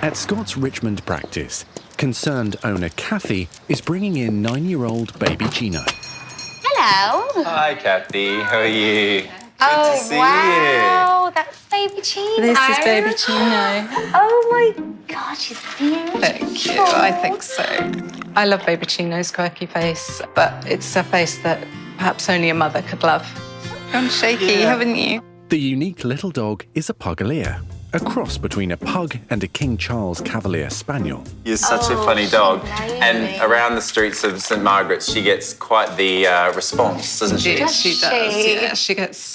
At Scott's Richmond Practice, concerned owner Kathy is bringing in 9-year-old baby Chino. Hello. Hi, Kathy. How are you? Oh, Good to see wow. That's baby Chino. This is baby Chino. Oh, my God, she's beautiful. Thank you. I think so. I love baby Chino's quirky face, but it's a face that perhaps only a mother could love. Gone shaky, haven't you? The unique little dog is a Pugalier, a cross between a pug and a King Charles Cavalier Spaniel. You're such a funny dog. And around the streets of St Margaret's, she gets quite the response, doesn't she? Yes, she does.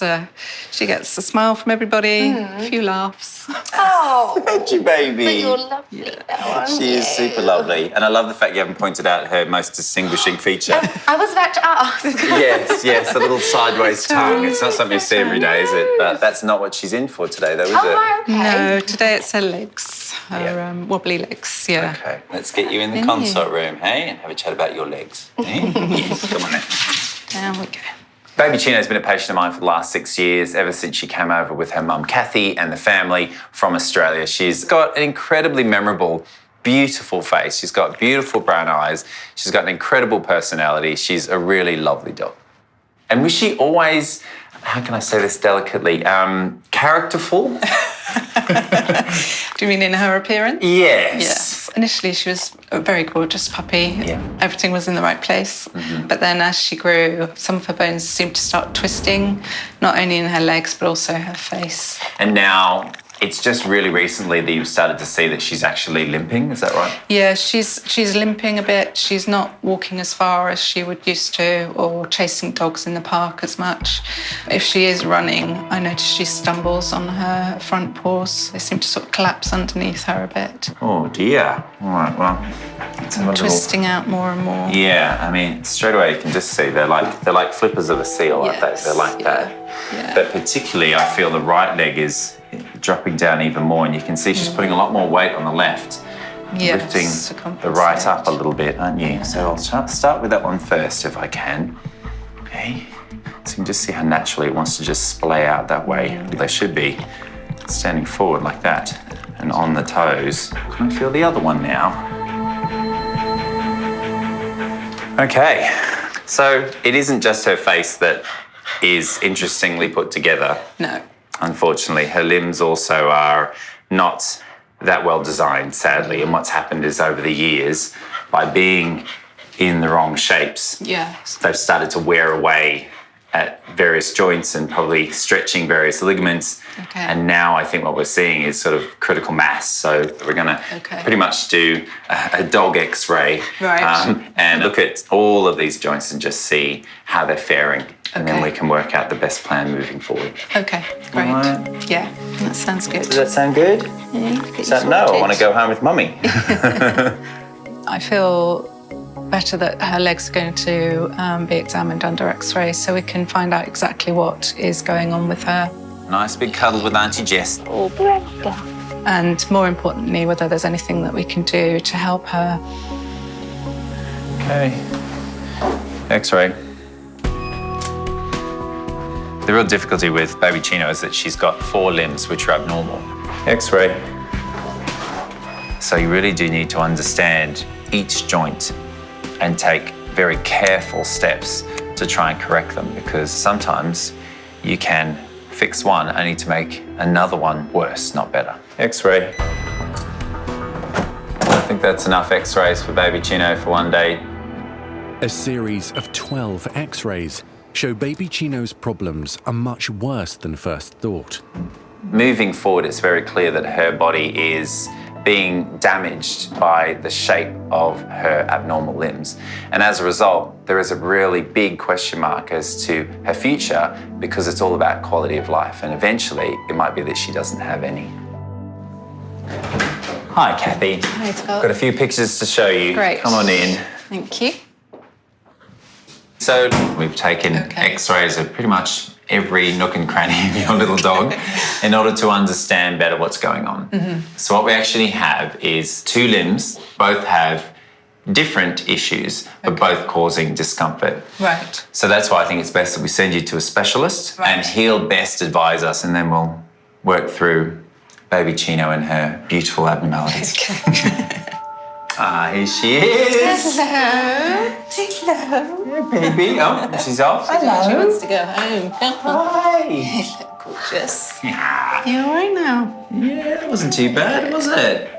Yeah, she gets a smile from everybody, a few laughs. Oh. Thank you, baby. But you're lovely, though, aren't She is you? super lovely. And I love the fact you haven't pointed out her most distinguishing feature. I was about to ask. Yes, a little sideways tongue. It's not something you see every day, is it? But that's not what she's in for today, though, is it? Oh, okay. No, today it's her legs, her wobbly legs, yeah. Okay, let's get you in the consult room, hey, and have a chat about your legs. Hey? Yes, come on then. Down we go. Baby Chino's been a patient of mine for the last 6 years, ever since she came over with her mum, Kathy, and the family from Australia. She's got an incredibly memorable, beautiful face. She's got beautiful brown eyes. She's got an incredible personality. She's a really lovely dog. And was she always, how can I say this delicately, characterful? Do you mean in her appearance? Yes. Yes. Initially, she was a very gorgeous puppy. Yeah. Everything was in the right place. But then as she grew, some of her bones seemed to start twisting, not only in her legs, but also her face. And now it's just really recently that you've started to see that she's actually limping, is that right? Yeah, she's limping a bit. She's not walking as far as she would used to, or chasing dogs in the park as much. If she is running, I notice she stumbles on her front paws. They seem to sort of collapse underneath her a bit. Oh dear. All right, well, let's have a little... Twisting out more and more. Yeah, I mean, straight away you can just see they're like flippers of a seal, aren't they? They're like that. Yeah. But particularly, I feel the right leg is dropping down even more, and you can see she's putting a lot more weight on the left, lifting the right up a little bit, aren't you? So I'll start with that one first, if I can. Okay. So you can just see how naturally it wants to just splay out that way. They should be standing forward like that and on the toes. Can I feel the other one now? Okay. So it isn't just her face that is interestingly put together. No. Unfortunately, her limbs also are not that well designed, sadly. And what's happened is over the years, by being in the wrong shapes, they've started to wear away at various joints and probably stretching various ligaments. Okay. And now I think what we're seeing is sort of critical mass. So we're going to pretty much do a dog X-ray and look at all of these joints and just see how they're faring. And then we can work out the best plan moving forward. Okay, great. Right. Yeah, that sounds good. Does that sound good? Yeah, So, no, I want to go home with Mummy. I feel better that her legs are going to be examined under X-ray so we can find out exactly what is going on with her. Nice big cuddle with Auntie Jess. Oh, bless her. And more importantly, whether there's anything that we can do to help her. Okay. X-ray. The real difficulty with baby Chino is that she's got 4 limbs which are abnormal. X-ray. So you really do need to understand each joint and take very careful steps to try and correct them, because sometimes you can fix one only to make another one worse, not better. X-ray. I think that's enough X-rays for baby Chino for one day. A series of 12 X-rays show baby Chino's problems are much worse than first thought. Moving forward, it's very clear that her body is being damaged by the shape of her abnormal limbs. And as a result, there is a really big question mark as to her future, because it's all about quality of life. And eventually, it might be that she doesn't have any. Hi, Kathy. Hi, Scott. Got a few pictures to show you. Great. Come on in. Thank you. So we've taken X-rays of pretty much every nook and cranny of your little dog in order to understand better what's going on. So what we actually have is 2 limbs, both have different issues, but both causing discomfort. Right. So that's why I think it's best that we send you to a specialist and he'll best advise us, and then we'll work through baby Chino and her beautiful abnormalities. Here she is. Hello. Hello. Yeah, baby. Oh, she's off. Hello. She wants to go home. Hi. Gorgeous. Yeah. You all right now? Yeah, it wasn't too bad, was it?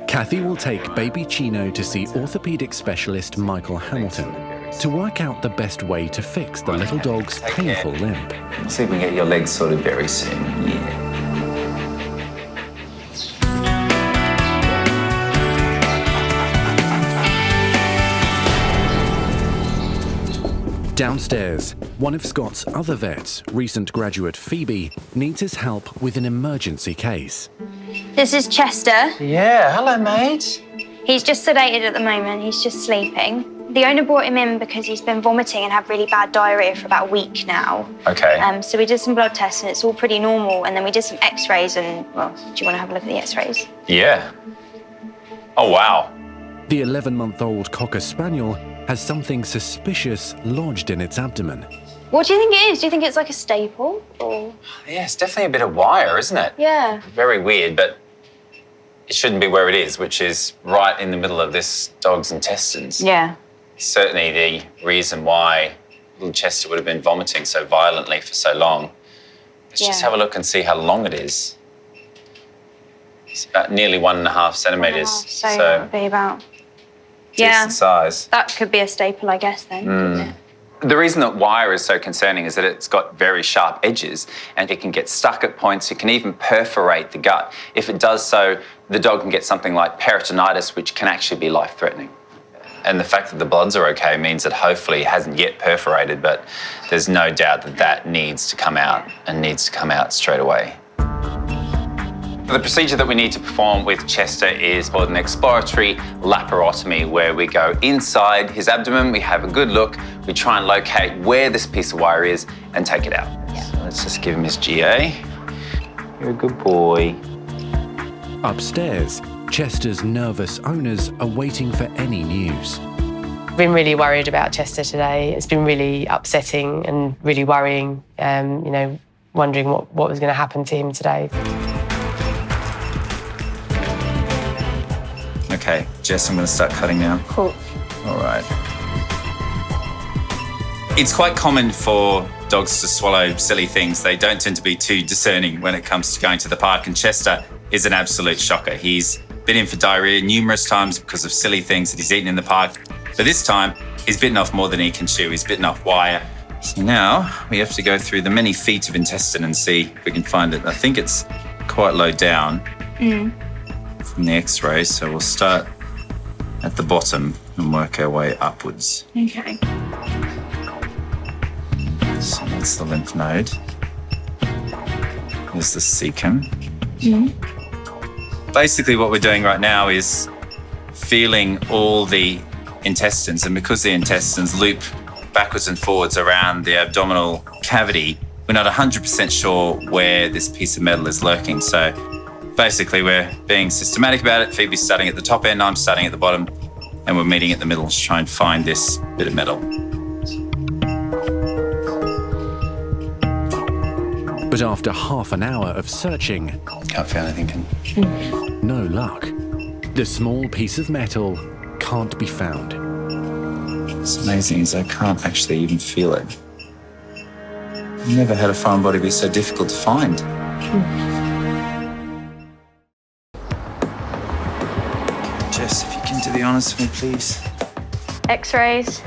Kathy will take baby Chino to see orthopaedic specialist Michael Hamilton to work out the best way to fix the little dog's painful limp. We'll see if we can get your legs sorted very soon. Yeah. Downstairs, one of Scott's other vets, recent graduate Phoebe, needs his help with an emergency case. This is Chester. Yeah, hello, mate. He's just sedated at the moment. He's just sleeping. The owner brought him in because he's been vomiting and had really bad diarrhea for about a week now. Okay. So we did some blood tests and it's all pretty normal. And then we did some x-rays and, well, do you want to have a look at the x-rays? Yeah. Oh, wow. The 11-month-old Cocker Spaniel has something suspicious lodged in its abdomen. What do you think it is? Do you think it's like a staple or? Yeah, it's definitely a bit of wire, isn't it? Yeah. Very weird, but it shouldn't be where it is, which is right in the middle of this dog's intestines. Yeah. Certainly the reason why little Chester would have been vomiting so violently for so long. Let's just have a look and see how long it is. It's about nearly 1.5 centimetres. So that would be about, decent size. that could be a staple, I guess, then, couldn't it? The reason that wire is so concerning is that it's got very sharp edges and it can get stuck at points. It can even perforate the gut. If it does so, the dog can get something like peritonitis, which can actually be life-threatening. And the fact that the bloods are okay means that hopefully it hasn't yet perforated, but there's no doubt that that needs to come out and needs to come out straight away. The procedure that we need to perform with Chester is called an exploratory laparotomy, where we go inside his abdomen, we have a good look, we try and locate where this piece of wire is and take it out. Yeah. So let's just give him his GA. You're a good boy. Upstairs, Chester's nervous owners are waiting for any news. I've been really worried about Chester today. It's been really upsetting and really worrying, wondering what was going to happen to him today. Okay, Jess, I'm going to start cutting now. Cool. All right. It's quite common for dogs to swallow silly things. They don't tend to be too discerning when it comes to going to the park, and Chester is an absolute shocker. He's been in for diarrhea numerous times because of silly things that he's eaten in the park. But this time, he's bitten off more than he can chew. He's bitten off wire. So now we have to go through the many feet of intestine and see if we can find it. I think it's quite low down. From the x-ray, so we'll start at the bottom and work our way upwards. Okay. So that's the lymph node. There's the cecum. Basically what we're doing right now is feeling all the intestines, and because the intestines loop backwards and forwards around the abdominal cavity, we're not 100% sure where this piece of metal is lurking. So basically, we're being systematic about it. Phoebe's starting at the top end, I'm starting at the bottom, and we're meeting at the middle to try and find this bit of metal. But after half an hour of searching, Can't feel anything. no luck. The small piece of metal can't be found. What's amazing is I can't actually even feel it. I've never had a foreign body be so difficult to find. Jess, if you can do the honours for me, please. X-rays.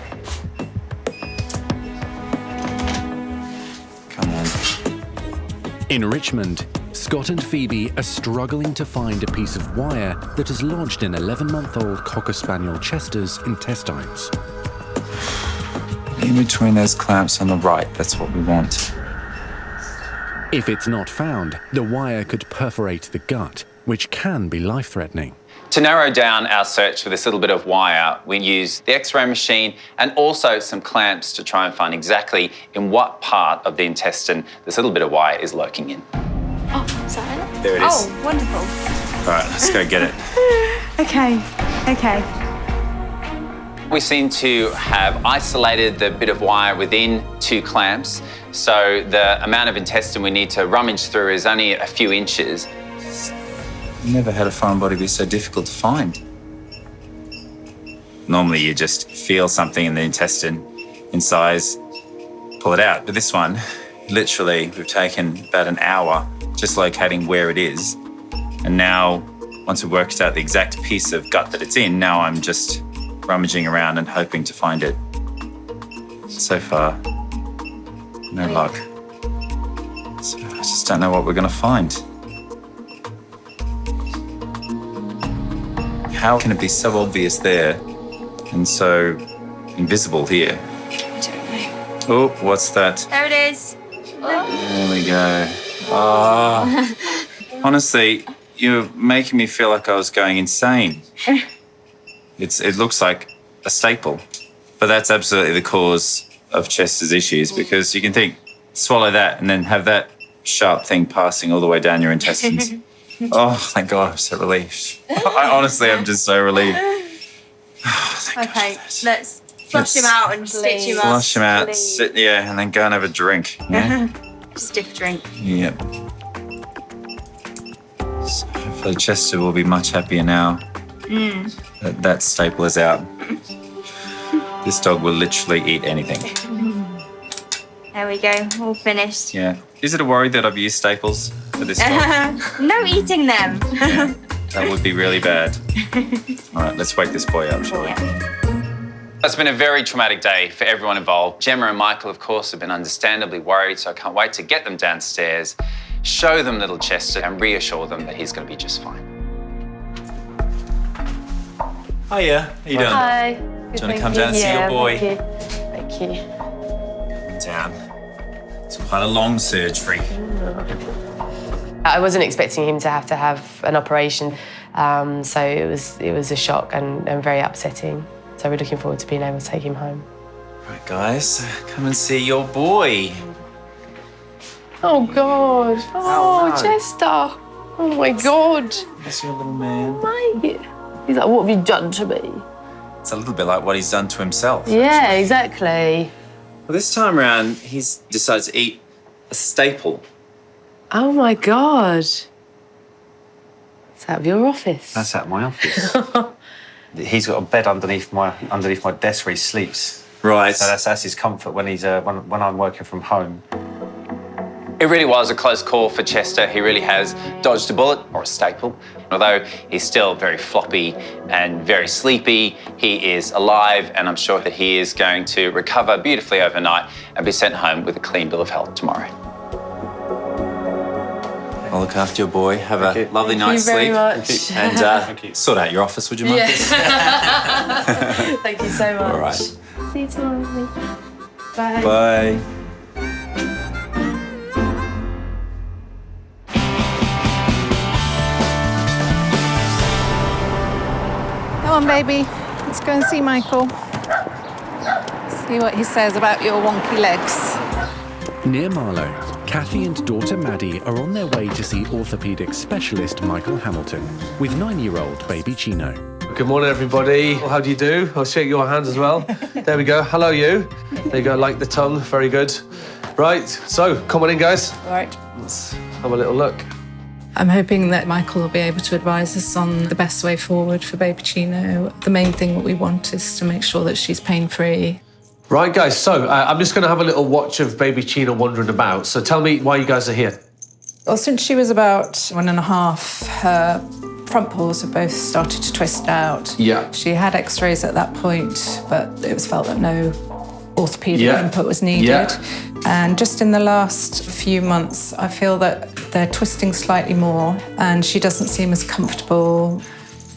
Come on. In Richmond, Scott and Phoebe are struggling to find a piece of wire that has lodged in 11-month-old Cocker Spaniel Chester's intestines. In between those clamps on the right, that's what we want. If it's not found, the wire could perforate the gut, which can be life-threatening. To narrow down our search for this little bit of wire, we use the X-ray machine and also some clamps to try and find exactly in what part of the intestine this little bit of wire is lurking in. Oh, is that it? There it is. Oh, wonderful. All right, let's go get it. Okay. We seem to have isolated the bit of wire within 2 clamps, so the amount of intestine we need to rummage through is only a few inches. Never had a foreign body be so difficult to find. Normally you just feel something in the intestine, incise, pull it out. But this one, literally, we've taken about an hour just locating where it is. And now, once we've worked out the exact piece of gut that it's in, now I'm just rummaging around and hoping to find it. So far, no luck. So I just don't know what we're going to find. How can it be so obvious there and so invisible here? I don't know. Oh, what's that? There it is. There we go. Oh, honestly, you're making me feel like I was going insane. It looks like a staple, but that's absolutely the cause of Chester's issues, because you can think, swallow that and then have that sharp thing passing all the way down your intestines. Oh, thank God, I'm so relieved. I'm just so relieved. Okay, let's flush him out and stitch him up. Flush him out, sit, and then go and have a drink. Yeah? Stiff drink. Yep. So hopefully Chester will be much happier now that staple is out. This dog will literally eat anything. There we go, all finished. Yeah. Is it a worry that I've used staples for this dog? No eating them. Yeah, that would be really bad. All right, let's wake this boy up, shall we? It's been a very traumatic day for everyone involved. Gemma and Michael, of course, have been understandably worried, so I can't wait to get them downstairs, show them little Chester, and reassure them that he's going to be just fine. Hiya, how you doing? Hi. Do you want to come down and see your boy? Thank you. Down. It's quite a long surgery. I wasn't expecting him to have an operation, so it was a shock and very upsetting. So we're looking forward to being able to take him home. Right, guys, come and see your boy. Oh, God. Oh, no. Chester. Oh, my God. That's your little man. Mate. He's like, what have you done to me? It's a little bit like what he's done to himself. Yeah, exactly. Well, this time around, he's decided to eat a staple. Oh, my God. Is that your office? That's at my office. He's got a bed underneath my desk where he sleeps. Right. So that's his comfort when he's when I'm working from home. It really was a close call for Chester. He really has dodged a bullet, or a staple. Although he's still very floppy and very sleepy, he is alive, and I'm sure that he is going to recover beautifully overnight and be sent home with a clean bill of health tomorrow. I'll look after your boy. Have a lovely night's sleep. Thank you very much. And sort out your office, would you mind? Yeah. Thank you so much. All right. See you tomorrow. Bye. Bye. Come on, baby. Let's go and see Michael. See what he says about your wonky legs. Near Marlow, Kathy and daughter Maddie are on their way to see orthopaedic specialist Michael Hamilton with 9-year-old baby Chino. Good morning, everybody. How do you do? I'll shake your hands as well. There we go. Hello, you. There you go, like the tongue. Very good. Right, so come on in, guys. All right. Let's have a little look. I'm hoping that Michael will be able to advise us on the best way forward for baby Chino. The main thing that we want is to make sure that she's pain-free. Right, guys, so I'm just going to have a little watch of baby Chino wandering about. So tell me why you guys are here. Well, since she was about 1.5, her front paws have both started to twist out. Yeah. She had x-rays at that point, but it was felt that no orthopaedic input was needed. Yeah. And just in the last few months, I feel that they're twisting slightly more and she doesn't seem as comfortable.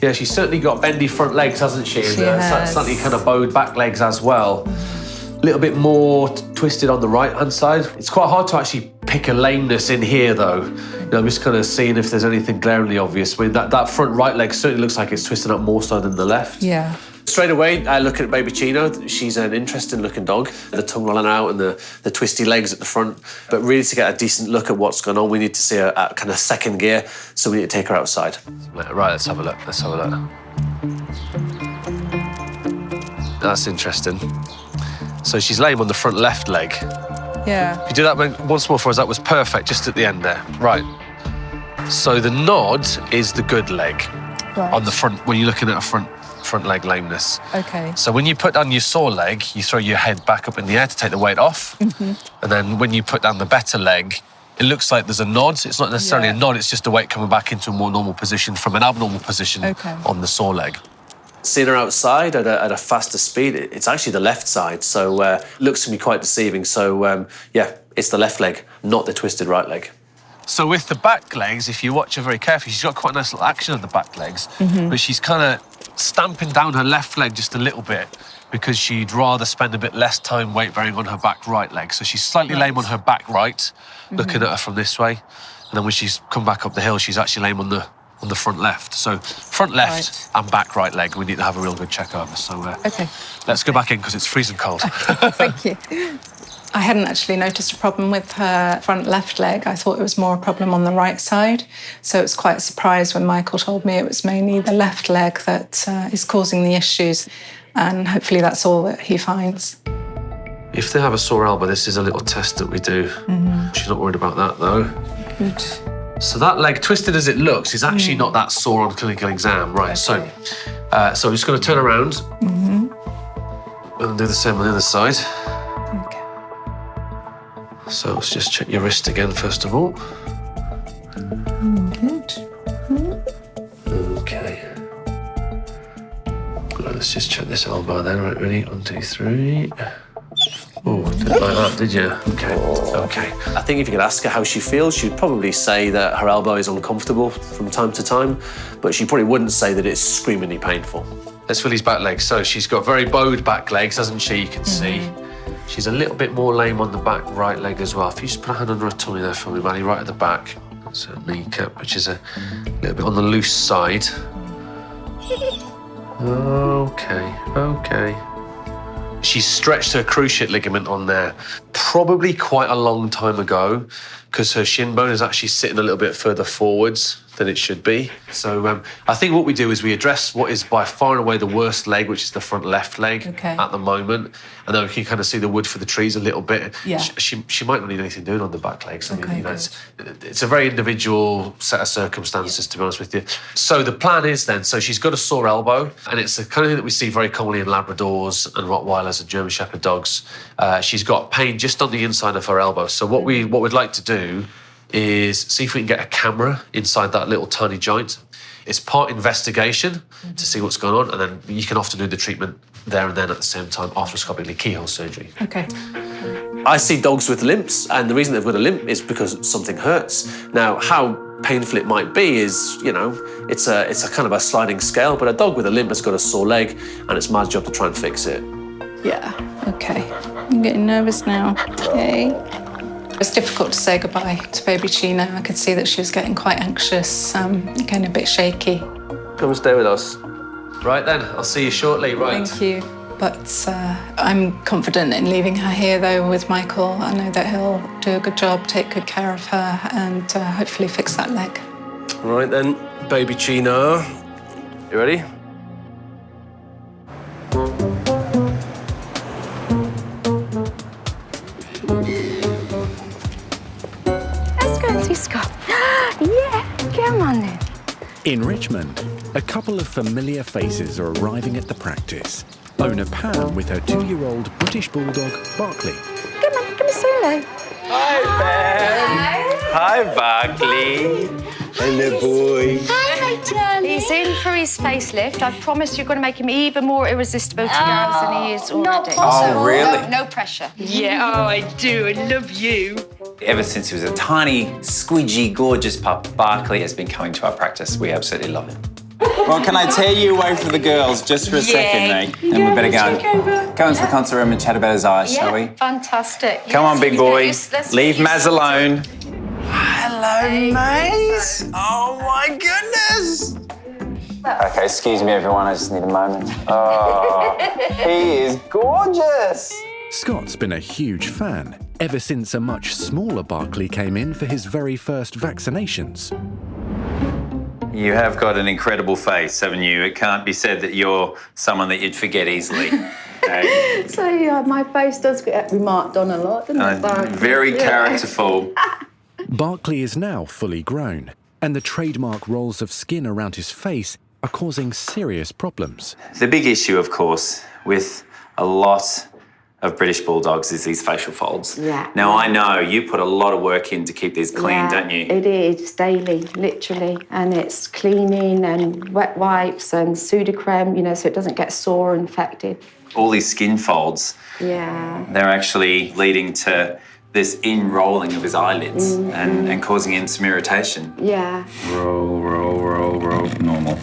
Yeah, she's certainly got bendy front legs, hasn't she? She has. Slightly kind of bowed back legs as well. A little bit more twisted on the right-hand side. It's quite hard to actually pick a lameness in here, though. You know, I'm just kind of seeing if there's anything glaringly obvious. I mean, that front right leg certainly looks like it's twisted up more so than the left. Yeah. Straight away, looking at baby Chino, she's an interesting-looking dog. The tongue rolling out and the twisty legs at the front. But really, to get a decent look at what's going on, we need to see a kind of second gear, so we need to take her outside. Right, let's have a look. Let's have a look. That's interesting. So she's laying on the front left leg. Yeah. If you do that once more for us, that was perfect, just at the end there. Right. So the nod is the good leg Right. on the front, when you're looking at a front leg lameness. Okay. So when you put down your sore leg, you throw your head back up in the air to take the weight off. And then when you put down the better leg, it looks like there's a nod. It's not necessarily a nod, it's just the weight coming back into a more normal position from an abnormal position on the sore leg. Seeing her outside at a faster speed, it's actually the left side, so it looks to me quite deceiving. So, yeah, it's the left leg, not the twisted right leg. So with the back legs, if you watch her very carefully, she's got quite a nice little action on the back legs, but she's kind of stamping down her left leg just a little bit because she'd rather spend a bit less time weight bearing on her back right leg. So she's slightly lame on her back right, looking at her from this way, and then when she's come back up the hill, she's actually lame on the front left. So front left and back right leg, we need to have a real good check over. So let's go back in because it's freezing cold. Thank you. I hadn't actually noticed a problem with her front left leg. I thought it was more a problem on the right side. So it was quite a surprise when Michael told me it was mainly the left leg that is causing the issues. And hopefully that's all that he finds. If they have a sore elbow, this is a little test that we do. She's not worried about that though. Good. So that leg, twisted as it looks, is actually not that sore on clinical exam. Right, so I'm just going to turn around and do the same on the other side. Okay. So let's just check your wrist again, first of all. Good. Okay. Right, let's just check this elbow then. Right, ready? 1, 2, 3. Oh, didn't like that, did you? Okay. I think if you could ask her how she feels, she'd probably say that her elbow is uncomfortable from time to time, but she probably wouldn't say that it's screamingly painful. Let's feel these back legs. So she's got very bowed back legs, hasn't she? You can see. She's a little bit more lame on the back right leg as well. If you just put a hand under her tummy there for me, Maddie, right at the back. That's her kneecap, which is a little bit on the loose side. Okay. She's stretched her cruciate ligament on there probably quite a long time ago because her shin bone is actually sitting a little bit further forwards than it should be. So I think what we do is we address what is by far and away the worst leg, which is the front left leg at the moment. And then we can kind of see the wood for the trees a little bit. Yeah. She might not need anything doing on the back legs. I mean, you know, it's a very individual set of circumstances, to be honest with you. So the plan is then, so she's got a sore elbow, and it's the kind of thing that we see very commonly in Labradors and Rottweilers and German Shepherd dogs. She's got pain just on the inside of her elbow. So what we'd like to do is see if we can get a camera inside that little tiny joint. It's part investigation to see what's going on, and then you can often do the treatment there and then at the same time, arthroscopically, keyhole surgery. Okay. I see dogs with limps, and the reason they've got a limp is because something hurts. Now, how painful it might be is, you know, it's a kind of a sliding scale, but a dog with a limp has got a sore leg, and it's my job to try and fix it. Yeah, okay. I'm getting nervous now. Okay. It's difficult to say goodbye to baby Chino. I could see that she was getting quite anxious, getting a bit shaky. Come and stay with us. Right then, I'll see you shortly, right? Thank you. But I'm confident in leaving her here, though, with Michael. I know that he'll do a good job, take good care of her, and hopefully fix that leg. Right then, baby Chino. You ready? Let's go and see Scott. Yeah, come on then. In Richmond, a couple of familiar faces are arriving at the practice. Owner Pam with her 2-year-old British bulldog, Barkley. Come on, come and say hello. Hi, Pam. Hi, Barkley. Hello, boy. Hi, darling. He's in for his facelift. I promise you're going to make him even more irresistible to girls than he is already. Not possible. Oh, really? No pressure. Yeah, oh, I do. I love you. Ever since he was a tiny, squidgy, gorgeous pup, Barkley has been coming to our practice. We absolutely love him. Well, can I tear you away from the girls just for a second, mate? And we better go into the concert room and chat about his eyes, shall we? Fantastic. Come on, big boy. Let's Leave get Maz alone. Hello, Maz. Oh, my goodness. Okay, excuse me, everyone. I just need a moment. Oh, he is gorgeous. Scott's been a huge fan ever since a much smaller Barkley came in for his very first vaccinations. You have got an incredible face, haven't you? It can't be said that you're someone that you'd forget easily. Okay? So, yeah, my face does get remarked on a lot, doesn't it? Very characterful. Barkley is now fully grown, and the trademark rolls of skin around his face are causing serious problems. The big issue, of course, with a lot of British bulldogs is these facial folds. Yeah. Now, I know you put a lot of work in to keep these clean, don't you? It is, daily, literally. And it's cleaning and wet wipes and Sudocrem, you know, so it doesn't get sore or infected. All these skin folds, they're actually leading to this in-rolling of his eyelids and causing him some irritation. Yeah. Roll, normal.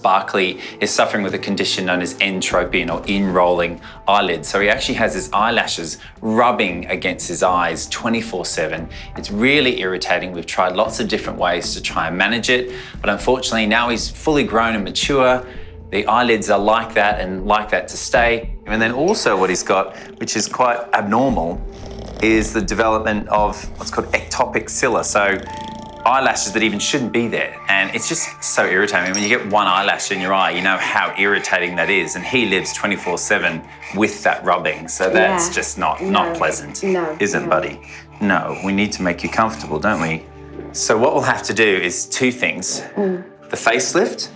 Barkley is suffering with a condition known as entropion or in-rolling eyelids. So he actually has his eyelashes rubbing against his eyes 24/7. It's really irritating. We've tried lots of different ways to try and manage it, but unfortunately now he's fully grown and mature. The eyelids are like that and like that to stay. And then also what he's got, which is quite abnormal, is the development of what's called ectopic cilia. So eyelashes that even shouldn't be there. And it's just so irritating. When you get one eyelash in your eye, you know how irritating that is. And he lives 24/7 with that rubbing. So that's just not pleasant, isn't buddy? No, we need to make you comfortable, don't we? So what we'll have to do is two things. The facelift,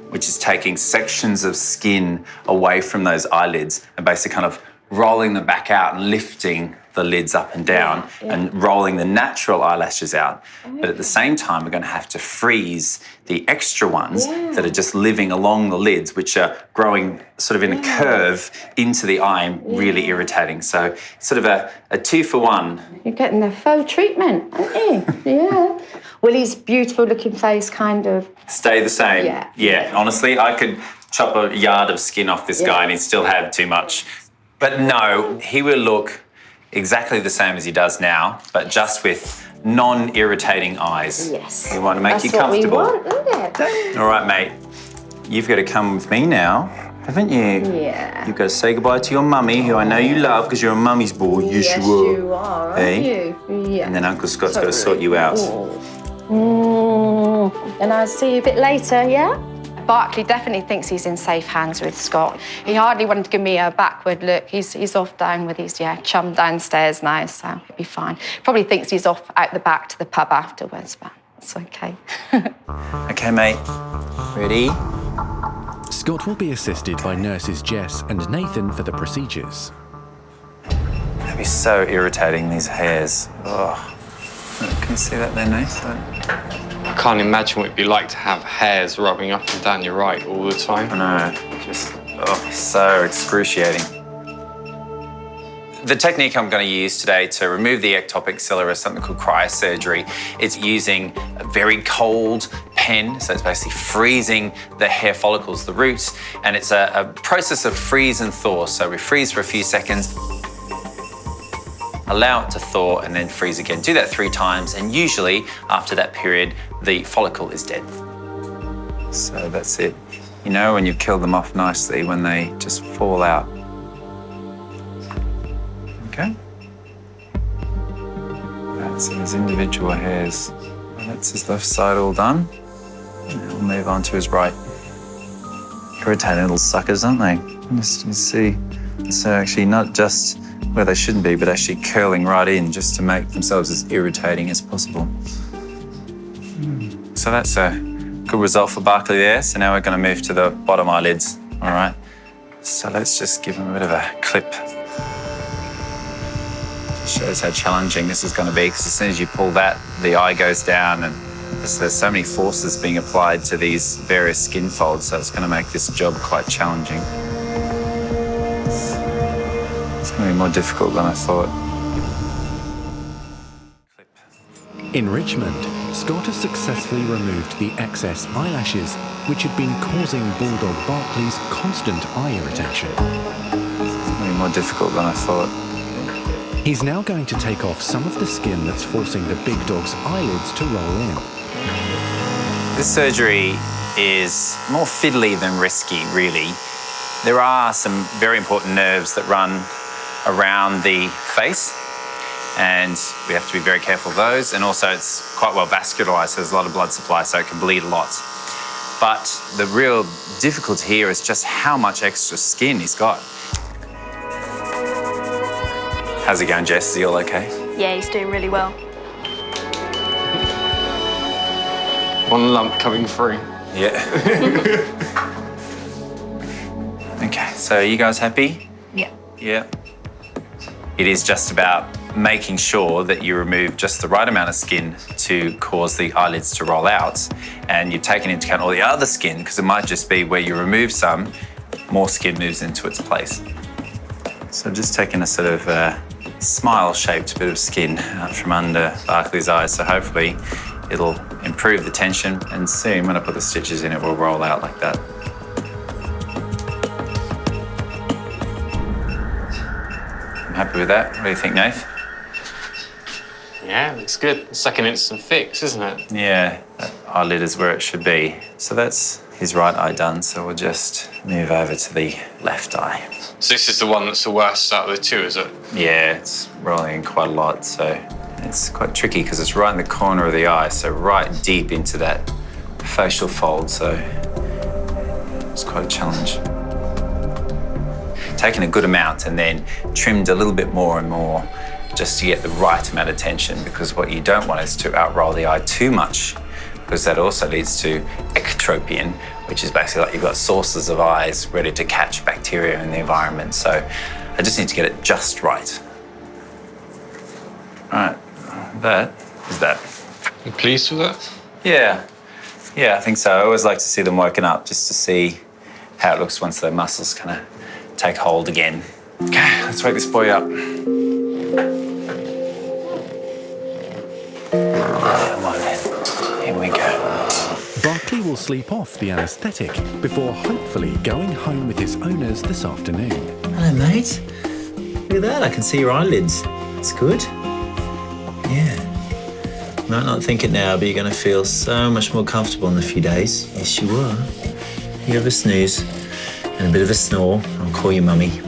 which is taking sections of skin away from those eyelids and basically kind of rolling them back out and lifting the lids up and down and rolling the natural eyelashes out. But at the same time, we're going to have to freeze the extra ones that are just living along the lids, which are growing sort of in a curve into the eye and really irritating. So it's sort of a 2-for-1. You're getting the faux treatment, aren't you? Yeah. Will his beautiful looking face kind of stay the same? Yeah. Honestly, I could chop a yard of skin off this guy and he'd still have too much. But no, he will look exactly the same as he does now, but just with non-irritating eyes. Yes. We want to make you comfortable. That's what we want, isn't it? All right, mate. You've got to come with me now, haven't you? Yeah. You've got to say goodbye to your mummy, who I know you love because you're a mummy's boy. Yes, you are, aren't you? Yeah. And then Uncle Scott's got to sort you out. And I'll see you a bit later, yeah? Barkley definitely thinks he's in safe hands with Scott. He hardly wanted to give me a backward look. He's off down with his chum downstairs now, so he'll be fine. Probably thinks he's off out the back to the pub afterwards, but it's okay. Okay, mate. Ready? Scott will be assisted by nurses Jess and Nathan for the procedures. That'd be so irritating, these hairs. Oh. Can you see that there, Nathan? I can't imagine what it'd be like to have hairs rubbing up and down your eye all the time. I know, just, so excruciating. The technique I'm going to use today to remove the ectopic cilia is something called cryosurgery. It's using a very cold pen, so it's basically freezing the hair follicles, the roots, and it's a process of freeze and thaw. So we freeze for a few seconds, allow it to thaw, and then freeze again. Do that 3 times, and usually after that period, the follicle is dead. So that's it. You know when you've killed them off nicely, when they just fall out. Okay? That's his individual hairs. That's his left side all done. And we'll move on to his right. Irritating little suckers, aren't they? Just you see. So actually not just where they shouldn't be, but actually curling right in just to make themselves as irritating as possible. So that's a good result for Barkley there. So now we're going to move to the bottom eyelids, all right? So let's just give him a bit of a clip. Just shows how challenging this is going to be, because as soon as you pull that, the eye goes down, and there's so many forces being applied to these various skin folds, so it's going to make this job quite challenging. It's going to be more difficult than I thought. In Richmond, Scott has successfully removed the excess eyelashes, which had been causing bulldog Barkley's constant eye irritation. It's going to be more difficult than I thought. He's now going to take off some of the skin that's forcing the big dog's eyelids to roll in. This surgery is more fiddly than risky, really. There are some very important nerves that run around the face, and we have to be very careful of those. And also it's quite well vascularized, so there's a lot of blood supply, so it can bleed a lot. But the real difficulty here is just how much extra skin he's got. How's it going, Jess? Is he all okay? Yeah, he's doing really well. One lump coming through. Yeah. Okay, so are you guys happy? Yeah. Yeah. It is just about making sure that you remove just the right amount of skin to cause the eyelids to roll out, and you've taken into account all the other skin, because it might just be where you remove some, more skin moves into its place. So I've just taken a sort of smile-shaped bit of skin out from under Barkley's eyes, so hopefully it'll improve the tension, and soon when I put the stitches in, it will roll out like that. I'm happy with that. What do you think, Nath? Yeah, looks good. The second instant fix, isn't it? Yeah, that eyelid is where it should be. So that's his right eye done, so we'll just move over to the left eye. So this is the one that's the worst out of the two, is it? Yeah, it's rolling in quite a lot, so it's quite tricky because it's right in the corner of the eye, so right deep into that facial fold, so it's quite a challenge. Taken a good amount and then trimmed a little bit more and more just to get the right amount of tension, because what you don't want is to outroll the eye too much, because that also leads to ectropion, which is basically like you've got saucers of eyes ready to catch bacteria in the environment. So I just need to get it just right. All right, that is that. You pleased with that? Yeah, I think so. I always like to see them woken up just to see how it looks once their muscles kind of take hold again. Okay, let's wake this boy up. Come on then, here we go. Barkley will sleep off the anaesthetic before hopefully going home with his owners this afternoon. Hello, mate. Look at that, I can see your eyelids. That's good. Yeah. You might not think it now, but you're going to feel so much more comfortable in a few days. Yes, you are. You have a snooze and a bit of a snore. I'll call you mummy.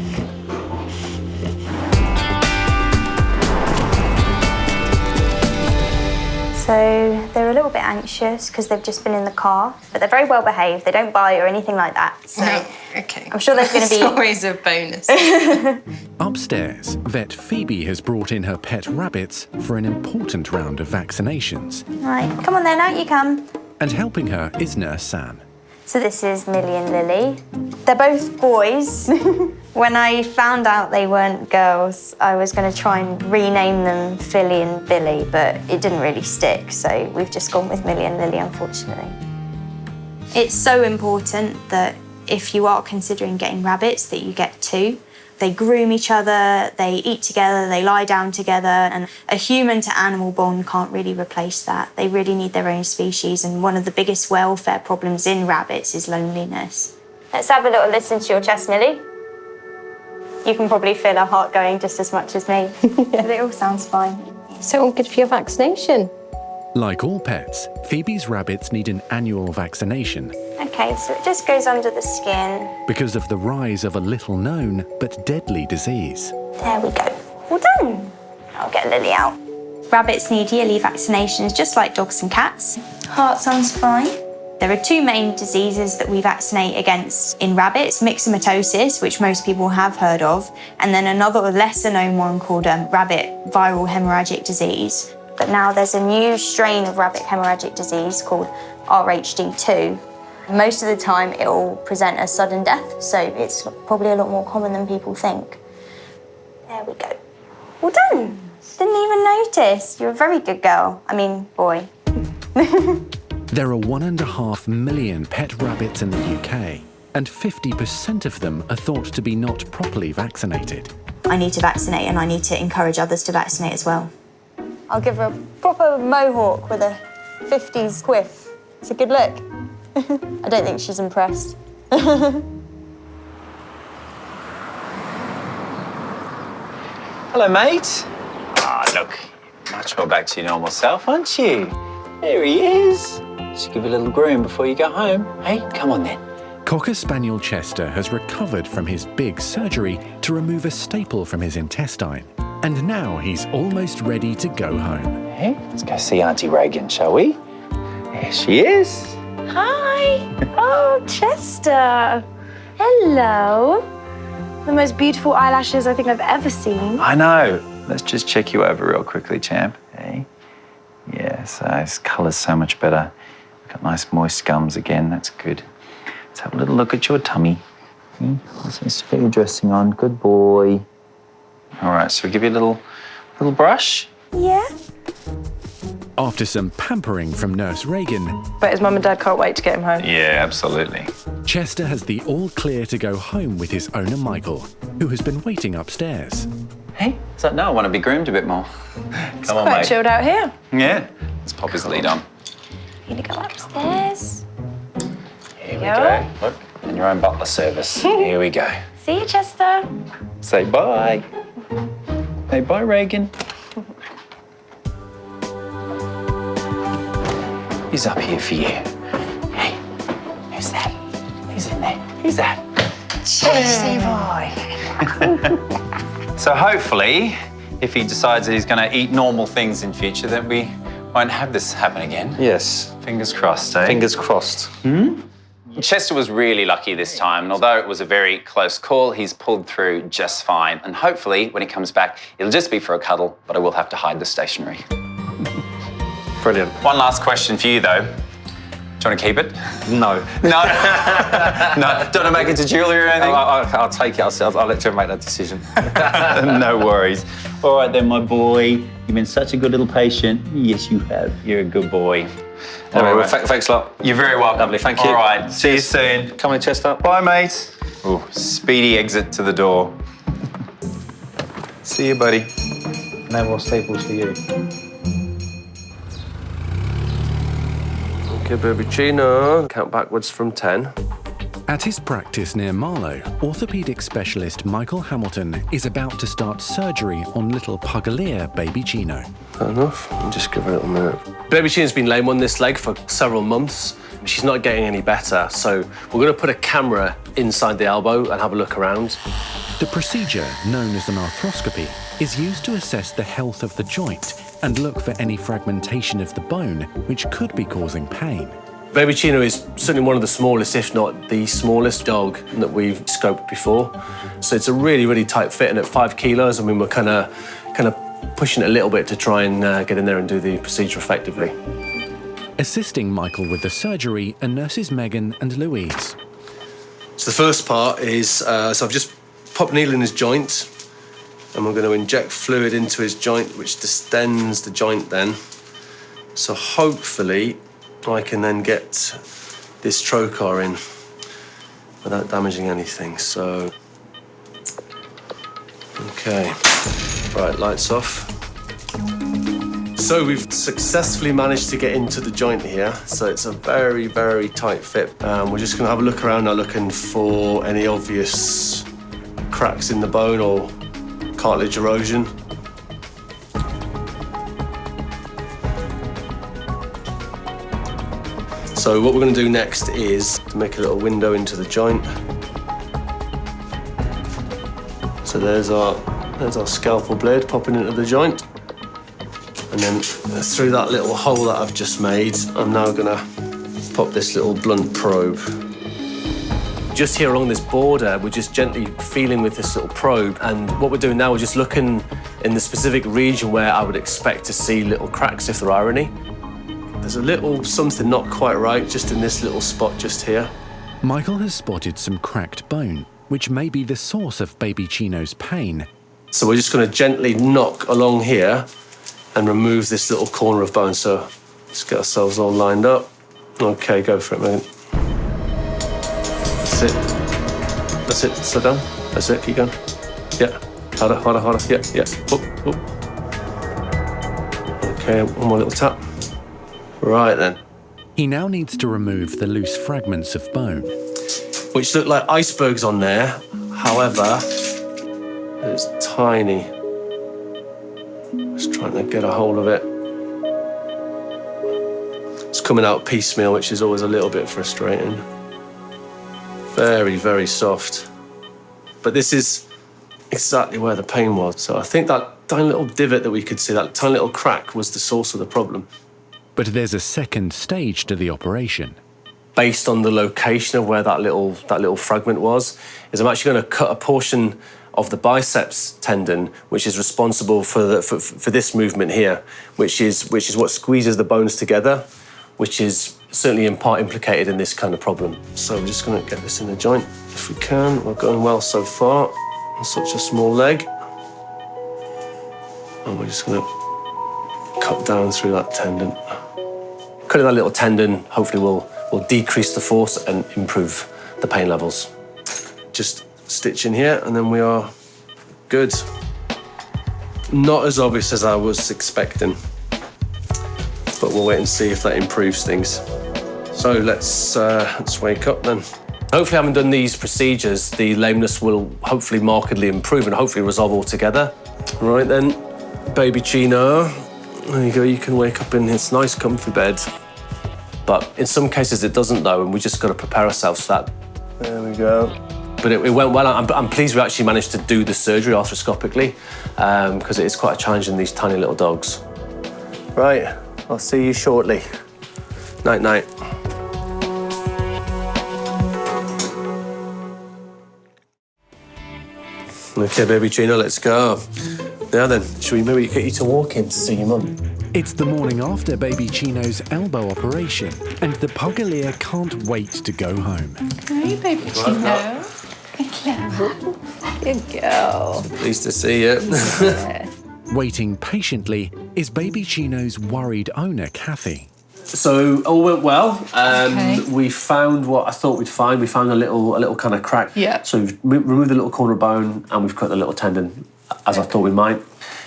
So they're a little bit anxious because they've just been in the car, but they're very well behaved. They don't bite or anything like that. So okay. I'm sure there's going to be... It's always a bonus. Upstairs, vet Phoebe has brought in her pet rabbits for an important round of vaccinations. Right, come on then, out you come. And helping her is Nurse Sam. So this is Millie and Lily. They're both boys. When I found out they weren't girls, I was going to try and rename them Philly and Billy, but it didn't really stick, so we've just gone with Millie and Lily, unfortunately. It's so important that if you are considering getting rabbits, that you get two. They groom each other, they eat together, they lie down together, and a human to animal bond can't really replace that. They really need their own species, and one of the biggest welfare problems in rabbits is loneliness. Let's have a little listen to your chest, Millie. You can probably feel her heart going just as much as me. But it all sounds fine. So all good for your vaccination? Like all pets, Phoebe's rabbits need an annual vaccination Okay, so it just goes under the skin. because of the rise of a little-known but deadly disease. There we go. All done. I'll get Lily out. Rabbits need yearly vaccinations just like dogs and cats. Heart sounds fine. There are two main diseases that we vaccinate against in rabbits, myxomatosis, which most people have heard of, and then another lesser known one called rabbit viral hemorrhagic disease. But now there's a new strain of rabbit hemorrhagic disease called RHD2. Most of the time it will present as sudden death, so it's probably a lot more common than people think. There we go. All done. Didn't even notice. You're a very good girl. I mean, boy. There are 1.5 million pet rabbits in the UK, and 50% of them are thought to be not properly vaccinated. I need to vaccinate, and I need to encourage others to vaccinate as well. I'll give her a proper mohawk with a 50s quiff. It's a good look. I don't think she's impressed. Hello, mate. Ah, look, much more back to your normal self, aren't you? There he is. Just give a little groom before you go home. Hey, come on then. Cocker Spaniel Chester has recovered from his big surgery to remove a staple from his intestine. And now he's almost ready to go home. Hey, let's go see Auntie Reagan, shall we? There she is. Hi. Oh, Chester. Hello. The most beautiful eyelashes I think I've ever seen. I know. Let's just check you over real quickly, champ. Hey. Yeah, so his colour's so much better. Got nice moist gums again, that's good. Let's have a little look at your tummy. Let's get your dressing on, good boy. All right, so we'll give you a little brush. Yeah. After some pampering from Nurse Reagan, But his mum and dad can't wait to get him home. Yeah, absolutely. Chester has the all clear to go home with his owner Michael, who has been waiting upstairs. Hey, it's like, no, I want to be groomed a bit more. Come on, Quite mate. chilled out here. Yeah, let's pop his lead on. You gonna go upstairs? Here we go. Look, and your own butler service. Here we go. See you, Chester. Say bye. Say bye, Reagan. He's up here for you. Hey, who's that? Who's in there? Who's that? Chesty boy. So hopefully, if he decides that he's going to eat normal things in future, then we won't have this happen again. Yes. Fingers crossed, eh? Fingers crossed. Chester was really lucky this time, and although it was a very close call, he's pulled through just fine. And hopefully, when he comes back, it'll just be for a cuddle, but I will have to hide the stationery. Brilliant. One last question for you, though. Do you want to keep it? No. No? No? Don't want to make it to jewellery or anything? I'll take it. I'll let you make that decision. No worries. All right then, my boy. You've been such a good little patient. Yes, you have. You're a good boy. Anyway, well, thanks a lot. You're very welcome. Lovely, thank you. All right, see you soon. Come on, Chester. Bye, mate. Oh, speedy exit to the door. See you, buddy. No more staples for you. Okay, baby Chino. Count backwards from 10. At his practice near Marlow, orthopaedic specialist Michael Hamilton is about to start surgery on little Pugalier baby Chino. Fair enough. I'll just give her a little minute. Baby Chino's been lame on this leg for several months. She's not getting any better, so we're going to put a camera inside the elbow and have a look around. The procedure, known as an arthroscopy, is used to assess the health of the joint and look for any fragmentation of the bone which could be causing pain. Baby Chino is certainly one of the smallest, if not the smallest dog that we've scoped before. So it's a really, really tight fit, and at 5 kilos, I mean, we're kind of pushing it a little bit to try and get in there and do the procedure effectively. Assisting Michael with the surgery are nurses Megan and Louise. So the first part is, so I've just popped a needle in his joint, and we're going to inject fluid into his joint, which distends the joint then. So hopefully I can then get this trocar in without damaging anything. So, okay, right, lights off. So we've successfully managed to get into the joint here. So it's a very, very tight fit. We're just gonna have a look around now, looking for any obvious cracks in the bone or cartilage erosion. So what we're going to do next is to make a little window into the joint. So there's our scalpel blade popping into the joint. And then through that little hole that I've just made, I'm now going to pop this little blunt probe. Just here along this border, we're just gently feeling with this little probe. And what we're doing now, we're just looking in the specific region where I would expect to see little cracks, if there are any. There's a little something not quite right just in this little spot just here. Michael has spotted some cracked bone, which may be the source of baby Chino's pain. So we're just going to gently knock along here and remove this little corner of bone. So let's get ourselves all lined up. Okay, go for it, Megan. That's it. That's it. Slow down. That's it. Keep going. Yeah. Harder, harder, harder. Yeah, yeah. Up, up. Okay, one more little tap. Right then. He now needs to remove the loose fragments of bone, which look like icebergs on there. However, it's tiny. Just trying to get a hold of it. It's coming out piecemeal, which is always a little bit frustrating. Very, very soft. But this is exactly where the pain was. So I think that tiny little divot that we could see, that tiny little crack, was the source of the problem. But there's a second stage to the operation. Based on the location of where that little fragment was, is I'm actually going to cut a portion of the biceps tendon, which is responsible for this movement here, which is what squeezes the bones together, which is certainly in part implicated in this kind of problem. So we're just going to get this in the joint if we can. We're going well so far. On such a small leg. And we're just going to cut down through that tendon. Cutting that little tendon hopefully will decrease the force and improve the pain levels. Just stitch in here and then we are good. Not as obvious as I was expecting, but we'll wait and see if that improves things. So let's wake up then. Hopefully, having done these procedures, the lameness will hopefully markedly improve and hopefully resolve altogether. Right then, baby Chino, there you go, you can wake up in this nice comfy bed. But in some cases it doesn't though, and we just got to prepare ourselves for that. There we go. But it went well. I'm pleased we actually managed to do the surgery arthroscopically, because it is quite a challenge in these tiny little dogs. Right, I'll see you shortly. Night, night. Okay, baby Chino, let's go. Now then, should we maybe get you to walk in to see your mum? It's the morning after baby Chino's elbow operation, and the Pugalier can't wait to go home. Hey, baby Chino. Hello. Good girl. Pleased to see you. Waiting patiently is baby Chino's worried owner, Kathy. So all went well. We found what I thought we'd find. We found a little kind of crack. Yeah. So we've removed the little corner bone and we've cut the little tendon, as I thought we might.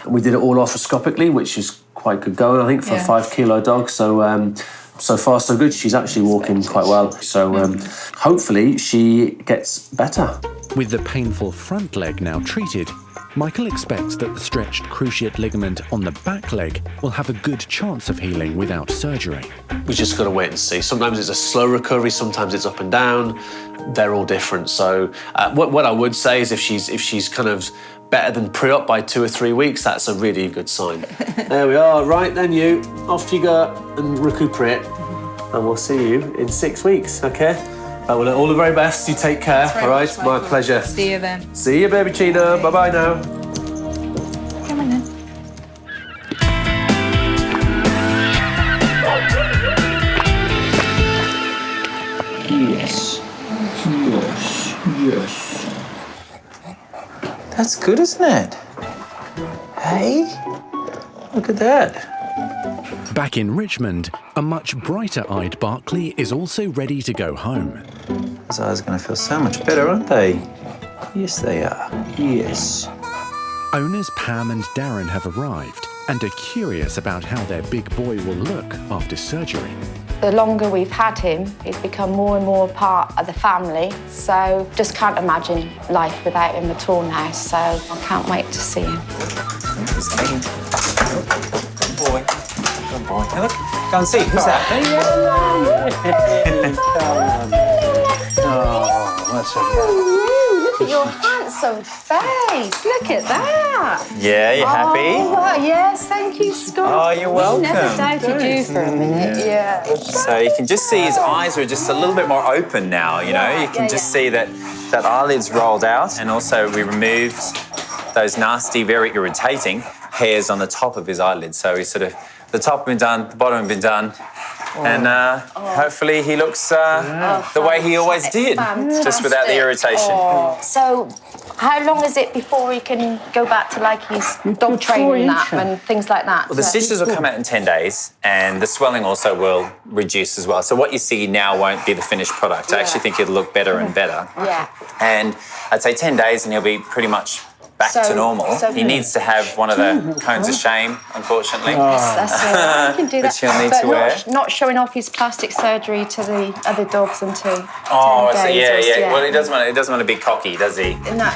And we did it all arthroscopically, which is quite good going, I think, for a 5 kilo dog. So so far so good. She's actually walking quite well. So hopefully she gets better. With the painful front leg now treated, Michael expects that the stretched cruciate ligament on the back leg will have a good chance of healing without surgery. We just got to wait and see. Sometimes it's a slow recovery, sometimes it's up and down. They're all different. So what I would say is if she's kind of better than pre-op by 2 or 3 weeks, that's a really good sign. There we are. Right then, you off you go and recuperate, and we'll see you in 6 weeks. Okay. Well, all the very best. You take care. All right. My pleasure. See you then. See you, baby Chino. Bye-bye now. Come on then. Yes. Yes. That's good, isn't it? Hey, look at that. Back in Richmond, a much brighter-eyed Barkley is also ready to go home. His eyes are going to feel so much better, aren't they? Yes, they are. Yes. Owners Pam and Darren have arrived and are curious about how their big boy will look after surgery. The longer we've had him, he's become more and more part of the family. So just can't imagine life without him at all now. So I can't wait to see him. Good boy. Good boy. Hey, look, go and see. Who's that? Oh, that's okay. Look at your handsome face. Look at that. Yeah, you happy? Oh, wow. Yes, thank you, Scott. Oh, you're welcome. Never doubted you for a minute. Yeah. So you can just see his eyes are just a little bit more open now, you know? You can just see that eyelid's rolled out, and also we removed those nasty, very irritating hairs on the top of his eyelid. So he's sort of, the top has been done, the bottom has been done, and hopefully he looks the way he always did, just without the irritation. So how long is it before he can go back to like his dog training and things like that? Well, the stitches will come out in 10 days, and the swelling also will reduce as well. So what you see now won't be the finished product. I actually think it'll look better and better. Yeah. And I'd say 10 days and he'll be pretty much back to normal. He needs to have one of the cones of shame, unfortunately. That's all right. I can do that. Which he'll need to wear. Not showing off his plastic surgery to the other dogs until 10 days. Yeah. Well, he doesn't want to be cocky, does he? No,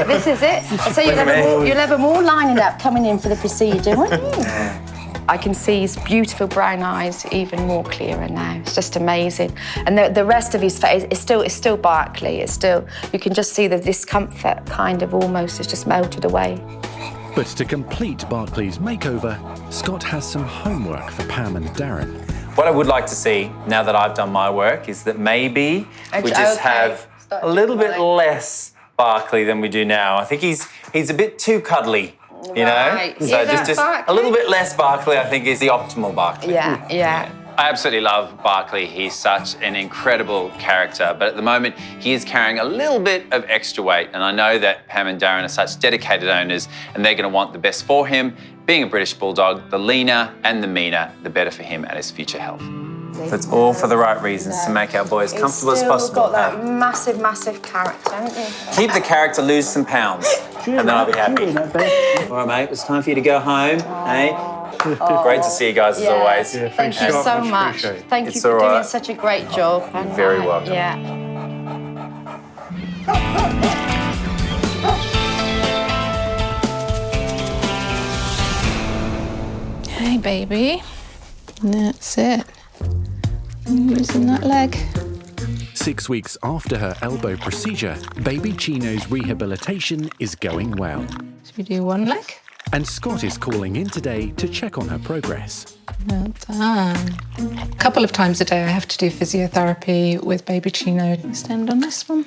this is it. So you'll have them all lining up coming in for the procedure, won't you? I can see his beautiful brown eyes even more clearer now. It's just amazing. And the rest of his face is still Barkley. It's still, you can just see the discomfort kind of almost has just melted away. But to complete Barkley's makeover, Scott has some homework for Pam and Darren. What I would like to see, now that I've done my work, is that maybe we just have a little bit less Barkley than we do now. I think he's a bit too cuddly. You know, so just a little bit less Barkley, I think, is the optimal Barkley. Yeah. I absolutely love Barkley. He's such an incredible character, but at the moment he is carrying a little bit of extra weight, and I know that Pam and Darren are such dedicated owners and they're going to want the best for him. Being a British bulldog, the leaner and the meaner, the better for him and his future health. So it's all for the right reasons, to make our boy as comfortable as possible. Got that massive, massive character, haven't you? Keep the character, lose some pounds, and then I'll be happy. All right, mate, it's time for you to go home, eh? Great to see you guys as always. Yeah, thank you so much. Thank you for doing such a great job. You're very welcome. Yeah. Hey, baby. That's it. Using that leg. 6 weeks after her elbow procedure, baby Chino's rehabilitation is going well. Should we do one leg? And Scott is calling in today to check on her progress. Well done. A couple of times a day I have to do physiotherapy with baby Chino. Stand on this one.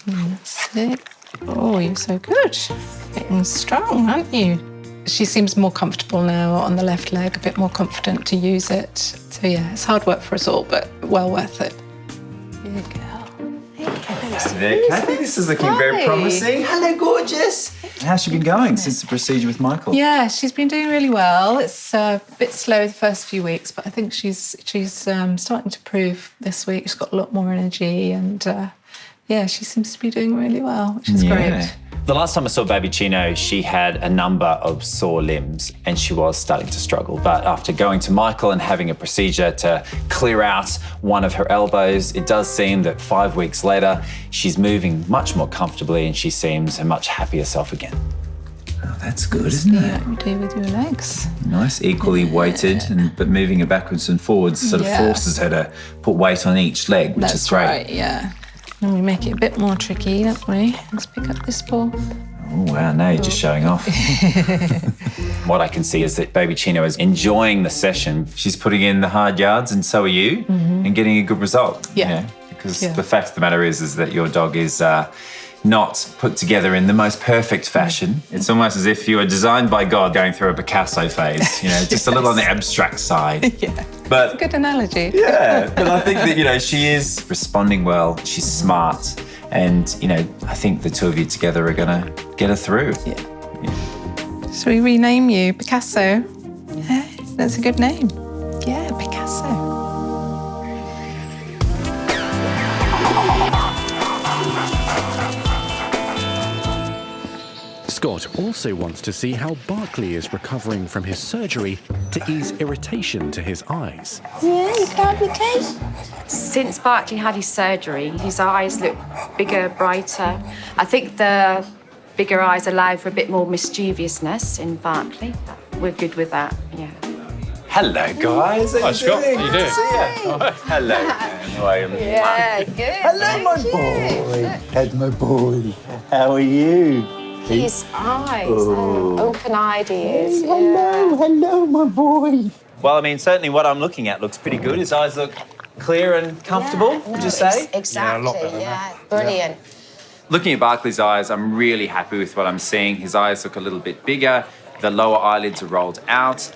That's it. Oh, you're so good. Getting strong, aren't you? She seems more comfortable now on the left leg, a bit more confident to use it. So yeah, it's hard work for us all, but well worth it. Good girl. Hello there, Kathy. This is looking very promising. Hello, gorgeous. How's she been going since the procedure with Michael? Yeah, she's been doing really well. It's a bit slow the first few weeks, but I think she's starting to prove this week. She's got a lot more energy and yeah, she seems to be doing really well, which is great. The last time I saw baby Chino, she had a number of sore limbs and she was starting to struggle. But after going to Michael and having a procedure to clear out one of her elbows, it does seem that 5 weeks later, she's moving much more comfortably and she seems a much happier self again. Oh, that's good, isn't it? Yeah, you do with your legs. Nice, equally weighted, but moving her backwards and forwards sort of forces her to put weight on each leg, which is great. Right, yeah. And we make it a bit more tricky, don't we? Let's pick up this ball. Oh, wow, now you're just showing off. What I can see is that baby Chino is enjoying the session. She's putting in the hard yards and so are you, and getting a good result. Yeah. You know, because the fact of the matter is that your dog is not put together in the most perfect fashion. It's almost as if you were designed by God going through a Picasso phase, you know, just a little on the abstract side. Yeah, but that's a good analogy. Yeah, but I think that, you know, she is responding well, she's smart, and, you know, I think the two of you together are gonna get her through. Yeah. Shall we rename you Picasso? Yeah, that's a good name. Yeah, Picasso. Scott also wants to see how Barkley is recovering from his surgery to ease irritation to his eyes. Yeah, you can't be case. Since Barkley had his surgery, his eyes look bigger, brighter. I think the bigger eyes allow for a bit more mischievousness in Barkley. We're good with that, yeah. Hello, guys. Hi, Scott. How you doing? Good to see you. Hello. How are you? Yeah, good. Hello, my boy. Ed, my boy. How are you? His eyes, open-eyed he is. Hello, my boy. Well, I mean, certainly what I'm looking at looks pretty good. His eyes look clear and comfortable, would you say? Exactly, brilliant. Looking at Barkley's eyes, I'm really happy with what I'm seeing. His eyes look a little bit bigger. The lower eyelids are rolled out.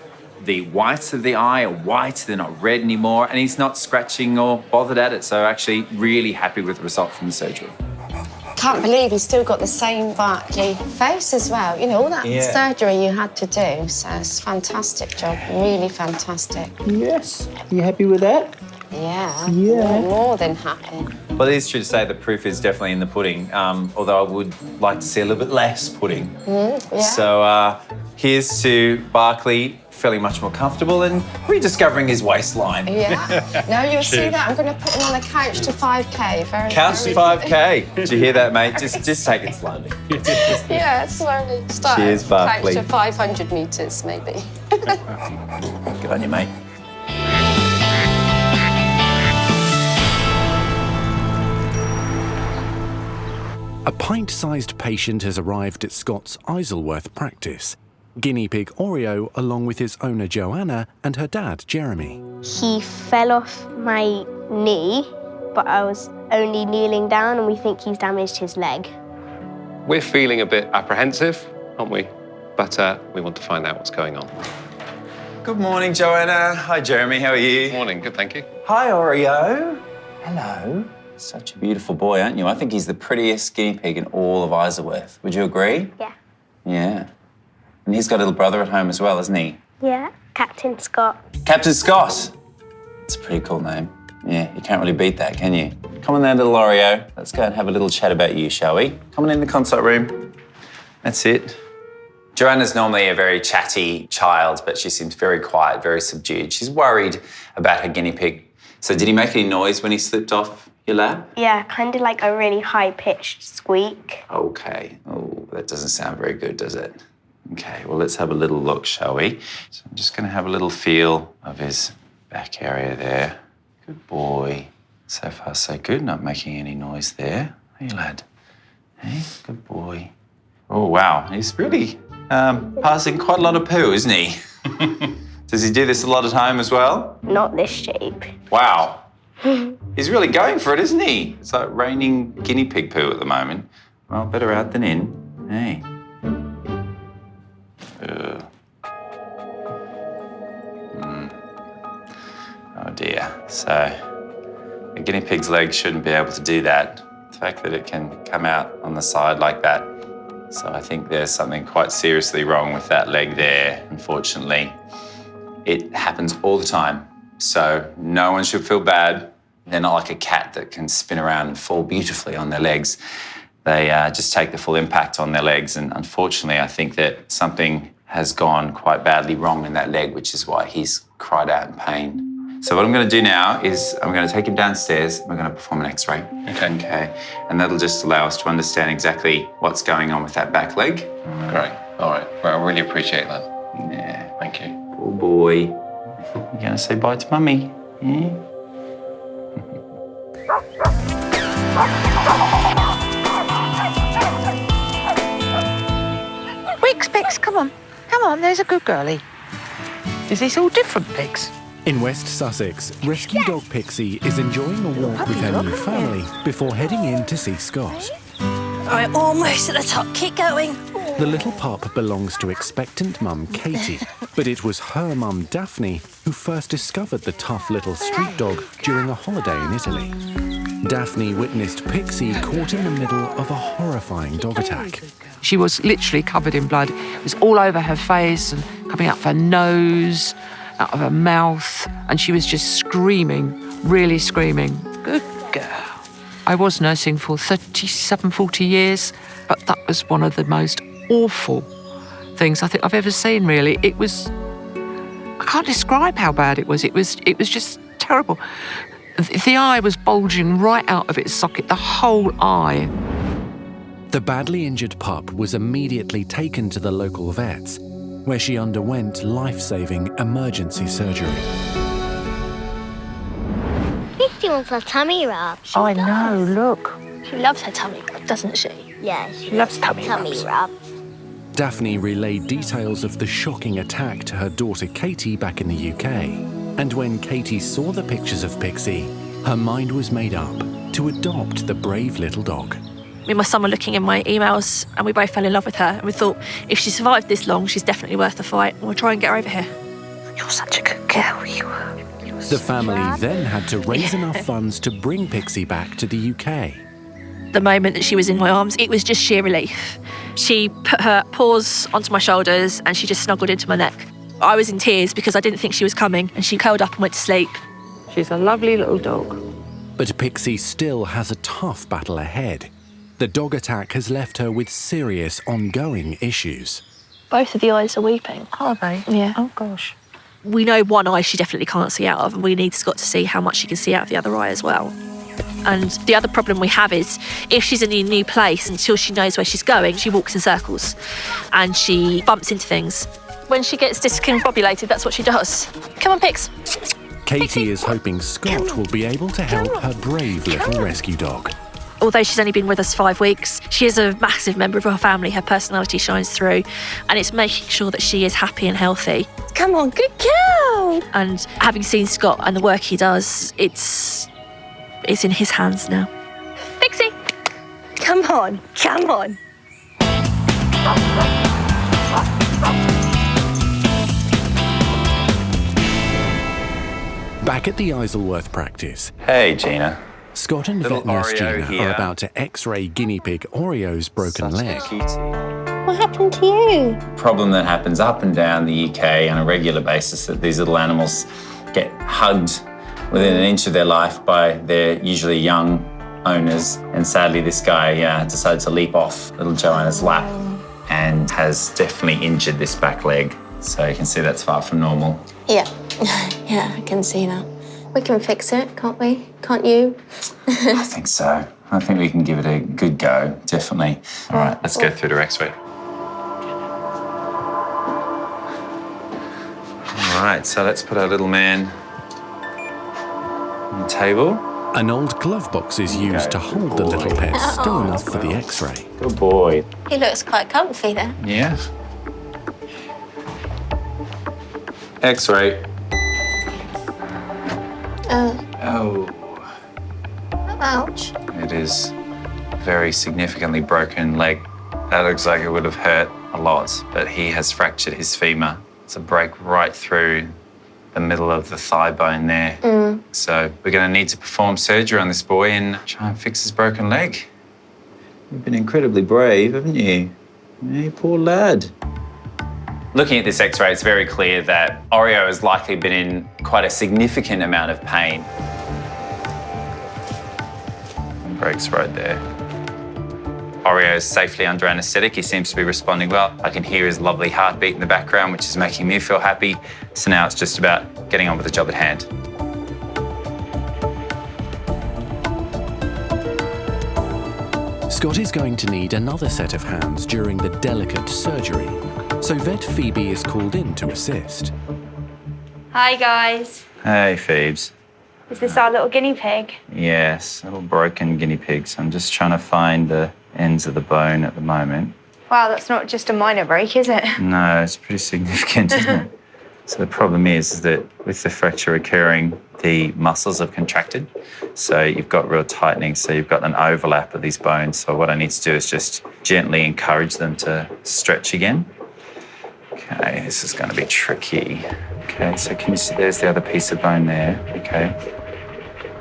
The whites of the eye are white, they're not red anymore, and he's not scratching or bothered at it. So actually really happy with the result from the surgery. Can't believe he's still got the same Barkley face as well. You know, all that surgery you had to do. So it's a fantastic job, really fantastic. Yes. Are you happy with that? Yeah. Yeah. More than happy. Well, it is true to say the proof is definitely in the pudding, although I would like to see a little bit less pudding. Yeah. So here's to Barkley feeling much more comfortable and rediscovering his waistline. Yeah. No, you'll see that. I'm going to put him on the couch to 5K. Couch to 5K. Did you hear that, mate? Just take it slowly. Yeah, slowly. Start. Cheers, Barkley. Couch to 500 metres, maybe. Good on you, mate. A pint-sized patient has arrived at Scott's Isleworth practice. Guinea pig Oreo, along with his owner Joanna and her dad Jeremy. He fell off my knee, but I was only kneeling down and we think he's damaged his leg. We're feeling a bit apprehensive, aren't we? But we want to find out what's going on. Good morning, Joanna. Hi, Jeremy. How are you? Morning. Good, thank you. Hi, Oreo. Hello. Such a beautiful boy, aren't you? I think he's the prettiest guinea pig in all of Isleworth. Would you agree? Yeah. Yeah. And he's got a little brother at home as well, hasn't he? Yeah, Captain Scott. Captain Scott. It's a pretty cool name. Yeah, you can't really beat that, can you? Come on there, little Oreo. Let's go and have a little chat about you, shall we? Come on in the consult room. That's it. Joanna's normally a very chatty child, but she seems very quiet, very subdued. She's worried about her guinea pig. So did he make any noise when he slipped off your lap? Yeah, kind of like a really high-pitched squeak. Okay. Oh, that doesn't sound very good, does it? Okay, well, let's have a little look, shall we? So I'm just going to have a little feel of his back area there. Good boy. So far, so good. Not making any noise there. Hey, lad. Hey, good boy. Oh, wow. He's really passing quite a lot of poo, isn't he? Does he do this a lot at home as well? Not this shape. Wow. He's really going for it, isn't he? It's like raining guinea pig poo at the moment. Well, better out than in. Hey. Oh dear. So a guinea pig's leg shouldn't be able to do that. The fact that it can come out on the side like that. So I think there's something quite seriously wrong with that leg there, unfortunately. It happens all the time. So no one should feel bad. They're not like a cat that can spin around and fall beautifully on their legs. They just take the full impact on their legs. And unfortunately, I think that something has gone quite badly wrong in that leg, which is why he's cried out in pain. So what I'm going to do now is I'm going to take him downstairs. We're going to perform an X-ray. Okay. And that'll just allow us to understand exactly what's going on with that back leg. Great. All right. Well, I really appreciate that. Yeah. Thank you. Poor boy. You're going to say bye to Mummy? Yeah? Wicks, Pix, come on. Come on, there's a good girlie. Is this all different, Pix? In West Sussex, rescue dog Pixie is enjoying a walk with her new family before heading in to see Scott. I'm almost at the top. Keep going. The little pup belongs to expectant mum Katie, but it was her mum Daphne who first discovered the tough little street dog during a holiday in Italy. Daphne witnessed Pixie caught in the middle of a horrifying dog attack. She was literally covered in blood. It was all over her face and coming out of her nose, out of her mouth, and she was just screaming, really screaming. Good girl. I was nursing for 40 years, but that was one of the most awful things I think I've ever seen, really. It was... I can't describe how bad it was. It was just terrible. The eye was bulging right out of its socket, the whole eye. The badly injured pup was immediately taken to the local vets, where she underwent life-saving emergency surgery. Pixie wants her tummy rub. I know, look. She loves her tummy rub, doesn't she? Yeah, she loves tummy rub. Daphne relayed details of the shocking attack to her daughter Katie back in the UK. And when Katie saw the pictures of Pixie, her mind was made up to adopt the brave little dog. Me and my son were looking in my emails and we both fell in love with her. And we thought, if she survived this long, she's definitely worth the fight. And we'll try and get her over here. You're such a good girl, you are. The family then had to raise enough funds to bring Pixie back to the UK. The moment that she was in my arms, it was just sheer relief. She put her paws onto my shoulders and she just snuggled into my neck. I was in tears because I didn't think she was coming, and she curled up and went to sleep. She's a lovely little dog. But Pixie still has a tough battle ahead. The dog attack has left her with serious ongoing issues. Both of the eyes are weeping. Are they? Yeah. Oh, gosh. We know one eye she definitely can't see out of, and we need Scott to see how much she can see out of the other eye as well. And the other problem we have is if she's in a new place, until she knows where she's going, she walks in circles and she bumps into things. When she gets discombobulated, that's what she does. Come on, Pix. Katie is hoping Scott will be able to help her brave little rescue dog. Although she's only been with us 5 weeks, she is a massive member of our family. Her personality shines through, and it's making sure that she is happy and healthy. Come on, good girl. And having seen Scott and the work he does, it's in his hands now. Pixie, come on, come on. Back at the Isleworth practice, Hey, Gina. Scott and Little vet nurse Oreo Gina here. are about to x-ray guinea pig Oreo's broken leg. What happened to you? Problem that happens up and down the UK on a regular basis, that these little animals get hugged within an inch of their life by their usually young owners. And sadly, this guy decided to leap off little Joanna's lap and has definitely injured this back leg. So you can see that's far from normal. Yeah, yeah, I can see that. We can fix it, can't we? Can't you? I think so. I think we can give it a good go, definitely. All right, let's go through to X-ray. All right, so let's put our little man on the table. An old glove box is used to hold the little pet, still enough for the x-ray. Good boy. He looks quite comfy there. Yeah. X-ray. Oh. Ouch. It is very significantly broken leg. That looks like it would have hurt a lot, but he has fractured his femur. It's a break right through the middle of the thigh bone there. So we're going to need to perform surgery on this boy and try and fix his broken leg. You've been incredibly brave, haven't you? Hey, poor lad. Looking at this X-ray, it's very clear that Oreo has likely been in quite a significant amount of pain. Breaks right there. Oreo is safely under anaesthetic. He seems to be responding well. I can hear his lovely heartbeat in the background, which is making me feel happy. So now it's just about getting on with the job at hand. Scott is going to need another set of hands during the delicate surgery, so vet Phoebe is called in to assist. Hi, guys. Hey, Phoebes. Is this our little guinea pig? Yes, little broken guinea pigs. I'm just trying to find the ends of the bone at the moment. Wow, that's not just a minor break, is it? No, it's pretty significant, isn't it? So the problem is that with the fracture occurring, the muscles have contracted. So you've got real tightening, so you've got an overlap of these bones. So what I need to do is just gently encourage them to stretch again. Okay, this is going to be tricky. Okay, so can you see there's the other piece of bone there? Okay.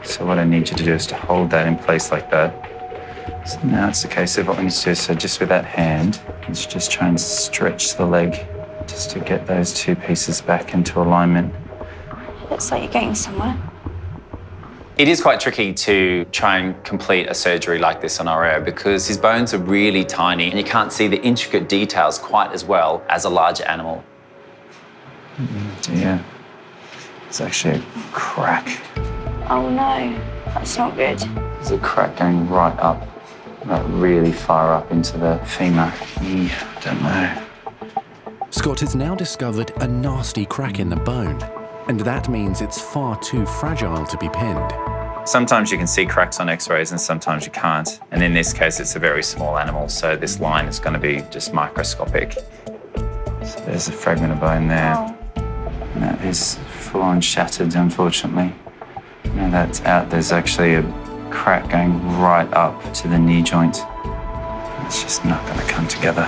So what I need you to do is to hold that in place like that. So now it's the case of what we need to do. So just with that hand, let's just try and stretch the leg just to get those two pieces back into alignment. Looks like you're getting somewhere. It is quite tricky to try and complete a surgery like this on Oreo because his bones are really tiny and you can't see the intricate details quite as well as a larger animal. Yeah, it's actually a crack. Oh no, that's not good. There's a crack going right up, like really far up into the femur. I don't know. Scott has now discovered a nasty crack in the bone, and that means it's far too fragile to be pinned. Sometimes you can see cracks on x-rays and sometimes you can't. And in this case, it's a very small animal, so this line is going to be just microscopic. So there's a fragment of bone there. Oh. And that is full-on shattered, unfortunately. Now that's out, there's actually a crack going right up to the knee joint. It's just not going to come together.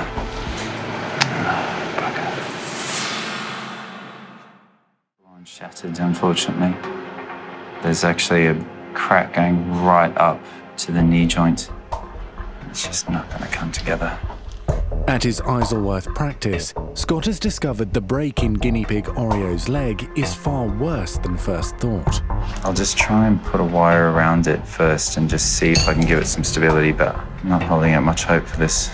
Full-on shattered, unfortunately. There's actually a crack going right up to the knee joint. It's just not going to come together. At his Isleworth practice, Scott has discovered the break in guinea pig Oreo's leg is far worse than first thought. I'll just try and put a wire around it first and just see if I can give it some stability, but I'm not holding out much hope for this.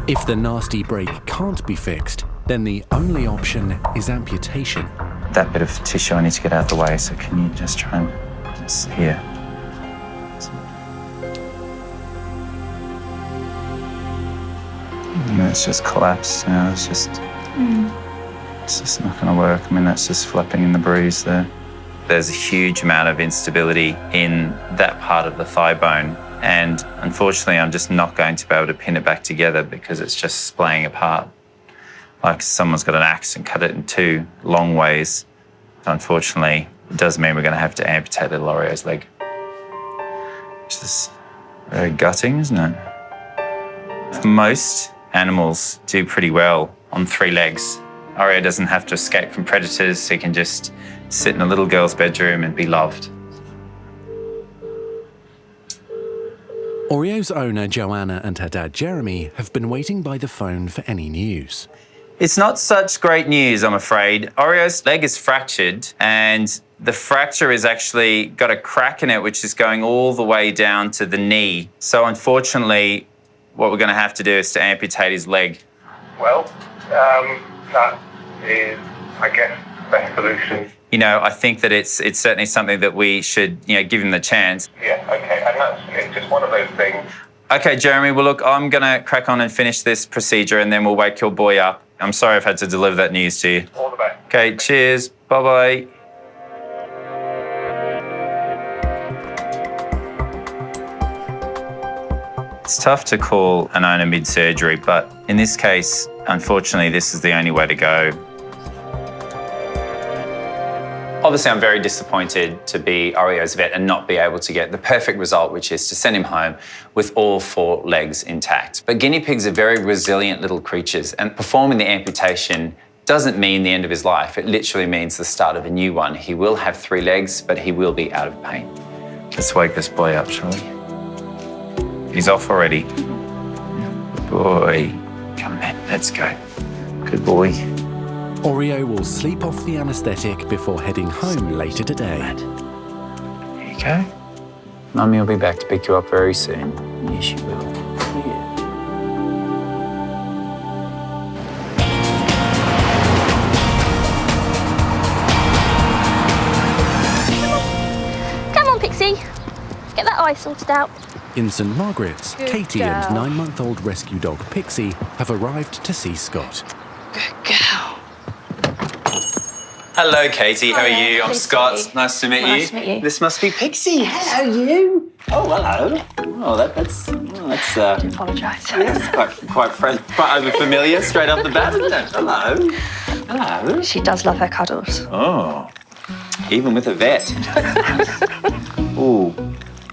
If the nasty break can't be fixed, then the only option is amputation. That bit of tissue I need to get out of the way, so can you just try and just here. And it's just collapsed, you know, it's just not gonna work. I mean, that's just flapping in the breeze there. There's a huge amount of instability in that part of the thigh bone, and unfortunately, I'm just not going to be able to pin it back together because it's just splaying apart. Like someone's got an axe and cut it in two long ways. Unfortunately, it does mean we're going to have to amputate little Oreo's leg. Which is very gutting, isn't it? Most animals do pretty well on 3 legs. Oreo doesn't have to escape from predators. He can just sit in a little girl's bedroom and be loved. Oreo's owner, Joanna, and her dad, Jeremy, have been waiting by the phone for any news. It's not such great news, I'm afraid. Oreo's leg is fractured, and the fracture has actually got a crack in it, which is going all the way down to the knee. So unfortunately, what we're going to have to do is to amputate his leg. Well, that is, I guess, the best solution. You know, I think that it's certainly something that we should, give him the chance. Yeah, okay, and it's just one of those things. Okay, Jeremy, well, look, I'm going to crack on and finish this procedure, and then we'll wake your boy up. I'm sorry I've had to deliver that news to you. All the best. Okay, cheers. Bye-bye. It's tough to call an owner mid-surgery, but in this case, unfortunately, this is the only way to go. Obviously, I'm very disappointed to be Oreo's vet and not be able to get the perfect result, which is to send him home with all 4 legs intact. But guinea pigs are very resilient little creatures, and performing the amputation doesn't mean the end of his life. It literally means the start of a new one. He will have 3 legs, but he will be out of pain. Let's wake this boy up, shall we? He's off already. Good boy. Come on, let's go. Good boy. Oreo will sleep off the anaesthetic before heading home later today. There you go. Mummy will be back to pick you up very soon. Yes, she will. Come on, Pixie. Get that eye sorted out. In St Margaret's, Good Katie girl. and 9-month-old rescue dog Pixie have arrived to see Scott. Hello, Katie. How are Hiya, you? I'm pleased to Scott. meet you. Nice to meet you. Nice to meet you. This must be Pixie. Hello, you. Oh, hello. Oh, that's Apologise. yes, quite over familiar straight off the bat, isn't it? Hello. Hello. She does love her cuddles. Oh, even with a vet. Ooh,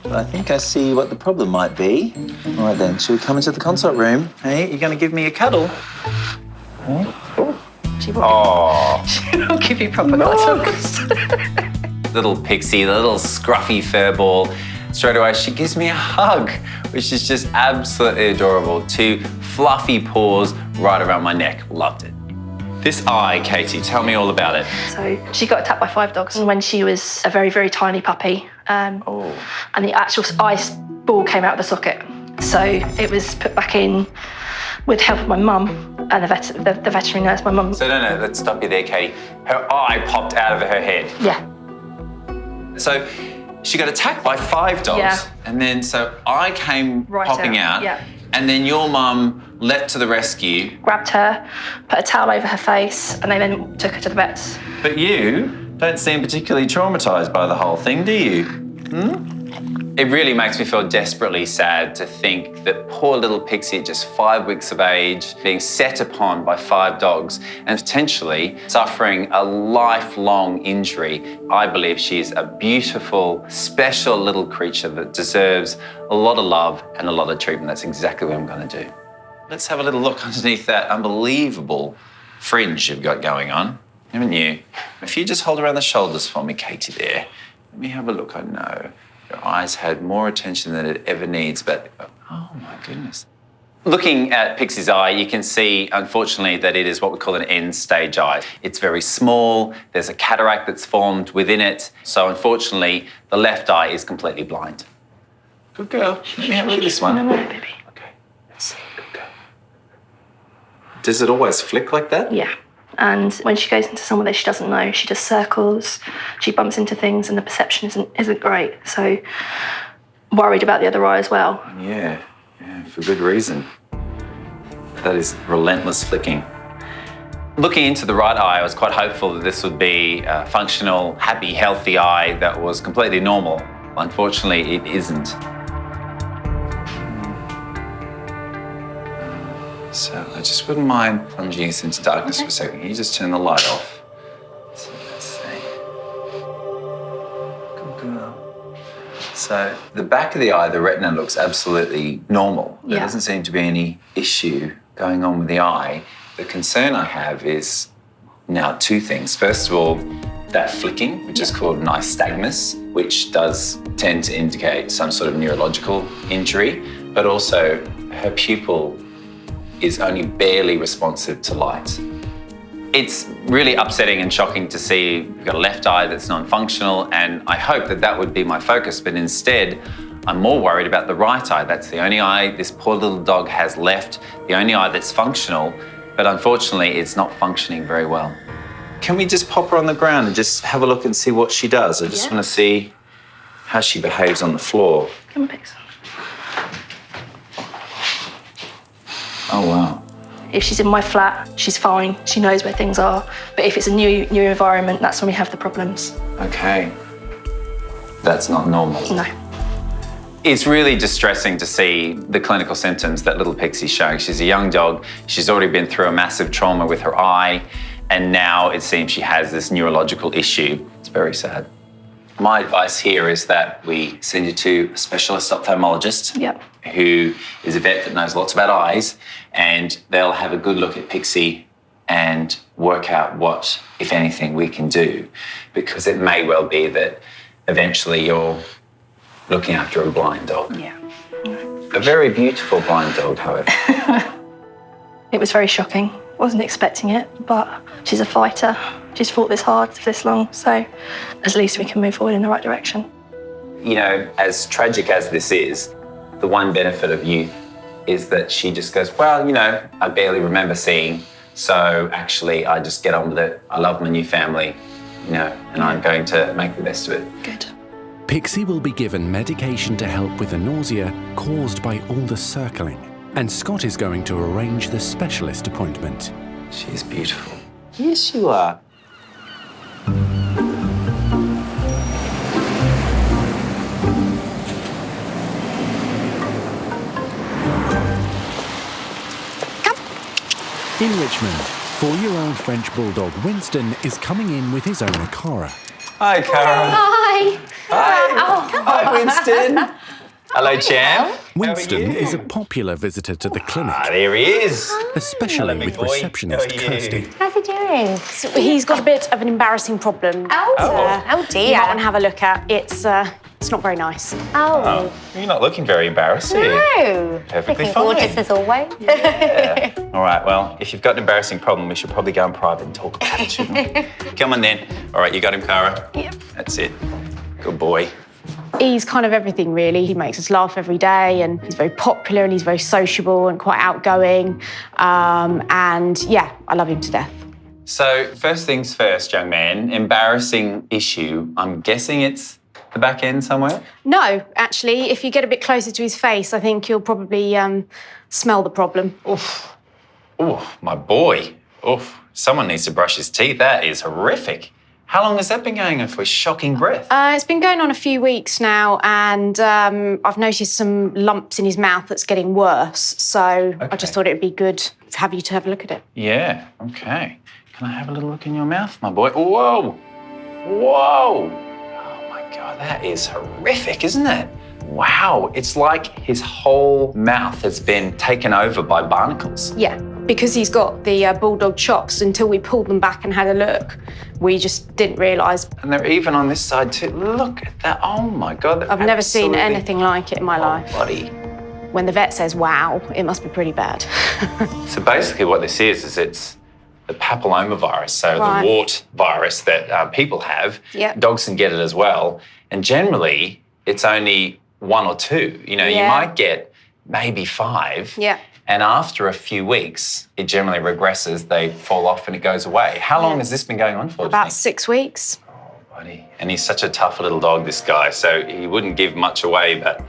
I think I see what the problem might be. All right then, shall we come into the consult room? Hey, you're going to give me a cuddle? She will. Oh. She'll give you proper cuddles. Little Pixie, the little scruffy fur ball. Straight away, she gives me a hug, which is just absolutely adorable. 2 fluffy paws right around my neck. Loved it. This eye, Katie, tell me all about it. So she got attacked by 5 dogs when she was a very, very tiny puppy. And the actual eye ball came out of the socket. So it was put back in with help of my mum and the veterinary nurse, my mum. So no, let's stop you there, Katie. Her eye popped out of her head. Yeah. So she got attacked by 5 dogs. Yeah. And then so I came Right popping out, out. yeah. And then your mum leapt to the rescue. Grabbed her, put a towel over her face, and they then took her to the vets. But you don't seem particularly traumatised by the whole thing, do you? It really makes me feel desperately sad to think that poor little Pixie at just 5 weeks of age, being set upon by 5 dogs and potentially suffering a lifelong injury. I believe she is a beautiful, special little creature that deserves a lot of love and a lot of treatment. That's exactly what I'm going to do. Let's have a little look underneath that unbelievable fringe you've got going on, haven't you? If you just hold around the shoulders for me, Katie, there. Let me have a look. I know your eyes had more attention than it ever needs, but oh my goodness. Looking at Pixie's eye, you can see, unfortunately, that it is what we call an end-stage eye. It's very small. There's a cataract that's formed within it. So unfortunately, the left eye is completely blind. Good girl. Let me have a look at this one. No, baby. Okay, let's see. Good girl. Does it always flick like that? Yeah. And when she goes into somewhere that she doesn't know, she does circles, she bumps into things, and the perception isn't great. So worried about the other eye as well. Yeah, for good reason. That is relentless flicking. Looking into the right eye, I was quite hopeful that this would be a functional, happy, healthy eye that was completely normal. Unfortunately, it isn't. So I just wouldn't mind plunging us into darkness for a second. Can you just turn the light off? So let's see. Good girl. So the back of the eye, the retina looks absolutely normal. There doesn't seem to be any issue going on with the eye. The concern I have is Now, two things. First of all, that flicking, which is called nystagmus, which does tend to indicate some sort of neurological injury, but also her pupil is only barely responsive to light. It's really upsetting and shocking to see you've got a left eye that's non-functional, and I hope that that would be my focus, but instead, I'm more worried about the right eye. That's the only eye this poor little dog has left, the only eye that's functional, but unfortunately, it's not functioning very well. Can we just pop her on the ground and just have a look and see what she does? I just want to see how she behaves on the floor. Come on, Pixie. Oh, wow. If she's in my flat, she's fine. She knows where things are. But if it's a new environment, that's when we have the problems. Okay. That's not normal. No. It's really distressing to see the clinical symptoms that little Pixie's showing. She's a young dog. She's already been through a massive trauma with her eye, and now it seems she has this neurological issue. It's very sad. My advice here is that we send you to a specialist ophthalmologist who is a vet that knows lots about eyes, and they'll have a good look at Pixie and work out what, if anything, we can do, because it may well be that eventually you're looking after a blind dog. Yeah. A very beautiful blind dog, however. It was very shocking. Wasn't expecting it, but she's a fighter. She's fought this hard for this long, so at least we can move forward in the right direction. You know, as tragic as this is, the one benefit of youth is that she just goes, well, you know, I barely remember seeing, so actually I just get on with it. I love my new family, you know, and I'm going to make the best of it. Good. Pixie will be given medication to help with the nausea caused by all the circling, and Scott is going to arrange the specialist appointment. She's beautiful. Yes, you are. In Richmond, 4-year-old French bulldog Winston is coming in with his owner, Cara. Hi, Cara. Hi. Hi, Winston. Hello, champ. Winston is a popular visitor to the clinic. There he is. Especially with receptionist Kirsty. How's he doing? So he's got a bit of an embarrassing problem. Oh dear. You might want to have a look at. It's not very nice. Oh, you're not looking very embarrassed, are you? No. Perfectly Looking fine. gorgeous as always. Yeah. All right, well, if you've got an embarrassing problem, we should probably go in private and talk about it, shouldn't we? Come on then. All right, you got him, Cara? Yep. That's it. Good boy. He's kind of everything, really. He makes us laugh every day, and he's very popular, and he's very sociable and quite outgoing. And yeah, I love him to death. So first things first, young man, embarrassing issue. I'm guessing it's the back end somewhere? No, actually, if you get a bit closer to his face, I think you'll probably smell the problem. Oof. Oof, my boy. Oof. Someone needs to brush his teeth. That is horrific. How long has that been going on for? Shocking breath. It's been going on a few weeks now, and I've noticed some lumps in his mouth that's getting worse. So I just thought it would be good to have a look at it. Yeah, okay. Can I have a little look in your mouth, my boy? Whoa! Whoa! Oh my God, that is horrific, isn't it? Wow, it's like his whole mouth has been taken over by barnacles. Yeah, because he's got the bulldog chops. Until we pulled them back and had a look, we just didn't realise. And they're even on this side too. Look at that. Oh my God. I've never seen anything like it in my life. Buddy. When the vet says, wow, it must be pretty bad. So basically what this is it's the papillomavirus, so the wart virus that people have. Yep. Dogs can get it as well. And generally, it's only 1 or 2. You know, you might get maybe 5. Yeah. And after a few weeks, it generally regresses, they fall off and it goes away. How long has this been going on for? About 6 weeks. Oh, buddy. And he's such a tough little dog, this guy, so he wouldn't give much away, but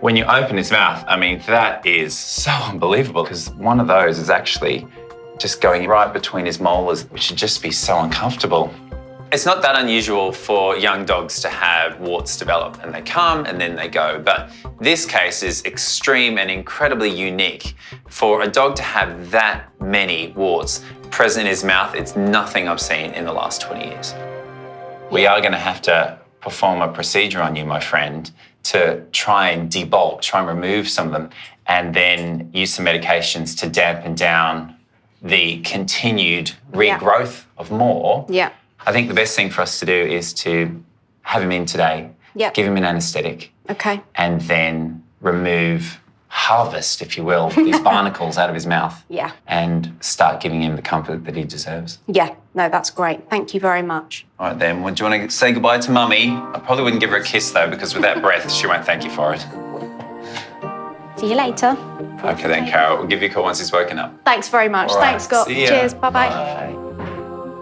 when you open his mouth, I mean, that is so unbelievable, because one of those is actually just going right between his molars, which should just be so uncomfortable. It's not that unusual for young dogs to have warts develop, and they come and then they go. But this case is extreme and incredibly unique. For a dog to have that many warts present in his mouth, it's nothing I've seen in the last 20 years. We are going to have to perform a procedure on you, my friend, to try and debulk, try and remove some of them, and then use some medications to dampen down the continued regrowth of more, I think the best thing for us to do is to have him in today, give him an anaesthetic, and then harvest, if you will, these barnacles out of his mouth and start giving him the comfort that he deserves. Yeah, no, that's great. Thank you very much. All right, then. Well, do you want to say goodbye to Mummy? I probably wouldn't give her a kiss, though, because with that breath, she won't thank you for it. See you later. Okay, then, Carol. We'll give you a call once he's woken up. Thanks very much. All right, Thanks, Scott. see ya. Cheers. Bye-bye. Bye.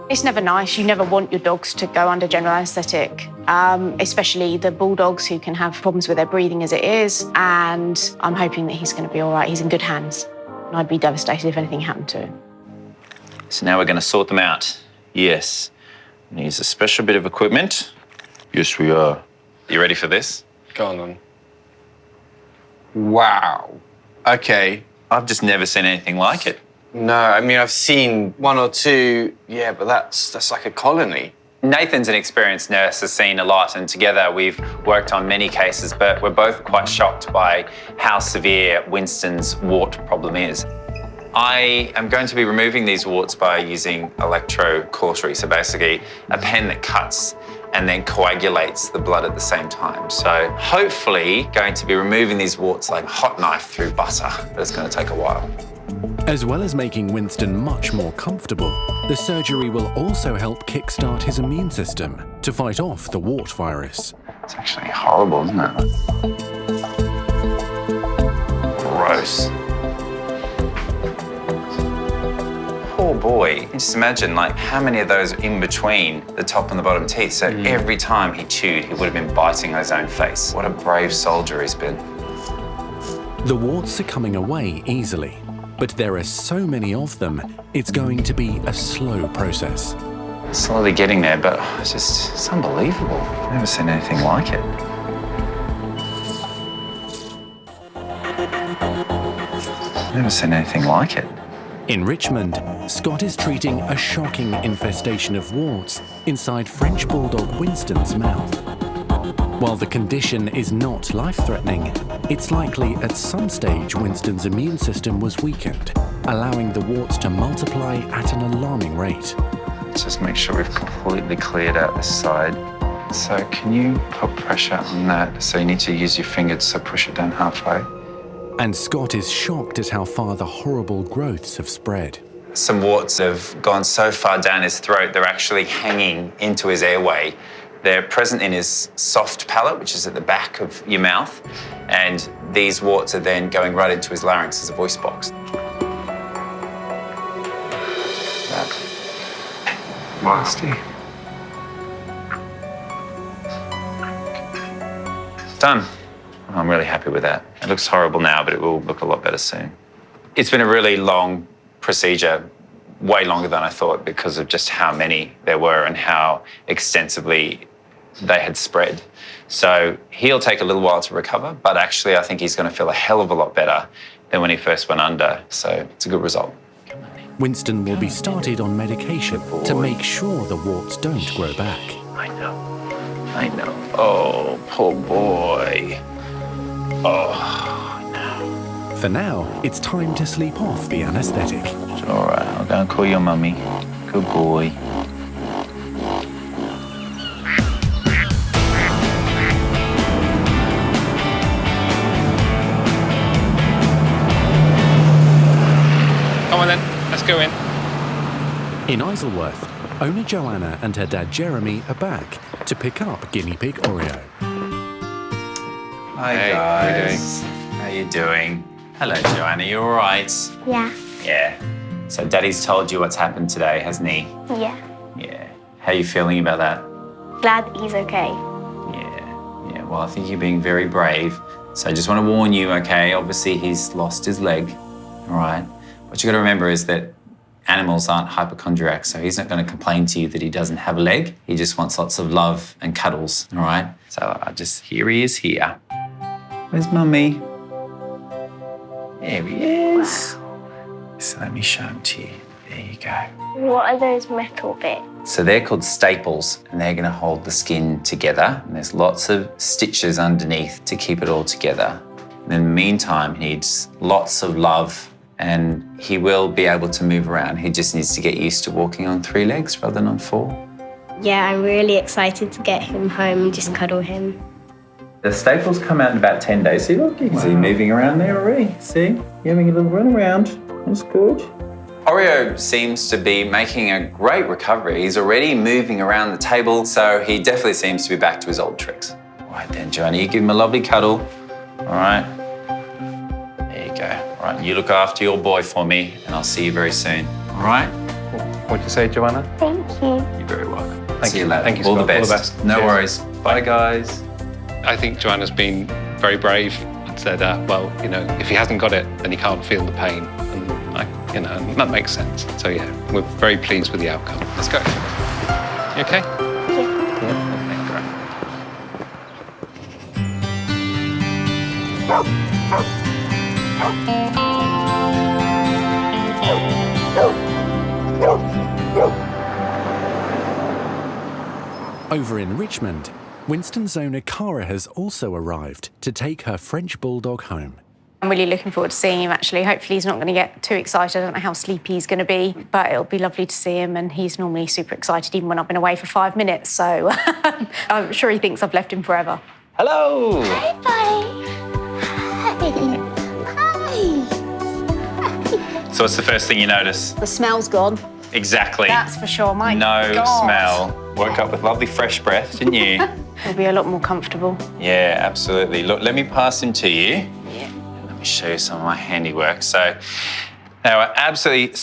It's never nice. You never want your dogs to go under general anaesthetic, especially the bulldogs who can have problems with their breathing as it is. And I'm hoping that he's going to be all right. He's in good hands. And I'd be devastated if anything happened to him. So now we're going to sort them out. Yes. Needs a special bit of equipment. Yes, we are. You ready for this? Go on, then. Wow. Okay. I've just never seen anything like it. No, I mean, I've seen one or two, yeah, but that's like a colony. Nathan's an experienced nurse, has seen a lot, and together we've worked on many cases, but we're both quite shocked by how severe Winston's wart problem is. I am going to be removing these warts by using electrocautery, so basically a pen that cuts and then coagulates the blood at the same time. So hopefully going to be removing these warts like a hot knife through butter, but it's going to take a while. As well as making Winston much more comfortable, the surgery will also help kickstart his immune system to fight off the wart virus. It's actually horrible, isn't it? Gross. Poor boy. You just imagine like how many of those are in between the top and the bottom teeth. So every time he chewed, he would have been biting on his own face. What a brave soldier he's been. The warts are coming away easily, but there are so many of them, it's going to be a slow process. Slowly getting there, but it's unbelievable. I've never seen anything like it. Never seen anything like it. In Richmond, Scott is treating a shocking infestation of warts inside French bulldog Winston's mouth. While the condition is not life-threatening, it's likely at some stage Winston's immune system was weakened, allowing the warts to multiply at an alarming rate. Let's just make sure we've completely cleared out this side. So can you put pressure on that? So you need to use your fingers to push it down halfway. And Scott is shocked at how far the horrible growths have spread. Some warts have gone so far down his throat, they're actually hanging into his airway. They're present in his soft palate, which is at the back of your mouth, and these warts are then going right into his larynx as a voice box. Nasty. Done. I'm really happy with that. It looks horrible now, but it will look a lot better soon. It's been a really long procedure, way longer than I thought because of just how many there were and how extensively they had spread. So he'll take a little while to recover, but actually I think he's going to feel a hell of a lot better than when he first went under. So it's a good result. Winston will be started on medication to make sure the warts don't grow back. I know. Oh, poor boy. Oh, no. For now, it's time to sleep off the anaesthetic. It's all right. I'll go and call your mummy. Good boy. Come on then, let's go in. In Isleworth, owner Joanna and her dad Jeremy are back to pick up guinea pig Oreo. Hi guys. How you doing? Hello, Joanna. You all right? Yeah. Yeah. So Daddy's told you what's happened today, hasn't he? Yeah. Yeah. How are you feeling about that? Glad he's okay. Yeah. Well, I think you're being very brave. So I just want to warn you, okay? Obviously, he's lost his leg. All right. What you got to remember is that animals aren't hypochondriacs, so he's not going to complain to you that he doesn't have a leg. He just wants lots of love and cuddles, all right? So here he is here. Where's Mummy? There he is. So let me show him to you. There you go. What are those metal bits? So they're called staples, and they're going to hold the skin together. And there's lots of stitches underneath to keep it all together. And in the meantime, he needs lots of love and he will be able to move around. He just needs to get used to walking on 3 legs rather than on 4. Yeah, I'm really excited to get him home and just cuddle him. The staples come out in about 10 days. See, look, you can see him moving around there already. See, you're having a little run around. That's good. Oreo seems to be making a great recovery. He's already moving around the table, so he definitely seems to be back to his old tricks. All right then, Johnny, you give him a lovely cuddle. All right. There you go. All right, you look after your boy for me, and I'll see you very soon. All right? What'd you say, Joanna? Thank you. You're very welcome. Thank see you. you later. Thank you, All the Scott. best. All the best. No Cheers. worries. Bye, guys. I think Joanna's been very brave and said, well, you know, if he hasn't got it, then he can't feel the pain. And, you know, that makes sense. So, yeah, we're very pleased with the outcome. Let's go. You okay? Over in Richmond, Winston's owner Cara has also arrived to take her French bulldog home. I'm really looking forward to seeing him, actually. Hopefully he's not going to get too excited. I don't know how sleepy he's going to be, but it'll be lovely to see him, and he's normally super excited even when I've been away for 5 minutes, so I'm sure he thinks I've left him forever. Hello! Hey, buddy. Hi. So what's the first thing you notice? The smell's gone. Exactly. That's for sure. My No God. smell. Woke up with lovely fresh breath, didn't you? He'll be a lot more comfortable. Yeah, absolutely. Look, let me pass him to you. Yeah. Let me show you some of my handiwork. So they were absolutely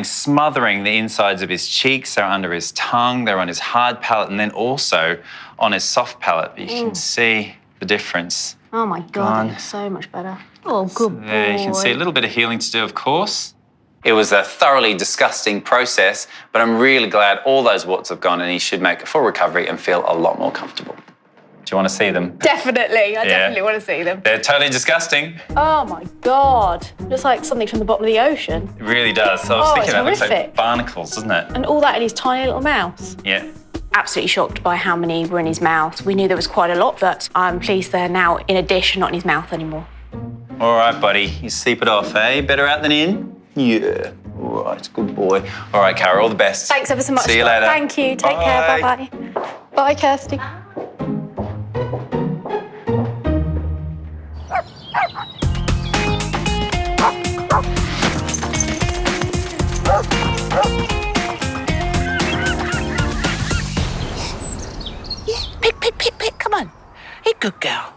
smothering the insides of his cheeks. They're under his tongue, they're on his hard palate, and then also on his soft palate. But you can see the difference. Oh my God, Gone. that looks so much better. Oh, good boy. There you can see a little bit of healing to do, of course. It was a thoroughly disgusting process, but I'm really glad all those warts have gone, and he should make a full recovery and feel a lot more comfortable. Do you want to see them? Definitely. I definitely want to see them. They're totally disgusting. Oh my God. Looks like something from the bottom of the ocean. It really does. So I was thinking it's that looks like horrific. barnacles, doesn't it? And all that in his tiny little mouth. Yeah. Absolutely shocked by how many were in his mouth. We knew there was quite a lot, but I'm pleased they're now in a dish and not in his mouth anymore. All right, buddy. You sleep it off, eh? Better out than in? Yeah. All right, good boy. All right, Cara, all the best. Thanks ever so much. See you Scott. later. Thank you. Take care. Bye-bye. Bye, Kirsty. Pick, come on. Hey, good girl.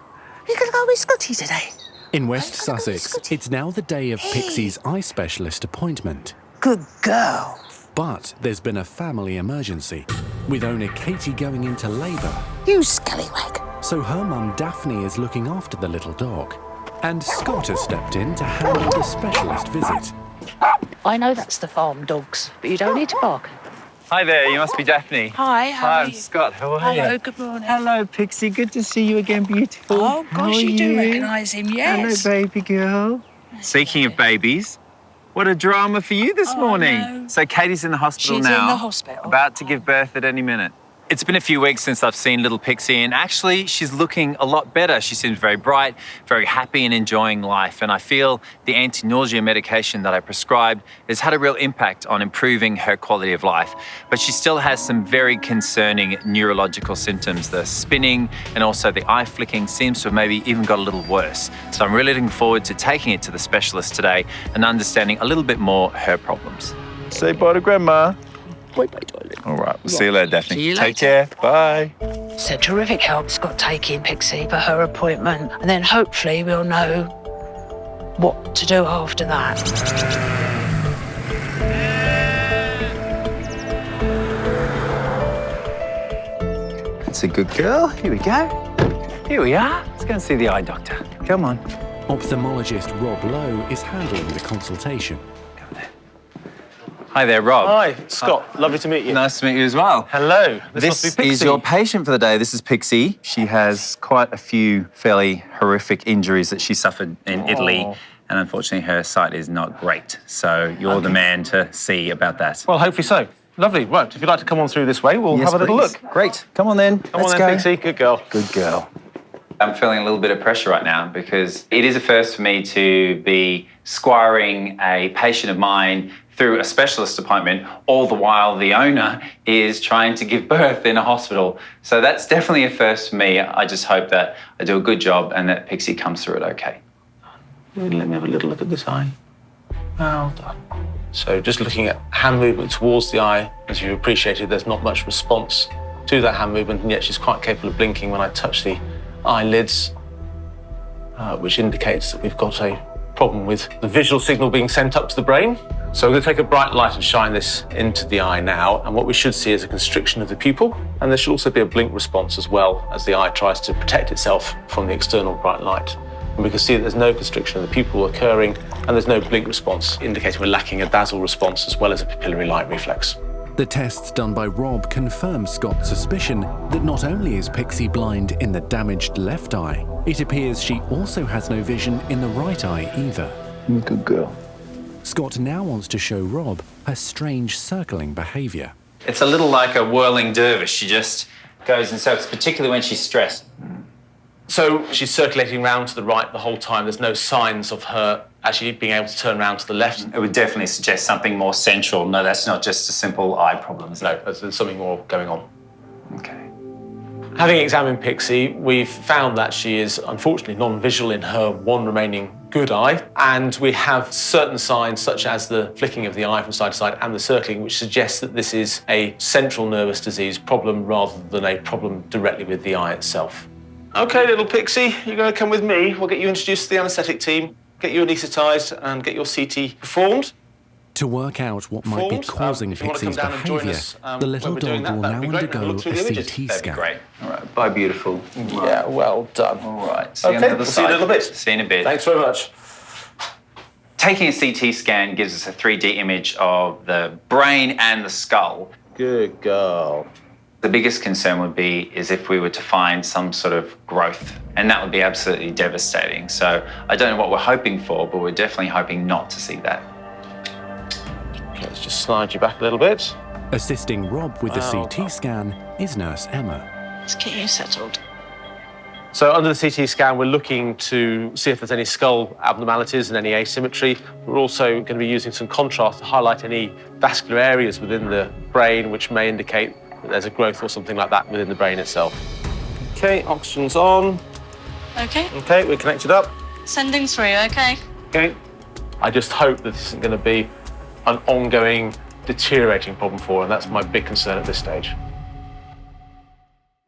You're going to go with Scotty today. In West Sussex, it's now the day of Pixie's eye specialist appointment. Good girl. But there's been a family emergency, with owner Katie going into labour. You scallywag. So her mum Daphne is looking after the little dog. And Scott has stepped in to handle the specialist visit. I know that's the farm dogs, but you don't need to bark. Hi there, you must be Daphne. Hi, how Hi, are I'm you? Scott. How are you? Hello, good morning. Hello, Pixie. Good to see you again, beautiful. Oh, How gosh, are you do recognise him, yes. Hello, baby girl. Speaking of babies, what a drama for you this morning. know. So Katie's in the hospital She's now. in the hospital. About to give birth at any minute. It's been a few weeks since I've seen little Pixie, and actually she's looking a lot better. She seems very bright, very happy and enjoying life. And I feel the anti-nausea medication that I prescribed has had a real impact on improving her quality of life. But she still has some very concerning neurological symptoms. The spinning and also the eye flicking seems to have maybe even got a little worse. So I'm really looking forward to taking it to the specialist today and understanding a little bit more her problems. Say bye to Grandma. Bye, darling. All right, we'll see you later, Daphne. See you Take later. care. Bye. It's a terrific help Scott taking Pixie for her appointment, and then hopefully we'll know what to do after that. That's a good girl. Here we go. Here we are. Let's go and see the eye doctor. Come on. Ophthalmologist Rob Lowe is handling the consultation. Hi there, Rob. Hi, Scott. Lovely to meet you. Nice to meet you as well. Hello. This must be Pixie. is your patient for the day. This is Pixie. She has quite a few fairly horrific injuries that she suffered in Italy, and unfortunately her sight is not great. So you're the man to see about that. Well, hopefully so. Lovely. Right, if you'd like to come on through this way, we'll Yes, have a little please. look. Great. Come on then. Come Let's on go. then, Pixie. Good girl. Good girl. I'm feeling a little bit of pressure right now because it is a first for me to be squiring a patient of mine through a specialist appointment, all the while the owner is trying to give birth in a hospital. So that's definitely a first for me. I just hope that I do a good job and that Pixie comes through it okay. Let me have a little look at this eye. Well done. So just looking at hand movement towards the eye, as you appreciated, there's not much response to that hand movement, and yet she's quite capable of blinking when I touch the eyelids, which indicates that we've got a problem with the visual signal being sent up to the brain. So we're going to take a bright light and shine this into the eye now, and what we should see is a constriction of the pupil, and there should also be a blink response as well as the eye tries to protect itself from the external bright light. And we can see that there's no constriction of the pupil occurring, and there's no blink response, indicating we're lacking a dazzle response as well as a pupillary light reflex. The tests done by Rob confirm Scott's suspicion that not only is Pixie blind in the damaged left eye, it appears she also has no vision in the right eye either. Good girl. Scott now wants to show Rob her strange circling behaviour. It's a little like a whirling dervish. She just goes in circles, particularly when she's stressed. So she's circulating round to the right the whole time. There's no signs of her actually being able to turn around to the left. It would definitely suggest something more central. No, that's not just a simple eye problem. No, there's something more going on. Okay. Having examined Pixie, we've found that she is unfortunately non-visual in her one remaining good eye, and we have certain signs such as the flicking of the eye from side to side and the circling, which suggests that this is a central nervous disease problem rather than a problem directly with the eye itself. Okay, little Pixie, you're going to come with me. We'll get you introduced to the anaesthetic team, get you anaesthetised and get your CT performed. To work out what might be causing Pixie's behaviour, the little dog will now undergo a CT scan. Great. All right, bye, beautiful. Yeah, well done. All right, see you on the Okay, other we'll see side. you in a little bit. See you in a bit. Thanks very much. Taking a CT scan gives us a 3D image of the brain and the skull. Good girl. The biggest concern would be is if we were to find some sort of growth, and that would be absolutely devastating. So I don't know what we're hoping for, but we're definitely hoping not to see that. Okay, let's just slide you back a little bit. Assisting Rob with the CT scan is Nurse Emma. Let's get you settled. So under the CT scan, we're looking to see if there's any skull abnormalities and any asymmetry. We're also going to be using some contrast to highlight any vascular areas within the brain which may indicate that there's a growth or something like that within the brain itself. Okay, oxygen's on. Okay. Okay, we're connected up. Sending through, okay? Okay. I just hope that this isn't going to be an ongoing deteriorating problem for her, and that's my big concern at this stage.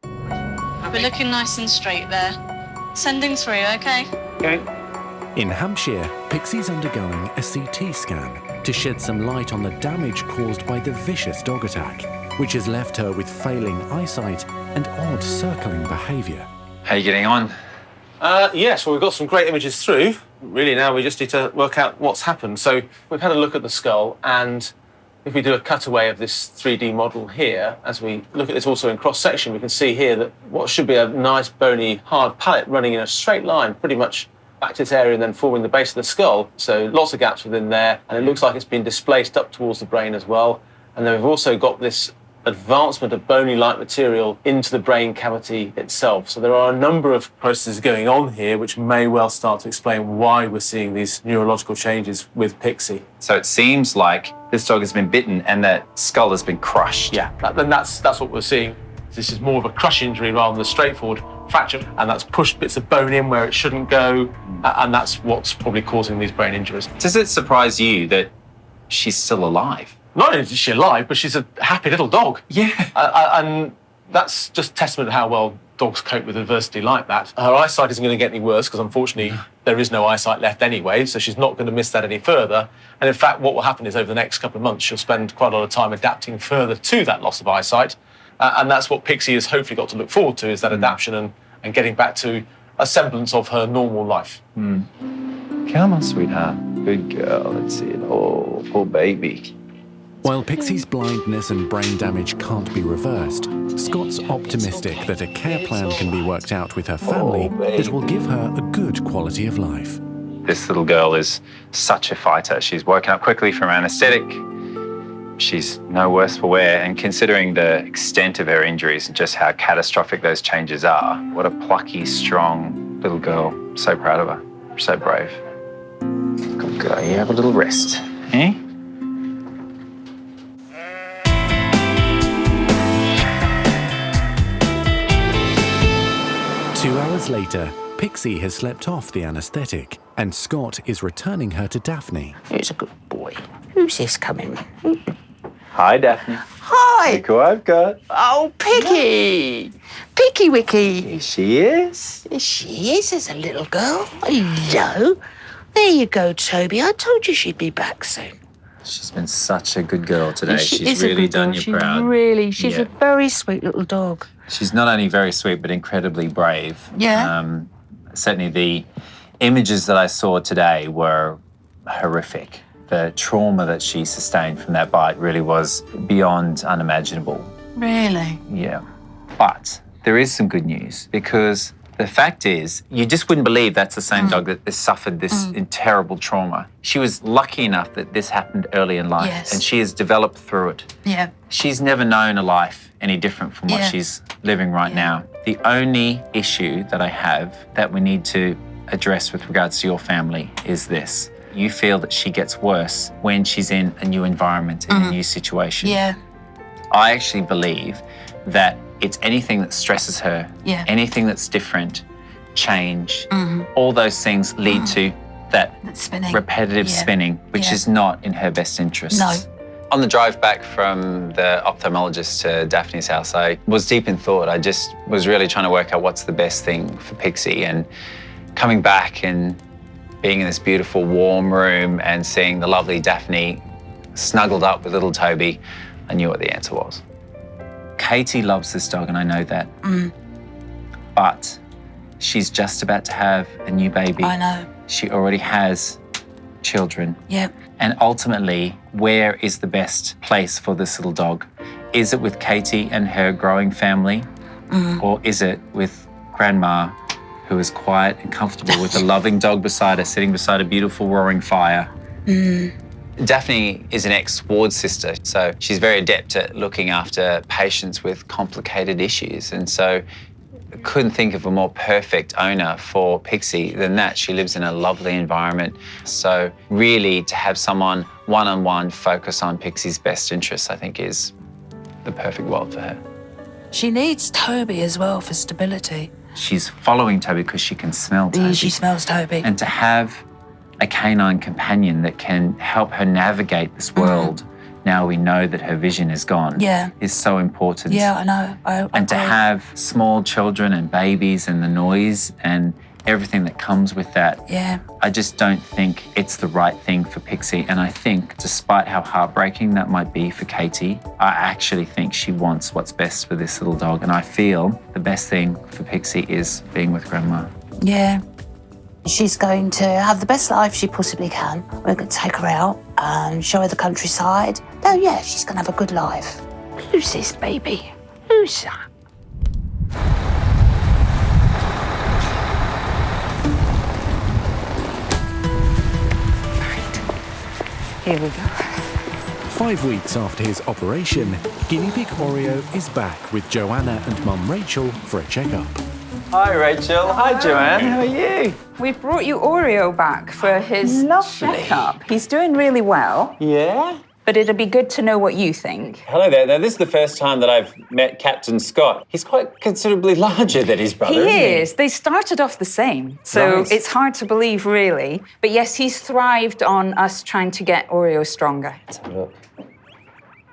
We're looking nice and straight there. Sending through, okay? Okay. In Hampshire, Pixie's undergoing a CT scan to shed some light on the damage caused by the vicious dog attack, which has left her with failing eyesight and odd circling behaviour. How are you getting on? Yes, well, we've got some great images through. Really now we just need to work out what's happened. So we've had a look at the skull, and if we do a cutaway of this 3D model here, as we look at this also in cross-section, we can see here that what should be a nice, bony, hard palate running in a straight line, pretty much back to this area and then forming the base of the skull. So lots of gaps within there, and it looks like it's been displaced up towards the brain as well. And then we've also got this advancement of bony-like material into the brain cavity itself. So there are a number of processes going on here which may well start to explain why we're seeing these neurological changes with Pixie. So it seems like this dog has been bitten and that skull has been crushed. Yeah, that's what we're seeing. This is more of a crush injury rather than a straightforward fracture, and that's pushed bits of bone in where it shouldn't go, and that's what's probably causing these brain injuries. Does it surprise you that she's still alive? Not only is she alive, but she's a happy little dog. Yeah. And that's just testament to how well dogs cope with adversity like that. Her eyesight isn't going to get any worse because, unfortunately, there is no eyesight left anyway, so she's not going to miss that any further. And in fact, what will happen is over the next couple of months, she'll spend quite a lot of time adapting further to that loss of eyesight. And that's what Pixie has hopefully got to look forward to, is that adaptation and getting back to a semblance of her normal life. Come on, sweetheart. Good girl. Let's see it. Oh, poor baby. While Pixie's blindness and brain damage can't be reversed, Scott's optimistic that a care plan can be worked out with her family that will give her a good quality of life. This little girl is such a fighter. She's woken up quickly from anaesthetic. she's no worse for wear. And considering the extent of her injuries and just how catastrophic those changes are, what a plucky, strong little girl. So proud of her. So brave. Good girl. You have a little rest. Eh? Two hours later, Pixie has slept off the anaesthetic and Scott is returning her to Daphne. He's a good boy. Who's this coming? Hi, Daphne. Hi. Look who I've got. Oh, Piggy. Picky Wicky. Here she is. There she is. There's a little girl. Hello. There you go, Toby. I told you she'd be back soon. She's been such a good girl today. She She's is a really good done girl. you proud. She's a very sweet little dog. She's not only very sweet, but incredibly brave. Yeah. Certainly the images that I saw today were horrific. The trauma that she sustained from that bite really was beyond unimaginable. Really? Yeah. But there is some good news because the fact is, you just wouldn't believe that's the same dog that has suffered this terrible trauma. She was lucky enough that this happened early in life and she has developed through it. Yeah. She's never known a life any different from what she's living right now. The only issue that I have that we need to address with regards to your family is this. You feel that she gets worse when she's in a new environment, in a new situation. Yeah. I actually believe that it's anything that stresses her, anything that's different, change, all those things lead to that repetitive spinning, which is not in her best interest. No. On the drive back from the ophthalmologist to Daphne's house, I was deep in thought. I just was really trying to work out what's the best thing for Pixie. And coming back and being in this beautiful warm room and seeing the lovely Daphne snuggled up with little Toby, I knew what the answer was. Katie loves this dog and I know that. But she's just about to have a new baby. I know. She already has children. Yep. And ultimately, where is the best place for this little dog? Is it with Katie and her growing family? Or is it with Grandma, who is quiet and comfortable with a loving dog beside her, sitting beside a beautiful roaring fire? Daphne is an ex-ward sister, so she's very adept at looking after patients with complicated issues. And so I couldn't think of a more perfect owner for Pixie than that. She lives in a lovely environment. So really to have someone one-on-one focus on Pixie's best interests, I think is the perfect world for her. She needs Toby as well for stability. She's following Toby because she can smell Toby. She smells Toby. And to have a canine companion that can help her navigate this world, now we know that her vision is gone, is so important. Yeah, I know. And to have small children and babies and the noise and everything that comes with that, I just don't think it's the right thing for Pixie. And I think, despite how heartbreaking that might be for Katie, I actually think she wants what's best for this little dog. And I feel the best thing for Pixie is being with Grandma. Yeah. She's going to have the best life she possibly can. We're going to take her out and show her the countryside. Oh, yeah, she's going to have a good life. Who's this baby? Who's that? Here we go. 5 weeks after his operation, guinea pig Oreo is back with Joanna and Mum Rachel for a checkup. Hi, Rachel. Hi, Joanne. How are you? We've brought you Oreo back for his checkup. He's doing really well. Yeah? But it'd be good to know what you think. Hello there. Now, this is the first time that I've met Captain Scott. He's quite considerably larger than his brother, isn't he? He is. They started off the same, so Nice. it's hard to believe, really. But yes, he's thrived on us trying to get Oreo stronger. Let's have a look.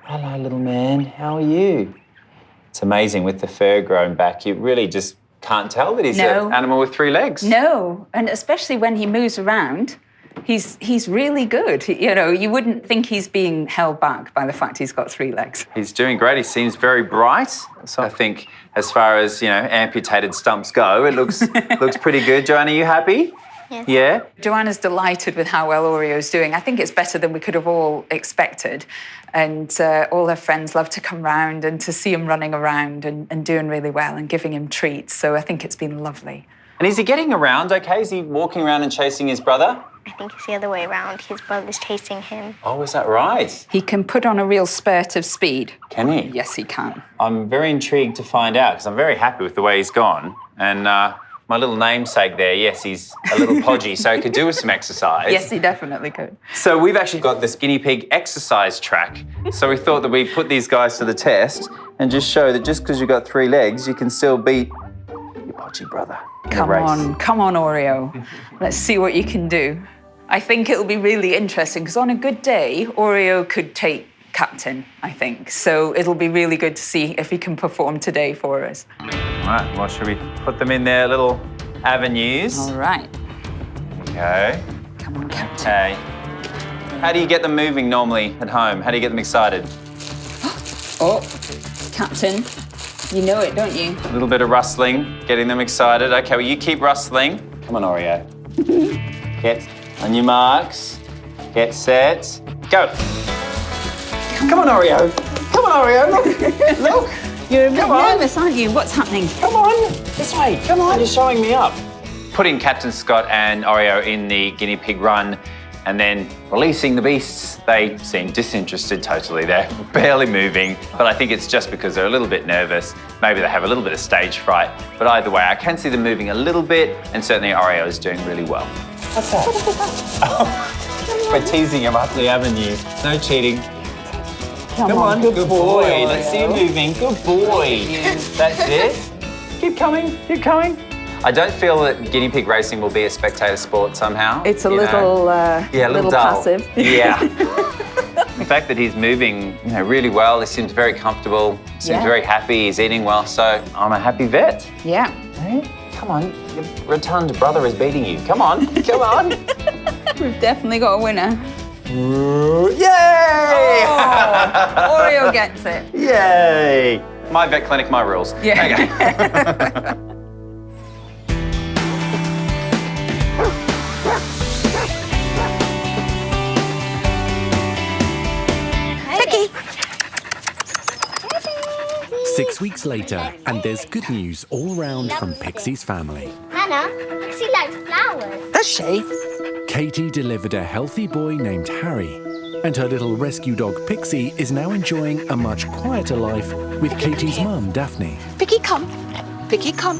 Hello, little man. How are you? It's amazing with the fur growing back. You really just can't tell that he's an animal with 3 legs. No, and especially when he moves around, he's really good. You know, you wouldn't think he's being held back by the fact he's got 3 legs. He's doing great. He seems very bright. So I think as far as, amputated stumps go, it looks pretty good. Joanna, are you happy? Yes. Yeah? Joanna's delighted with how well Oreo's doing. I think it's better than we could have all expected. And all her friends love to come round and to see him running around and doing really well and giving him treats. So I think it's been lovely. And is he getting around okay? Is he walking around and chasing his brother? I think it's the other way around. His brother's chasing him. Oh, is that right? He can put on a real spurt of speed. Can he? Yes, he can. I'm very intrigued to find out because I'm very happy with the way he's gone. And my little namesake there, yes, he's a little podgy, so he could do with some exercise. Yes, he definitely could. So we've actually got this guinea pig exercise track. So we thought that we'd put these guys to the test and just show that just because you've got 3 legs, you can still beat your podgy brother in a race. Come on, Oreo. Let's see what you can do. I think it'll be really interesting because on a good day, Oreo could take captain, I think. So it'll be really good to see if he can perform today for us. All right, well, should we put them in their little avenues? All right. Okay. Come on, captain. Okay. How do you get them moving normally at home? How do you get them excited? Oh, captain. You know it, don't you? A little bit of rustling, getting them excited. Okay, well, you keep rustling. Come on, Oreo. Get on your marks. Get set. Go. Come on, Oreo. Come on, Oreo. Look. Look. You're a bit nervous, aren't you? What's happening? Come on. This way. Come on. You're showing me up. Putting Captain Scott and Oreo in the guinea pig run and then releasing the beasts, they seem disinterested totally. They're barely moving, but I think it's just because they're a little bit nervous. Maybe they have a little bit of stage fright, but either way, I can see them moving a little bit, and certainly Oreo is doing really well. What's that? Oh, we're teasing him up the avenue. No cheating. Come on, good boy. Let's see you moving. Good boy. That's it. Keep coming, keep coming. I don't feel that guinea pig racing will be a spectator sport somehow. It's a little, yeah, a little dull. Passive. Yeah. The fact that he's moving, really well, he seems very comfortable, seems very happy, he's eating well, so I'm a happy vet. Yeah. Hey, come on, your rotund brother is beating you. Come on, come on. We've definitely got a winner. Yay! Oh, Oreo gets it. Yay! My vet clinic, my rules. Yeah. Okay. 6 weeks later, and there's good news all round from Pixie's family. Hannah, Pixie likes flowers. Does she? Katie delivered a healthy boy named Harry, and her little rescue dog Pixie is now enjoying a much quieter life with Katie's mum, Daphne. Picky, come. Picky, come.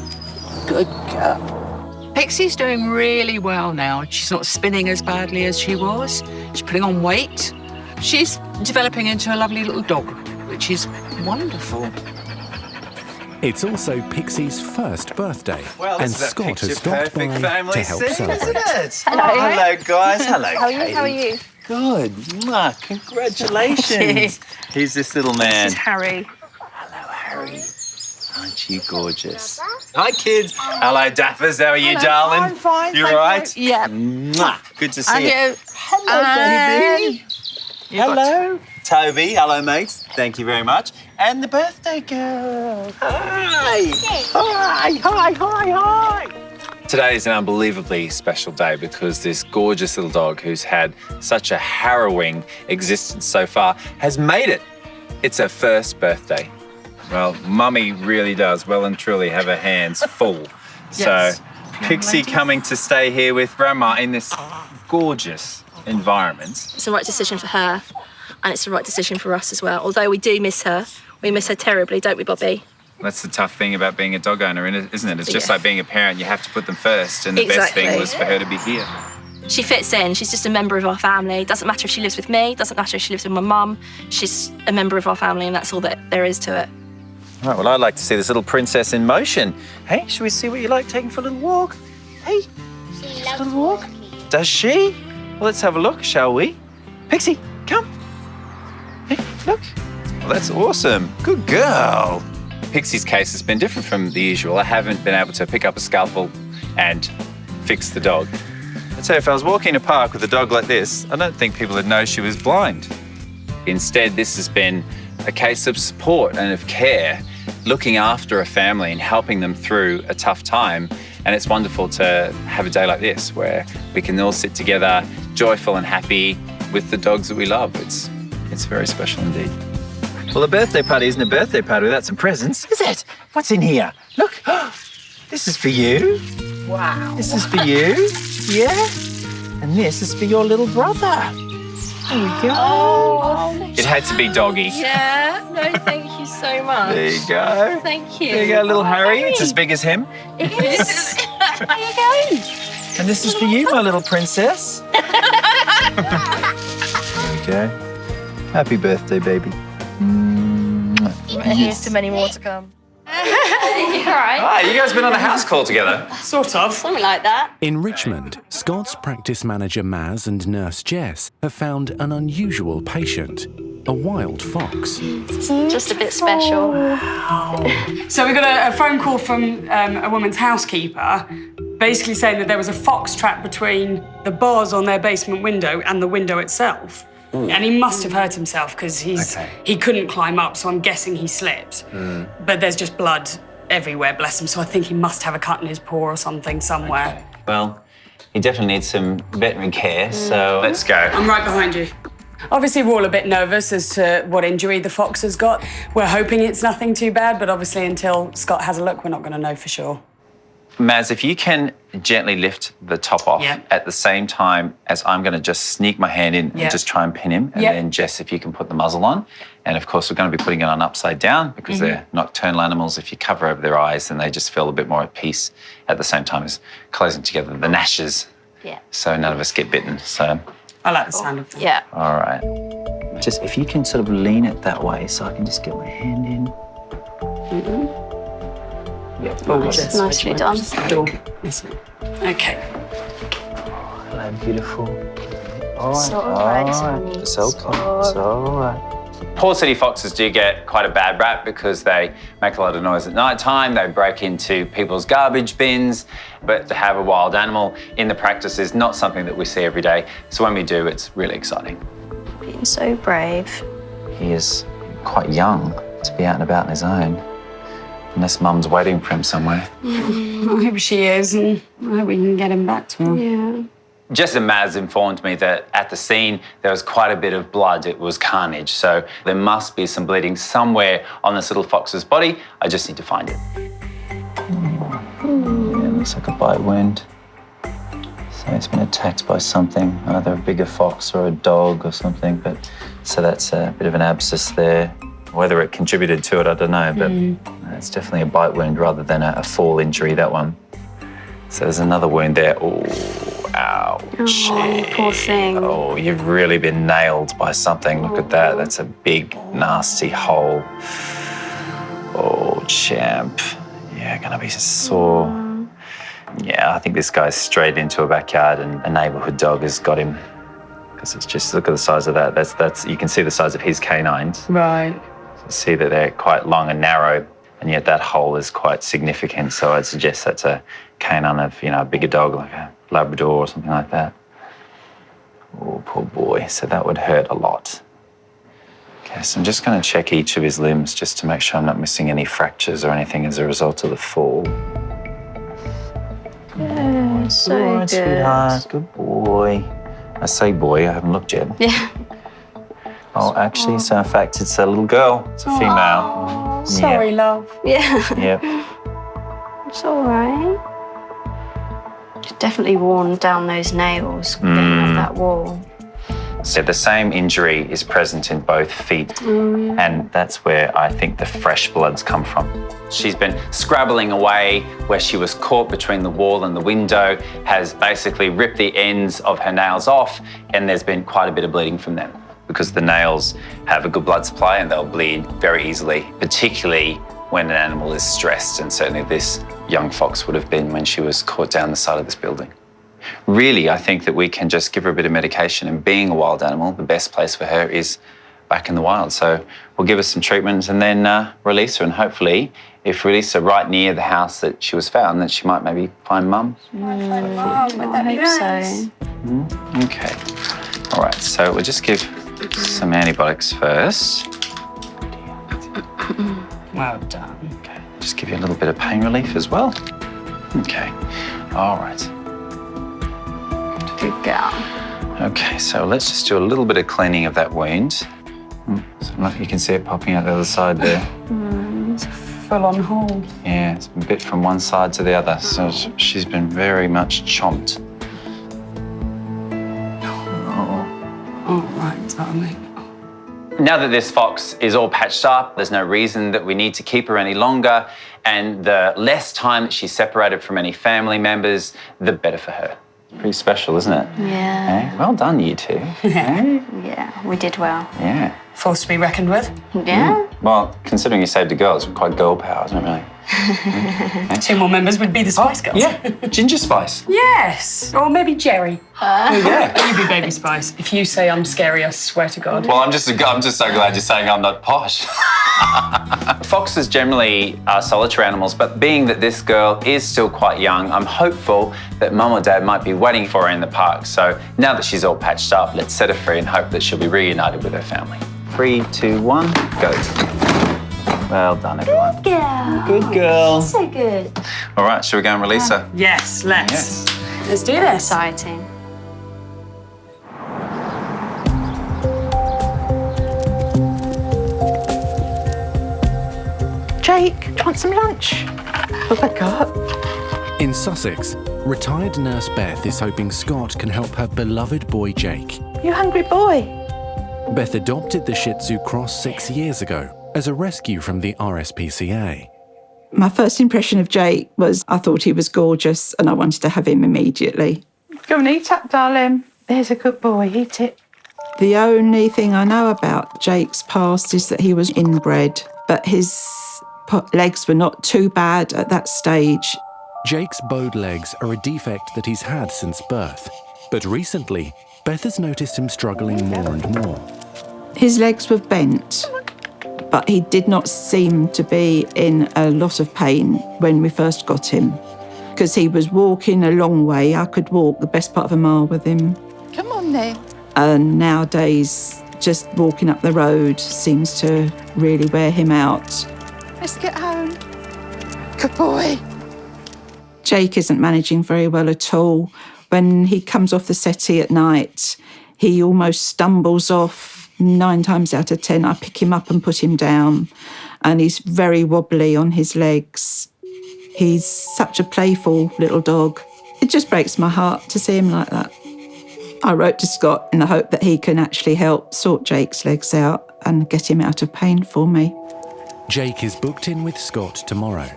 Good girl. Pixie's doing really well now. She's not spinning as badly as she was. She's putting on weight. She's developing into a lovely little dog, which is wonderful. It's also Pixie's first birthday, and Scott has stopped by to help celebrate. Hello. Hello, guys. Hello, How are you? How are you? Good. Mwah. Congratulations. Who's this little man? This is Harry. Hello, Harry. Aren't you gorgeous? Hi, kids. Hello, Daffers. How are you, darling? I'm fine. You all right? Yeah. Mwah. Good to see you. Hello, baby. Hello. Toby. Hello, mates. Thank you very much. And the birthday girl. Hi. Hi, hi, hi, hi. Today is an unbelievably special day because this gorgeous little dog who's had such a harrowing existence so far has made it. It's her first birthday. Well, Mummy really does well and truly have her hands full. Yes. So Pixie coming to stay here with Grandma in this gorgeous environment. It's the right decision for her, and it's the right decision for us as well. Although we do miss her, we miss her terribly, don't we, Bobby? That's the tough thing about being a dog owner, isn't it? It's just like being a parent, you have to put them first, and the best thing was for her to be here. She fits in, she's just a member of our family. Doesn't matter if she lives with me, doesn't matter if she lives with my mum, she's a member of our family, and that's all that there is to it. All right, well, I'd like to see this little princess in motion. Hey, should we see what you like taking for a little walk? Hey, She a little walk? Does she? Well, let's have a look, shall we? Pixie, come. Hey, look. Well, that's awesome. Good girl. Pixie's case has been different from the usual. I haven't been able to pick up a scalpel and fix the dog. I'd say if I was walking in a park with a dog like this, I don't think people would know she was blind. Instead, this has been a case of support and of care, looking after a family and helping them through a tough time. And it's wonderful to have a day like this where we can all sit together, joyful and happy with the dogs that we love. It's very special indeed. Well, a birthday party isn't a birthday party without some presents, is it? What's in here? Look, this is for you. Wow. This is for you. Yeah? And this is for your little brother. There we go. Oh, it had to be doggy. Yeah, no, thank you so much. There you go. Thank you. There you go, little Harry. It's as big as him. It is. There you go. And this is for you, my little princess. There we go. Happy birthday, baby. Here's to many more to come. You're right. Ah, you guys been on a house call together? Sort of. Something like that. In Richmond, Scott's practice manager Maz and nurse Jess have found an unusual patient, a wild fox. Just a bit special. So we got a phone call from a woman's housekeeper, basically saying that there was a fox trap between the bars on their basement window and the window itself. Ooh. And he must have hurt himself because he couldn't climb up, so I'm guessing he slipped. But there's just blood everywhere, bless him, so I think he must have a cut in his paw or something somewhere. Okay. Well, he definitely needs some veterinary care, so let's go. I'm right behind you. Obviously, we're all a bit nervous as to what injury the fox has got. We're hoping it's nothing too bad, but obviously until Scott has a look, we're not going to know for sure. Maz, if you can gently lift the top off at the same time as I'm going to just sneak my hand in and just try and pin him. And then, Jess, if you can put the muzzle on. And, of course, we're going to be putting it on upside down because they're nocturnal animals. If you cover over their eyes, then they just feel a bit more at peace at the same time as closing together the gnashes. Yeah. So none of us get bitten. So I like the sound of that. Yeah. All right. Just if you can sort of lean it that way so I can just get my hand in. Nice. Nicely done. Okay. Hello, beautiful. All right. It's all right, honey. It's okay. It's all right. Poor city foxes do get quite a bad rap because they make a lot of noise at night time. They break into people's garbage bins. But to have a wild animal in the practice is not something that we see every day. So when we do, it's really exciting. Being so brave. He is quite young to be out and about on his own. Unless Mum's waiting for him somewhere. I hope she is, and I hope we can get him back to her. Yeah. Jess and Maz informed me that at the scene there was quite a bit of blood. It was carnage, so there must be some bleeding somewhere on this little fox's body. I just need to find it. Yeah, looks like a bite wound. So it's been attacked by something, either a bigger fox or a dog or something. But so that's a bit of an abscess there. Whether it contributed to it, I don't know, but it's definitely a bite wound rather than a fall injury, that one. So there's another wound there. Oh, ouch. Oh, poor thing. Oh, you've really been nailed by something. Look at that. That's a big, nasty hole. Oh, champ. Yeah, gonna be sore. Yeah, I think this guy's strayed into a backyard and a neighbourhood dog has got him. Because it's just, look at the size of that. That's you can see the size of his canines. Right. See that they're quite long and narrow, and yet that hole is quite significant. So I'd suggest that's a canine of, a bigger dog, like a Labrador or something like that. Oh, poor boy. So that would hurt a lot. Okay, so I'm just going to check each of his limbs just to make sure I'm not missing any fractures or anything as a result of the fall. Good, so All right, good. sweetheart. Good boy. I say boy, I haven't looked yet. Yeah. Oh, actually, so in fact, it's a little girl. It's a female. Sorry, love. Yeah. Yep. It's all right. You've definitely worn down those nails getting up that wall. So the same injury is present in both feet, and that's where I think the fresh bloods come from. She's been scrabbling away where she was caught between the wall and the window, has basically ripped the ends of her nails off, and there's been quite a bit of bleeding from them because the nails have a good blood supply and they'll bleed very easily, particularly when an animal is stressed, and certainly this young fox would have been when she was caught down the side of this building. Really, I think that we can just give her a bit of medication, and being a wild animal, the best place for her is back in the wild. So we'll give her some treatment and then release her, and hopefully, if we release her right near the house that she was found, then she might maybe find Mum. I hope so. Okay. All right, so we'll just give some antibiotics first. Well done. Okay, just give you a little bit of pain relief as well. Okay, all right. Good girl. Okay, so let's just do a little bit of cleaning of that wound. So you can see it popping out the other side there. It's a full-on hole. Yeah, it's been bit from one side to the other, so she's been very much chomped. Now that this fox is all patched up, there's no reason that we need to keep her any longer, and the less time that she's separated from any family members, the better for her. Pretty special, isn't it? Yeah. Eh? Well done, you two. Eh? Yeah, we did well. Yeah. Force to be reckoned with. Yeah. Well, considering you saved a girl, it's quite girl power, isn't it, really? 2 more members would be the Spice Girls. Yeah, Ginger Spice. Yes. Or maybe Jerry. Yeah. You be Baby Spice. If you say I'm scary, I swear to God. Well, I'm just so glad you're saying I'm not posh. Foxes generally are solitary animals, but being that this girl is still quite young, I'm hopeful that Mum or Dad might be waiting for her in the park. So now that she's all patched up, let's set her free and hope that she'll be reunited with her family. 3, 2, 1, go. Well done, everyone. Good girl. Good girl. So good. All right, shall we go and release her? Yes, let's. Yes. Let's do this. Exciting. Jake, do you want some lunch? What have I got? In Sussex, retired nurse Beth is hoping Scott can help her beloved boy Jake. You hungry boy? Beth adopted the Shih Tzu cross 6 years ago as a rescue from the RSPCA. My first impression of Jake was I thought he was gorgeous and I wanted to have him immediately. Go and eat up, darling. There's a good boy, eat it. The only thing I know about Jake's past is that he was inbred, but his legs were not too bad at that stage. Jake's bowed legs are a defect that he's had since birth, but recently, Beth has noticed him struggling more and more. His legs were bent, but he did not seem to be in a lot of pain when we first got him, because he was walking a long way. I could walk the best part of a mile with him. Come on then. And nowadays, just walking up the road seems to really wear him out. Let's get home. Good boy. Jake isn't managing very well at all. When he comes off the settee at night, he almost stumbles off. 9 times out of 10, I pick him up and put him down, and he's very wobbly on his legs. He's such a playful little dog. It just breaks my heart to see him like that. I wrote to Scott in the hope that he can actually help sort Jake's legs out and get him out of pain for me. Jake is booked in with Scott tomorrow.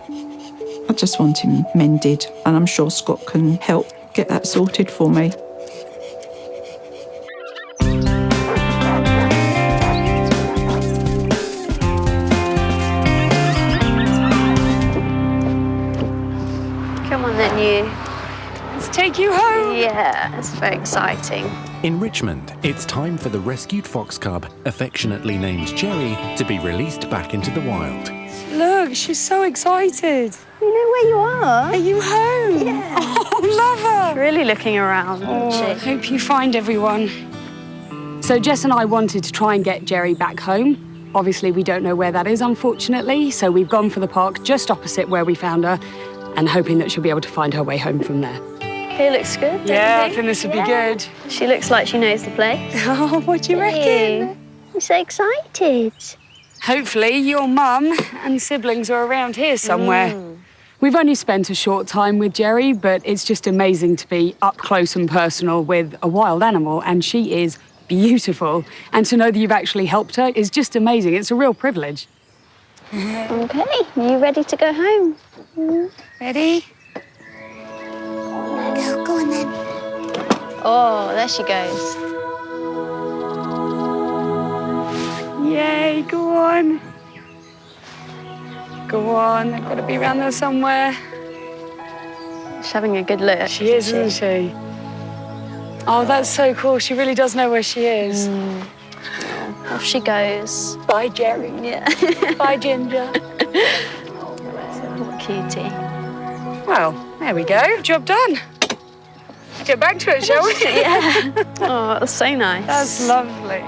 I just want him mended, and I'm sure Scott can help get that sorted for me. Come on then, you. Let's take you home. Yeah, it's very exciting. In Richmond, it's time for the rescued fox cub, affectionately named Jerry, to be released back into the wild. Look, she's so excited. You know where you are? Are you home? Yeah. Oh, love her. Really looking around, Oh, isn't I she? hope you find everyone. So Jess and I wanted to try and get Jerry back home. Obviously, we don't know where that is, unfortunately, so we've gone for the park just opposite where we found her and hoping that she'll be able to find her way home from there. He looks good, doesn't Yeah, he? I think this would be good. She looks like she knows the place. Oh, what do you reckon? I'm so excited. Hopefully your mum and siblings are around here somewhere. We've only spent a short time with Jerry, but it's just amazing to be up close and personal with a wild animal, and she is beautiful. And to know that you've actually helped her is just amazing. It's a real privilege. Okay, you ready to go home? Ready? Go on then. Oh, there she goes. Yay, go on. Go on, they've got to be around there somewhere. She's having a good look. She is, isn't she? Oh, that's so cool. She really does know where she is. Off she goes. Bye, Jerry. Yeah. Bye, Ginger. What cutie. Well, there we go. Job done. Get back to it, shall we? Yeah. Oh, that's so nice. That's lovely.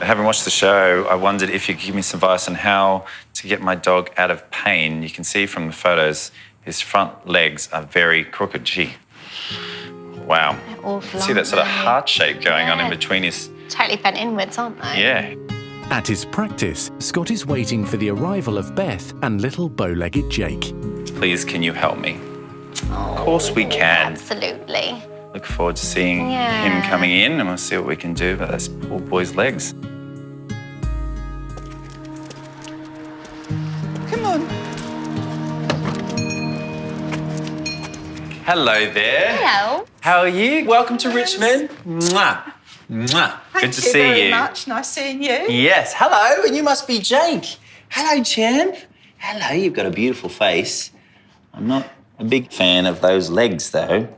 Having watched the show, I wondered if you could give me some advice on how to get my dog out of pain. You can see from the photos, his front legs are very crooked. Gee, wow. Awful. See that sort of heart shape going on in between his... Totally bent inwards, aren't they? Yeah. At his practice, Scott is waiting for the arrival of Beth and little bow-legged Jake. Please, can you help me? Of course we can. Absolutely. Look forward to seeing him coming in, and we'll see what we can do about those poor boy's legs. Come on. Hello there. Hello. How are you? Welcome to Richmond. Mwah. Mwah. Good to see you. Thank you very much. Nice seeing you. Yes. Hello, and you must be Jake. Hello, champ. Hello, you've got a beautiful face. I'm not a big fan of those legs, though.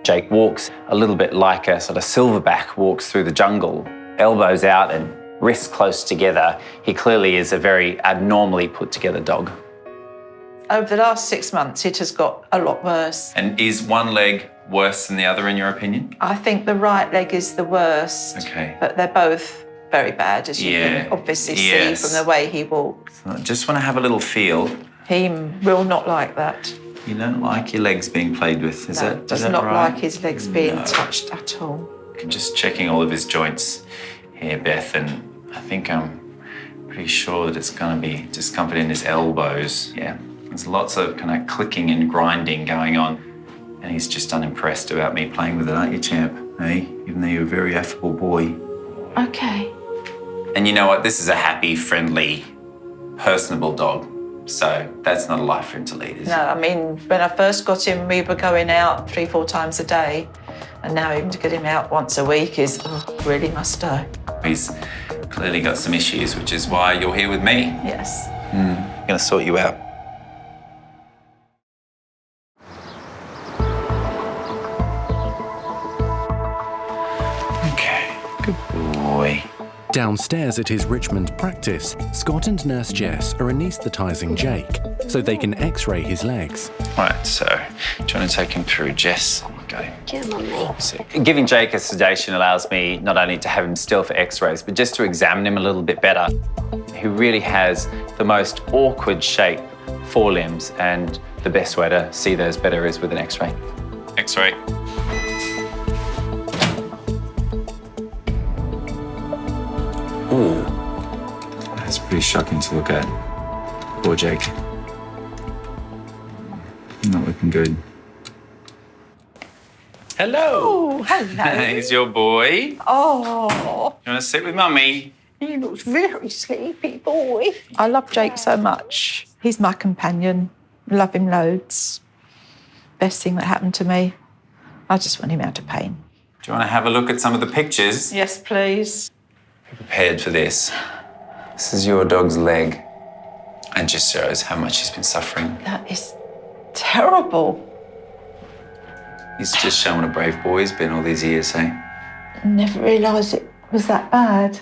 Jake walks a little bit like a sort of silverback walks through the jungle, elbows out and wrists close together. He clearly is a very abnormally put together dog. Over the last 6 months, it has got a lot worse. And is one leg worse than the other, in your opinion? I think the right leg is the worst. Okay. But they're both very bad, as you can obviously see from the way he walks. I just want to have a little feel. He will not like that. You don't like your legs being played with, is that right? Does not like his legs being touched at all. I'm just checking all of his joints here, Beth, and I think I'm pretty sure that it's going to be discomfort in his elbows. Yeah, there's lots of kind of clicking and grinding going on, and he's just unimpressed about me playing with it, aren't you, champ? Hey, even though you're a very affable boy. Okay. And you know what? This is a happy, friendly, personable dog. So that's not a life for him to lead, is it? No, I mean, when I first got him, we were going out 3-4 times a day. And now even to get him out once a week is really must-do. He's clearly got some issues, which is why you're here with me. Yes. I'm going to sort you out. Okay, good boy. Downstairs at his Richmond practice, Scott and Nurse Jess are anaesthetising Jake so they can x-ray his legs. Right, so do you want to take him through, Jess? Okay. Come on, mate. So, giving Jake a sedation allows me not only to have him still for x-rays, but just to examine him a little bit better. He really has the most awkward shape forelimbs, and the best way to see those better is with an x-ray. X-ray. Ooh, that's pretty shocking to look at. Poor Jake. Not looking good. Hello. Oh, hello. He's your boy. Oh. You want to sit with Mummy? He looks very sleepy, boy. I love Jake so much. He's my companion. Love him loads. Best thing that happened to me. I just want him out of pain. Do you want to have a look at some of the pictures? Yes, please. Be prepared for this. This is your dog's leg, and just shows how much he's been suffering. That is terrible. He's just showing a brave boy he's been all these years, eh? Never realised it was that bad.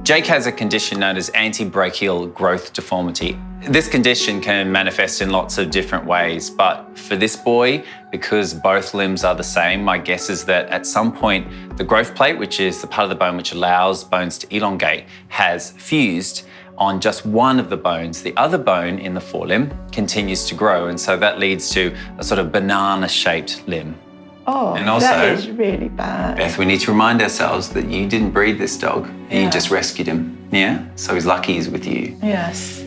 Jake has a condition known as antebrachial growth deformity. This condition can manifest in lots of different ways, but for this boy, because both limbs are the same, my guess is that at some point the growth plate, which is the part of the bone which allows bones to elongate, has fused on just one of the bones. The other bone in the forelimb continues to grow, and so that leads to a sort of banana-shaped limb. Oh, and also, that is really bad. Beth, we need to remind ourselves that you didn't breed this dog. Yeah. You just rescued him, yeah? So he's lucky he's with you. Yes.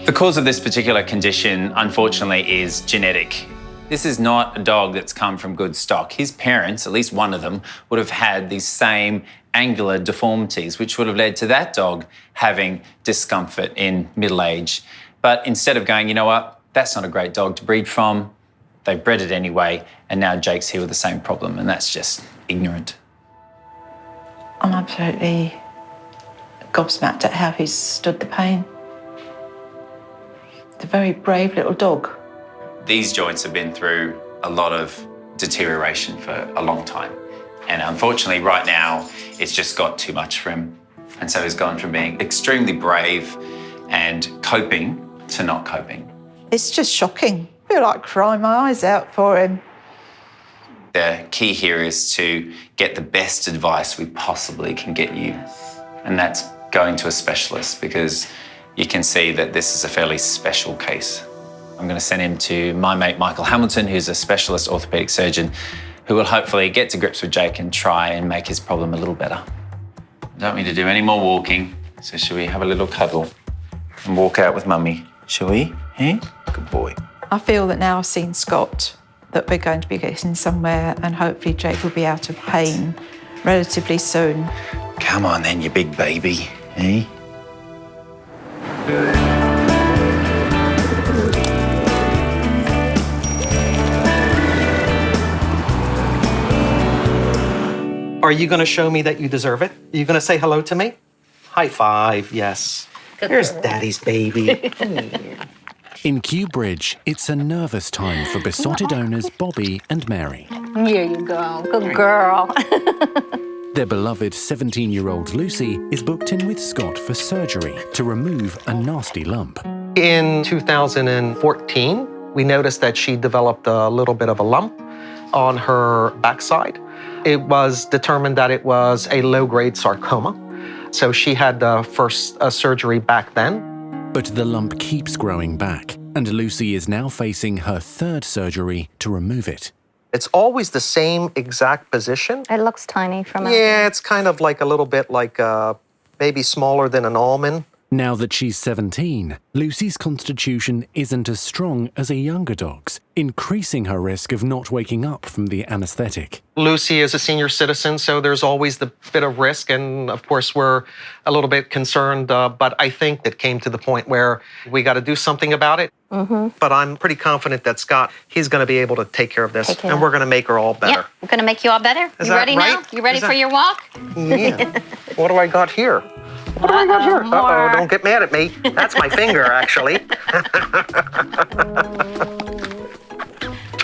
The cause of this particular condition, unfortunately, is genetic. This is not a dog that's come from good stock. His parents, at least one of them, would have had these same angular deformities, which would have led to that dog having discomfort in middle age. But instead of going, you know what, that's not a great dog to breed from, they bred it anyway, and now Jake's here with the same problem, and that's just ignorant. I'm absolutely gobsmacked at how he's stood the pain. It's a very brave little dog. These joints have been through a lot of deterioration for a long time. And unfortunately, right now, it's just got too much for him. And so he's gone from being extremely brave and coping to not coping. It's just shocking. I feel like crying my eyes out for him. The key here is to get the best advice we possibly can get you. And that's going to a specialist, because you can see that this is a fairly special case. I'm going to send him to my mate, Michael Hamilton, who's a specialist orthopaedic surgeon, who will hopefully get to grips with Jake and try and make his problem a little better. I don't need to do any more walking, so shall we have a little cuddle and walk out with Mummy? Shall we? Eh? Good boy. I feel that now I've seen Scott, that we're going to be getting somewhere, and hopefully Jake will be out of pain relatively soon. Come on then, you big baby, eh? Are you going to show me that you deserve it? Are you going to say hello to me? High five, yes. Here's Daddy's baby. In Kew Bridge, it's a nervous time for besotted owners Bobby and Mary. Here you go. Good girl. Their beloved 17-year-old Lucy is booked in with Scott for surgery to remove a nasty lump. In 2014, we noticed that she developed a little bit of a lump on her backside. It was determined that it was a low-grade sarcoma. So she had the first surgery back then. But the lump keeps growing back, and Lucy is now facing her third surgery to remove it. It's always the same exact position. It looks tiny from it. Yeah, it's kind of like a little bit like maybe smaller than an almond. Now that she's 17, Lucy's constitution isn't as strong as a younger dog's, increasing her risk of not waking up from the anaesthetic. Lucy is a senior citizen, so there's always the bit of risk, and of course we're a little bit concerned, but I think it came to the point where we got to do something about it. But I'm pretty confident that Scott, he's going to be able to take care of this, and we're going to make her all better. Yep, we're going to make you all better. Is You that ready right? now? You ready Is for that- your walk? Yeah. What do I got here? What do I got here? Uh-oh, don't get mad at me. That's my finger, actually.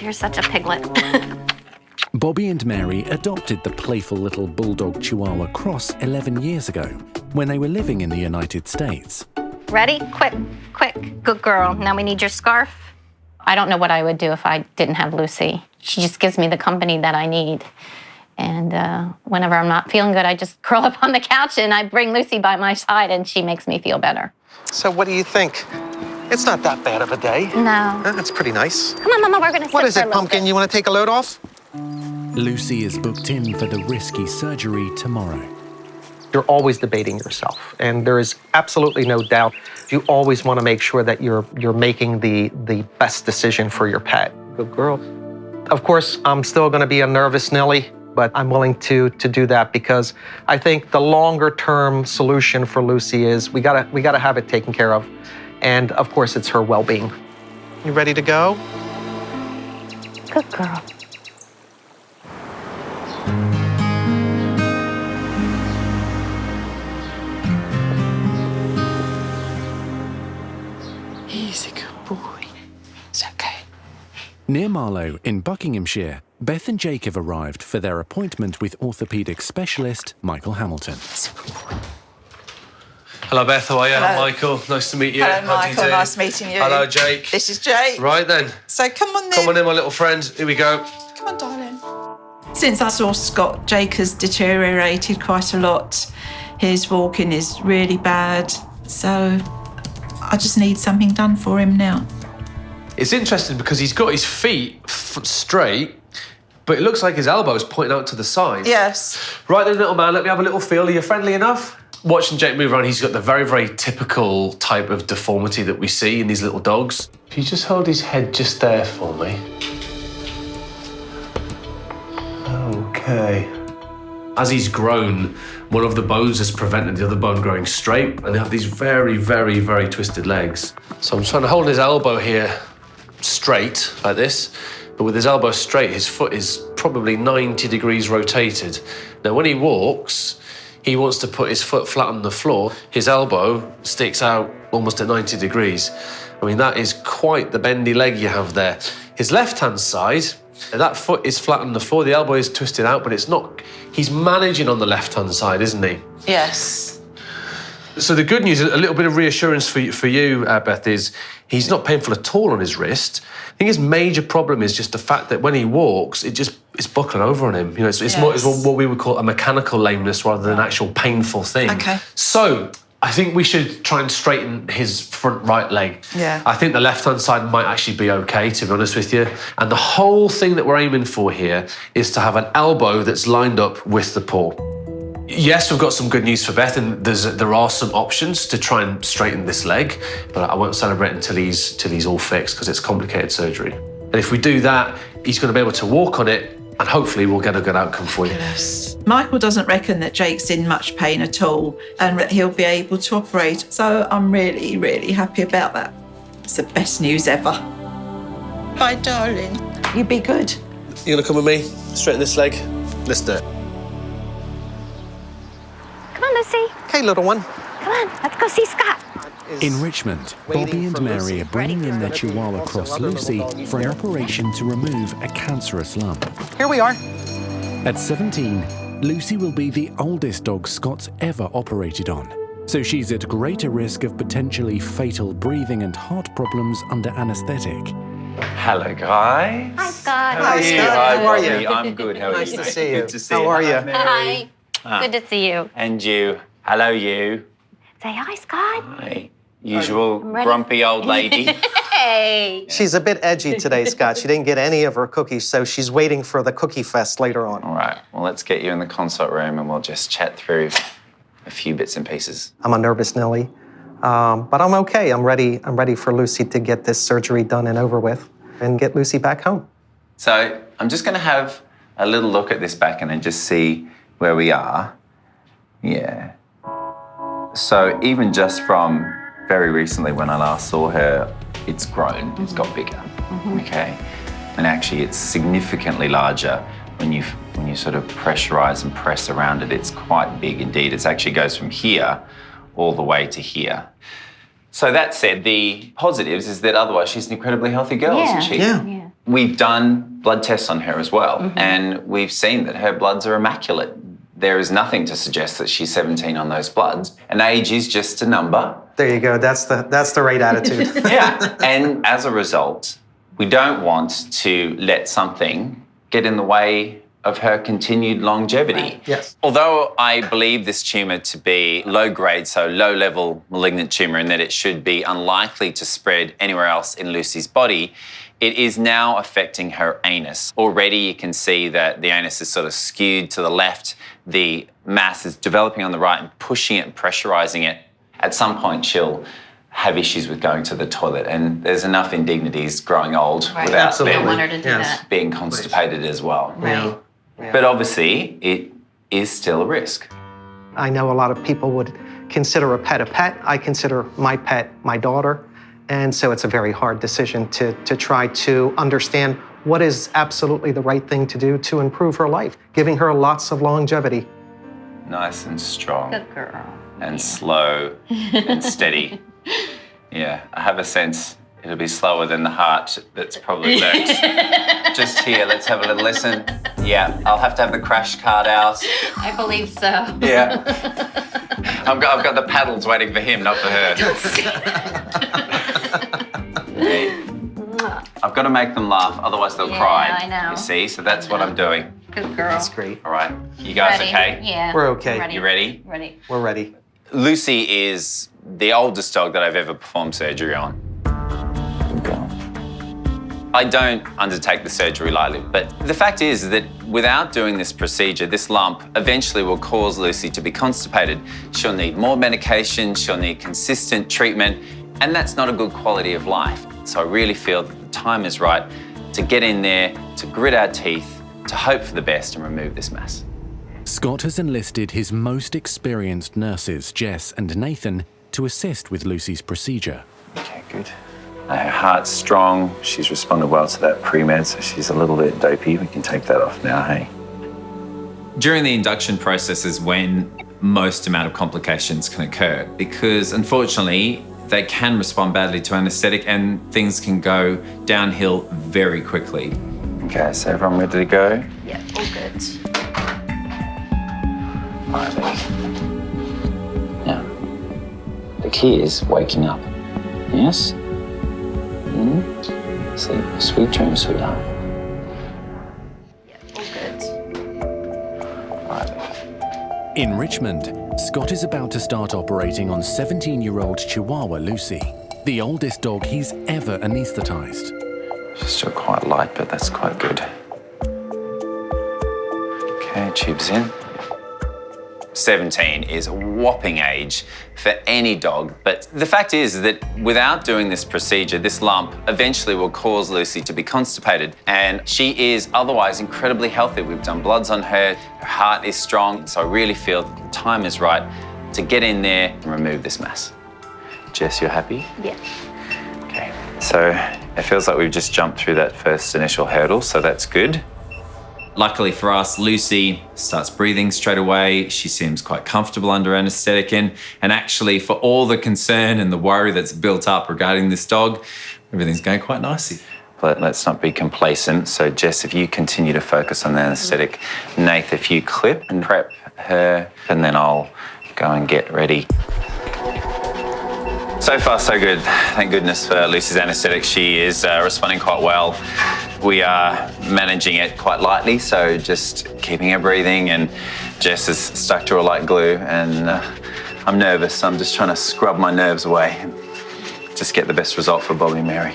You're such a piglet. Bobby and Mary adopted the playful little bulldog Chihuahua cross 11 years ago, when they were living in the United States. Ready? Quick, quick. Good girl. Now we need your scarf. I don't know what I would do if I didn't have Lucy. She just gives me the company that I need. And whenever I'm not feeling good, I just curl up on the couch and I bring Lucy by my side and she makes me feel better. So what do you think? It's not that bad of a day. No. That's pretty nice. Come on, Mama, we're going to sit What is for a it, little Pumpkin? bit. You want to take a load off? Lucy is booked in for the risky surgery tomorrow. You're always debating yourself, and there is absolutely no doubt. You always want to make sure that you're making the best decision for your pet. Good girl. Of course, I'm still going to be a nervous Nelly, but I'm willing to do that because I think the longer-term solution for Lucy is we gotta have it taken care of, and of course, it's her well-being. You ready to go? Good girl. He's a good boy. It's okay. Near Marlow, in Buckinghamshire, Beth and Jake have arrived for their appointment with orthopaedic specialist Michael Hamilton. Hello, Beth. How are you? Hello. Michael. Nice to meet you. Hello, How do you Michael. do? Nice meeting you. Hello, Jake. This is Jake. Right then. So come on then. Come on in, my little friend. Here we go. Come on, darling. Since I saw Scott, Jake has deteriorated quite a lot. His walking is really bad, so I just need something done for him now. It's interesting because he's got his feet straight, but it looks like his elbow is pointing out to the side. Yes. Right then, little man, let me have a little feel. Are you friendly enough? Watching Jake move around, he's got the very, very typical type of deformity that we see in these little dogs. If you just hold his head just there for me. Okay. As he's grown, one of the bones has prevented the other bone growing straight, and they have these very, very, very twisted legs. So I'm trying to hold his elbow here straight, like this, but with his elbow straight, his foot is probably 90 degrees rotated. Now, when he walks, he wants to put his foot flat on the floor. His elbow sticks out almost at 90 degrees. I mean, that is quite the bendy leg you have there. His left-hand side, that foot is flat on the floor, the elbow is twisted out, but it's not. He's managing on the left-hand side, isn't he? Yes. So the good news, a little bit of reassurance for you, Beth, is he's not painful at all on his wrist. I think his major problem is just the fact that when he walks, it's buckling over on him. You know, it's more it's what we would call a mechanical lameness rather than an actual painful thing. Okay. So I think we should try and straighten his front right leg. Yeah. I think the left-hand side might actually be okay, to be honest with you. And the whole thing that we're aiming for here is to have an elbow that's lined up with the paw. Yes, we've got some good news for Beth, and there are some options to try and straighten this leg, but I won't celebrate until he's all fixed because it's complicated surgery. And if we do that, he's going to be able to walk on it, and hopefully we'll get a good outcome for you. Yes. Michael doesn't reckon that Jake's in much pain at all and that he'll be able to operate. So I'm really, really happy about that. It's the best news ever. Bye, darling. You be good. You gonna come with me? Straighten this leg? Let's do it. Come on, Lucy. Okay, little one. Come on, let's go see Scott. In Richmond, Bobby and Mary are bringing in their Chihuahua cross Lucy for an operation to remove a cancerous lump. Here we are. At 17, Lucy will be the oldest dog Scott's ever operated on. So she's at greater risk of potentially fatal breathing and heart problems under anaesthetic. Hello, guys. Hi, Scott. Hi, Scott. How are you? I'm good. How are Nice you? to see you. Good to see How you. are you? Hi. Ah. Good to see you. And you. Hello, you. Say hi, Scott. Hi. Usual ready. grumpy old lady. Hey. She's a bit edgy today, Scott. She didn't get any of her cookies, so she's waiting for the cookie fest later on. All right. Well, let's get you in the consult room and we'll just chat through a few bits and pieces. I'm a nervous Nelly, but I'm okay. I'm ready for Lucy to get this surgery done and over with and get Lucy back home. So I'm just going to have a little look at this back end and just see where we are. Yeah. So even just from very recently when I last saw her, it's grown, it's got bigger, okay? And actually it's significantly larger when you sort of pressurize and press around it. It's quite big indeed. It actually goes from here all the way to here. So that said, the positives is that otherwise she's an incredibly healthy girl, isn't she? Yeah. We've done blood tests on her as well, and we've seen that her bloods are immaculate. There is nothing to suggest that she's 17 on those bloods. And age is just a number. There you go. That's the right attitude. Yeah. And as a result, we don't want to let something get in the way of her continued longevity. Right. Yes. Although I believe this tumour to be low grade, so low level malignant tumour, and that it should be unlikely to spread anywhere else in Lucy's body, it is now affecting her anus. Already you can see that the anus is sort of skewed to the left. The mass is developing on the right and pushing it and pressurising it. At some point she'll have issues with going to the toilet, and there's enough indignities growing old without Absolutely. Don't want her to do that. being constipated as well. Right. But obviously it is still a risk. I know a lot of people would consider a pet. I consider my pet my daughter. And so it's a very hard decision to try to understand what is absolutely the right thing to do to improve her life, giving her lots of longevity. Nice and strong. Good girl. And slow and steady. Yeah, I have a sense it'll be slower than the heart that's probably lurked just here. Let's have a little listen. Yeah, I'll have to have the crash card out. I believe so. Yeah. I've got the paddles waiting for him, not for her. Hey, I've got to make them laugh, otherwise they'll cry. I know. You see, so that's what I'm doing. Good girl. That's great. All right, you guys Ready? okay? Yeah. We're okay. Ready. You ready? Ready. We're ready. Lucy is the oldest dog that I've ever performed surgery on. I don't undertake the surgery lightly, but the fact is that without doing this procedure, this lump eventually will cause Lucy to be constipated. She'll need more medication, she'll need consistent treatment, and that's not a good quality of life. So I really feel that the time is right to get in there, to grit our teeth, to hope for the best and remove this mass. Scott has enlisted his most experienced nurses, Jess and Nathan, to assist with Lucy's procedure. Okay, good. Her heart's strong. She's responded well to that pre-med, so she's a little bit dopey. We can take that off now, hey? During the induction process is when most amount of complications can occur because, unfortunately, they can respond badly to anaesthetic and things can go downhill very quickly. Okay, so everyone ready to go? Yeah, all good. Now, the key is waking up. Yes? Sleep, sweet dreams, sweetheart. Yeah, all good. In Richmond, Scott is about to start operating on 17-year-old Chihuahua Lucy, the oldest dog he's ever anaesthetised. She's still quite light, but that's quite good. Okay, tubes in. 17 is a whopping age for any dog. But the fact is that without doing this procedure, this lump eventually will cause Lucy to be constipated. And she is otherwise incredibly healthy. We've done bloods on her, her heart is strong. So I really feel that the time is right to get in there and remove this mass. Jess, you're happy? Yeah. Okay, so it feels like we've just jumped through that first initial hurdle, so that's good. Luckily for us, Lucy starts breathing straight away. She seems quite comfortable under anaesthetic, and actually for all the concern and the worry that's built up regarding this dog, everything's going quite nicely. But let's not be complacent. So Jess, if you continue to focus on the anaesthetic, Nath, if you clip and prep her, and then I'll go and get ready. So far, so good. Thank goodness for Lucy's anaesthetic. She is responding quite well. We are managing it quite lightly, so just keeping her breathing, and Jess is stuck to her like glue, and I'm nervous. I'm just trying to scrub my nerves away and just get the best result for Bobby and Mary.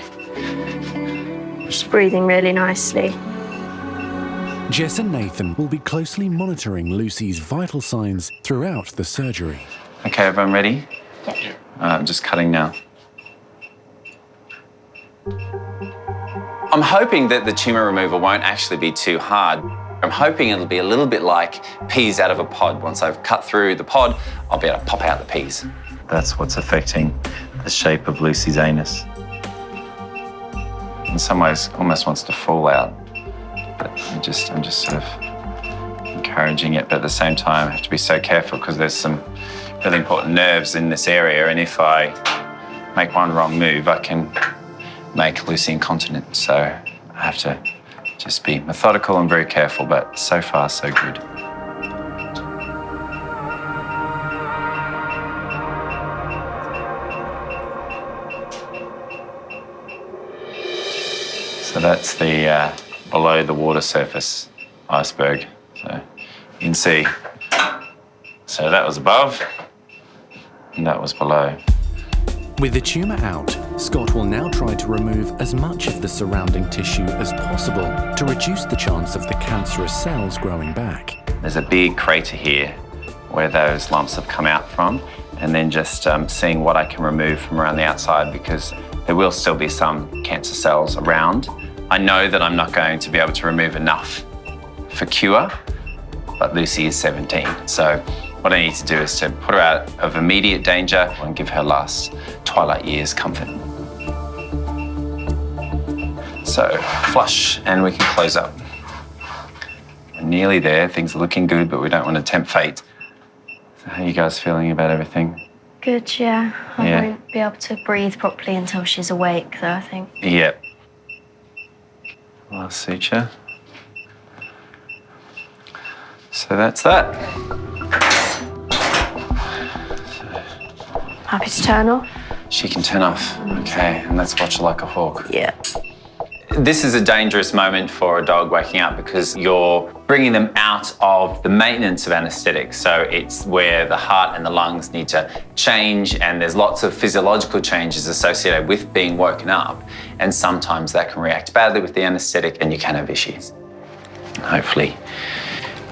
She's breathing really nicely. Jess and Nathan will be closely monitoring Lucy's vital signs throughout the surgery. Okay, everyone ready? Yeah. I'm just cutting now. I'm hoping that the tumour removal won't actually be too hard. I'm hoping it'll be a little bit like peas out of a pod. Once I've cut through the pod, I'll be able to pop out the peas. That's what's affecting the shape of Lucy's anus. In some ways, almost wants to fall out. But I'm just sort of encouraging it, but at the same time, I have to be so careful because there's some really important nerves in this area, and if I make one wrong move, I can make Lucy incontinent. So I have to just be methodical and very careful, but so far, so good. So that's the below the water surface iceberg. So you can see. So that was above, and that was below. With the tumour out, Scott will now try to remove as much of the surrounding tissue as possible to reduce the chance of the cancerous cells growing back. There's a big crater here where those lumps have come out from, and then just seeing what I can remove from around the outside, because there will still be some cancer cells around. I know that I'm not going to be able to remove enough for cure, but Lucy is 17, so what I need to do is to put her out of immediate danger and give her last twilight years comfort. So flush, and we can close up. We're nearly there, things are looking good, but we don't want to tempt fate. So how are you guys feeling about everything? Good, yeah. I Yeah. won't be able to breathe properly until she's awake, though, I think. Yep. Last suture. So that's that. Happy to turn off? She can turn off. Okay, and let's watch her like a hawk. Yeah. This is a dangerous moment for a dog waking up because you're bringing them out of the maintenance of anaesthetic. So it's where the heart and the lungs need to change, and there's lots of physiological changes associated with being woken up. And sometimes that can react badly with the anaesthetic and you can have issues. And hopefully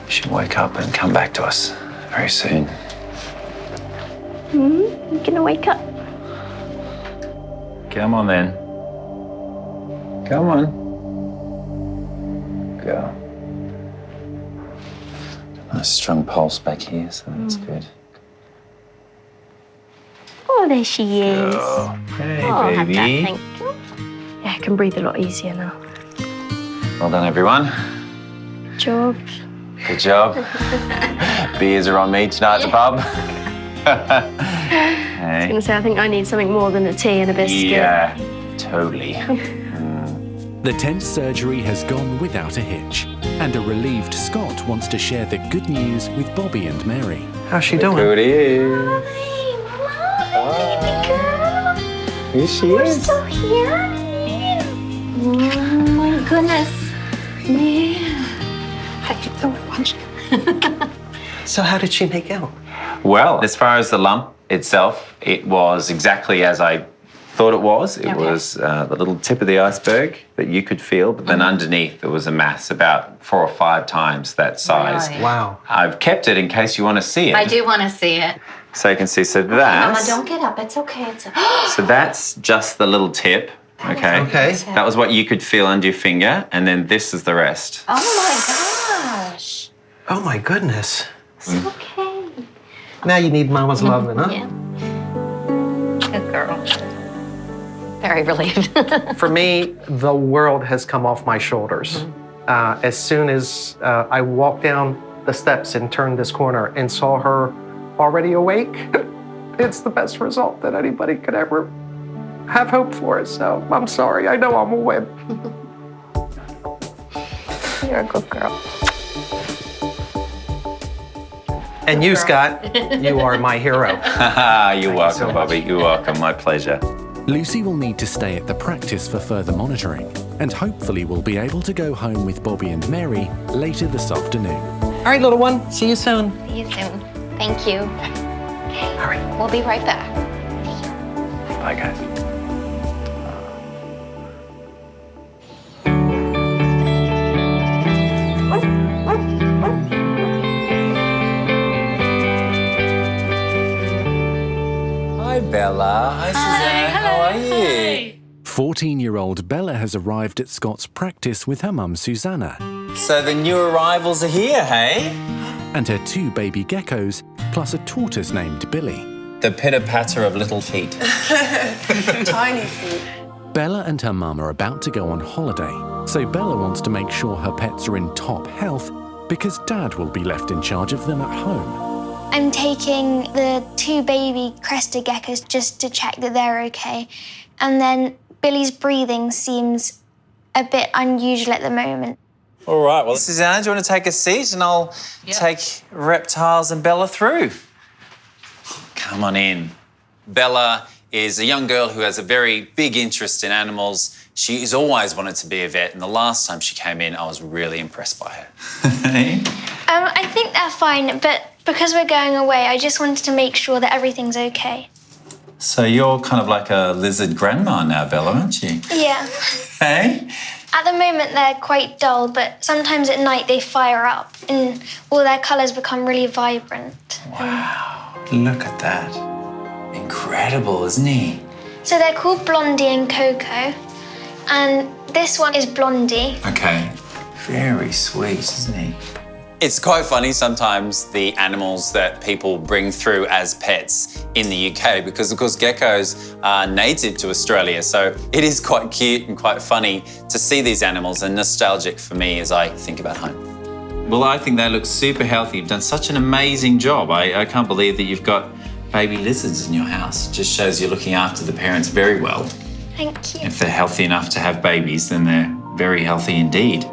she'll wake up and come back to us very soon. You're gonna wake up. Come on then. Come on. Go. Nice strong pulse back here, so that's good. Oh, there she is. Oh, hey, Oh, have that, baby. thank you. Yeah, I can breathe a lot easier now. Well done, everyone. Good job. Good job. Beers are on me tonight at the pub. I was gonna say, I think I need something more than a tea and a biscuit. Yeah, totally. The tense surgery has gone without a hitch, and a relieved Scott wants to share the good news with Bobby and Mary. How's she doing? Good is. Here she We're is. still here. Oh my goodness. Yeah. How you doing? So how did she make out? Well, as far as the lump itself, it was exactly as I thought it was. It was the little tip of the iceberg that you could feel, but then underneath there was a mass about 4 or 5 times that size. Right. Wow. I've kept it in case you want to see it. I do want to see it. So you can see, so Mama, that's, don't get up. It's okay. It's so that's just the little tip, okay? Okay. That was what you could feel under your finger, and then this is the rest. Oh my gosh. Oh my goodness. It's okay. Now you need Mama's love, then, huh? Yeah. Good girl. Very relieved. For me, the world has come off my shoulders. As soon as I walked down the steps and turned this corner and saw her already awake, it's the best result that anybody could ever have hope for. So I'm sorry, I know I'm a wimp. You're a good girl. And you, Scott, you are my hero. You're welcome, Bobby. You're welcome. My pleasure. Lucy will need to stay at the practice for further monitoring, and hopefully will be able to go home with Bobby and Mary later this afternoon. All right, little one. See you soon. See you soon. Thank you. Okay. All right. We'll be right back. Bye, guys. Hi, Bella. Hi, Suzanne. How are you? 14-year-old Bella has arrived at Scott's practice with her mum, Susanna, So the new arrivals are here, hey? and her 2 baby geckos, plus a tortoise named Billy. The pitter-patter of little feet. Tiny feet. Bella and her mum are about to go on holiday, so Bella wants to make sure her pets are in top health because Dad will be left in charge of them at home. I'm taking the 2 baby crested geckos just to check that they're okay. And then Billy's breathing seems a bit unusual at the moment. All right, well, Suzanne, do you want to take a seat and I'll take Reptiles and Bella through? Come on in. Bella is a young girl who has a very big interest in animals. She's always wanted to be a vet, and the last time she came in, I was really impressed by her. I think they're fine, but because we're going away, I just wanted to make sure that everything's okay. So you're kind of like a lizard grandma now, Bella, aren't you? Yeah. Hey? At the moment, they're quite dull, but sometimes at night they fire up and all their colours become really vibrant. Wow, look at that. Incredible, isn't he? So they're called Blondie and Coco, and this one is Blondie. Okay. Very sweet, isn't he? It's quite funny sometimes, the animals that people bring through as pets in the UK, because of course geckos are native to Australia, so it is quite cute and quite funny to see these animals and nostalgic for me as I think about home. Well, I think they look super healthy. You've done such an amazing job. I can't believe that you've got baby lizards in your house. It just shows you're looking after the parents very well. Thank you. If they're healthy enough to have babies, then they're very healthy indeed.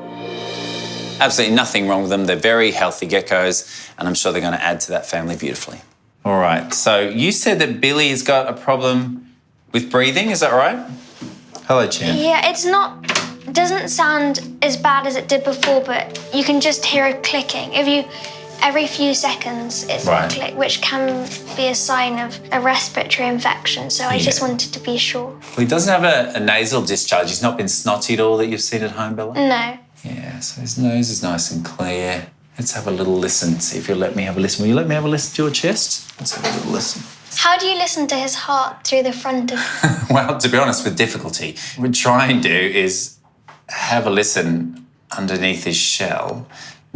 Absolutely nothing wrong with them. They're very healthy geckos, and I'm sure they're going to add to that family beautifully. All right, so you said that Billy has got a problem with breathing, is that right? Hello, Chan. Yeah, it doesn't sound as bad as it did before, but you can just hear it clicking. Every few seconds, it's Right. a click, which can be a sign of a respiratory infection. So I just wanted to be sure. Well, he doesn't have a nasal discharge. He's not been snotty at all that you've seen at home, Bella? No. Yeah, so his nose is nice and clear. Let's have a little listen, see if you'll let me have a listen. Will you let me have a listen to your chest? Let's have a little listen. How do you listen to his heart through the front of Well, to be honest, with difficulty. What we try and do is have a listen underneath his shell,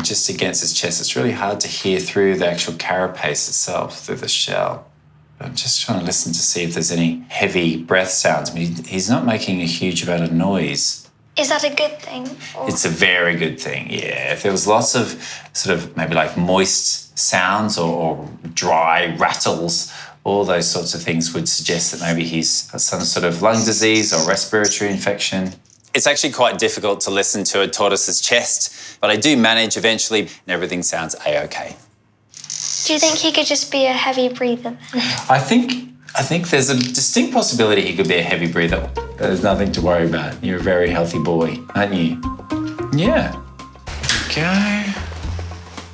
just against his chest. It's really hard to hear through the actual carapace itself, through the shell. I'm just trying to listen to see if there's any heavy breath sounds. I mean, he's not making a huge amount of noise. Is that a good thing? Or... It's a very good thing, yeah. If there was lots of sort of maybe like moist sounds or dry rattles, all those sorts of things would suggest that maybe he's got some sort of lung disease or respiratory infection. It's actually quite difficult to listen to a tortoise's chest, but I do manage eventually and everything sounds A-OK. Do you think he could just be a heavy breather then? I think there's a distinct possibility he could be a heavy breather. There's nothing to worry about. You're a very healthy boy, aren't you? Yeah. Okay.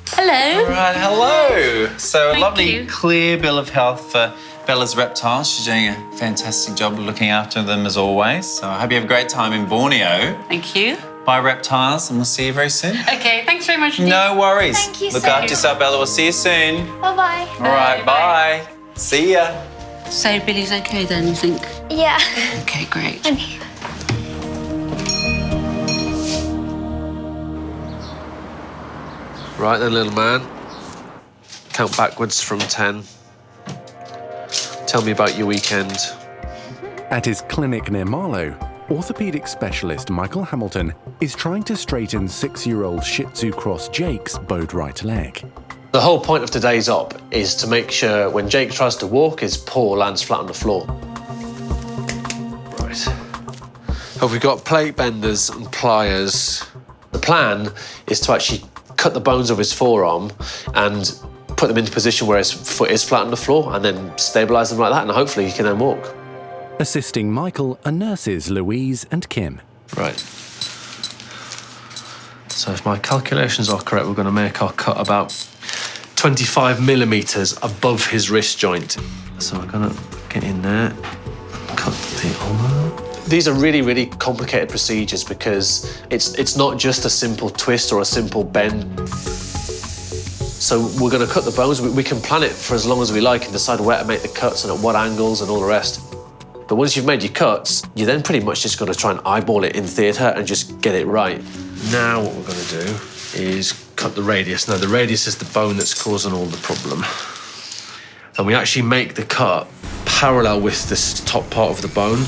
Hello. All right, hello. So a Thank lovely you. clear bill of health for Bella's Reptile. She's doing a fantastic job of looking after them as always. So I hope you have a great time in Borneo. Thank you. Bye, Reptiles, and we'll see you very soon. Okay, thanks very much. No worries. Thank you. Look after yourself, Bella. We'll see you soon. Bye-bye. All right, bye. See ya. So Billy's okay then, you think? Yeah. Okay, great. Right then, little man. Count backwards from 10. Tell me about your weekend. At his clinic near Marlow, orthopaedic specialist Michael Hamilton is trying to straighten 6-year-old Shih Tzu cross Jake's bowed right leg. The whole point of today's op is to make sure when Jake tries to walk, his paw lands flat on the floor. Right. Have we got plate benders and pliers? The plan is to actually cut the bones of his forearm and put them into position where his foot is flat on the floor and then stabilise them like that, and hopefully he can then walk. Assisting Michael are nurses Louise and Kim. Right. So if my calculations are correct, we're going to make our cut about 25 millimetres above his wrist joint. So we're going to get in there, cut the elbow. These are really, really complicated procedures because it's not just a simple twist or a simple bend. So we're going to cut the bones. We can plan it for as long as we like and decide where to make the cuts and at what angles and all the rest. But once you've made your cuts, you then pretty much just got to try and eyeball it in theatre and just get it right. Now what we're going to do is cut the radius. Now the radius is the bone that's causing all the problem. And we actually make the cut parallel with this top part of the bone.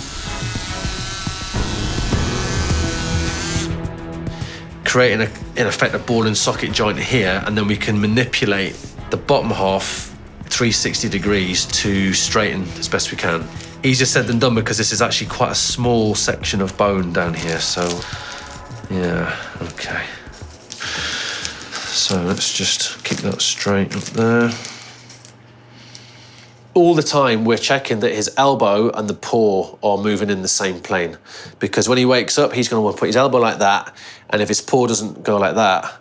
Creating, in effect, a ball and socket joint here, and then we can manipulate the bottom half 360 degrees to straighten as best we can. Easier said than done because this is actually quite a small section of bone down here, so yeah, okay. So let's just keep that straight up there. All the time we're checking that his elbow and the paw are moving in the same plane, because when he wakes up, he's going to want to put his elbow like that, and if his paw doesn't go like that,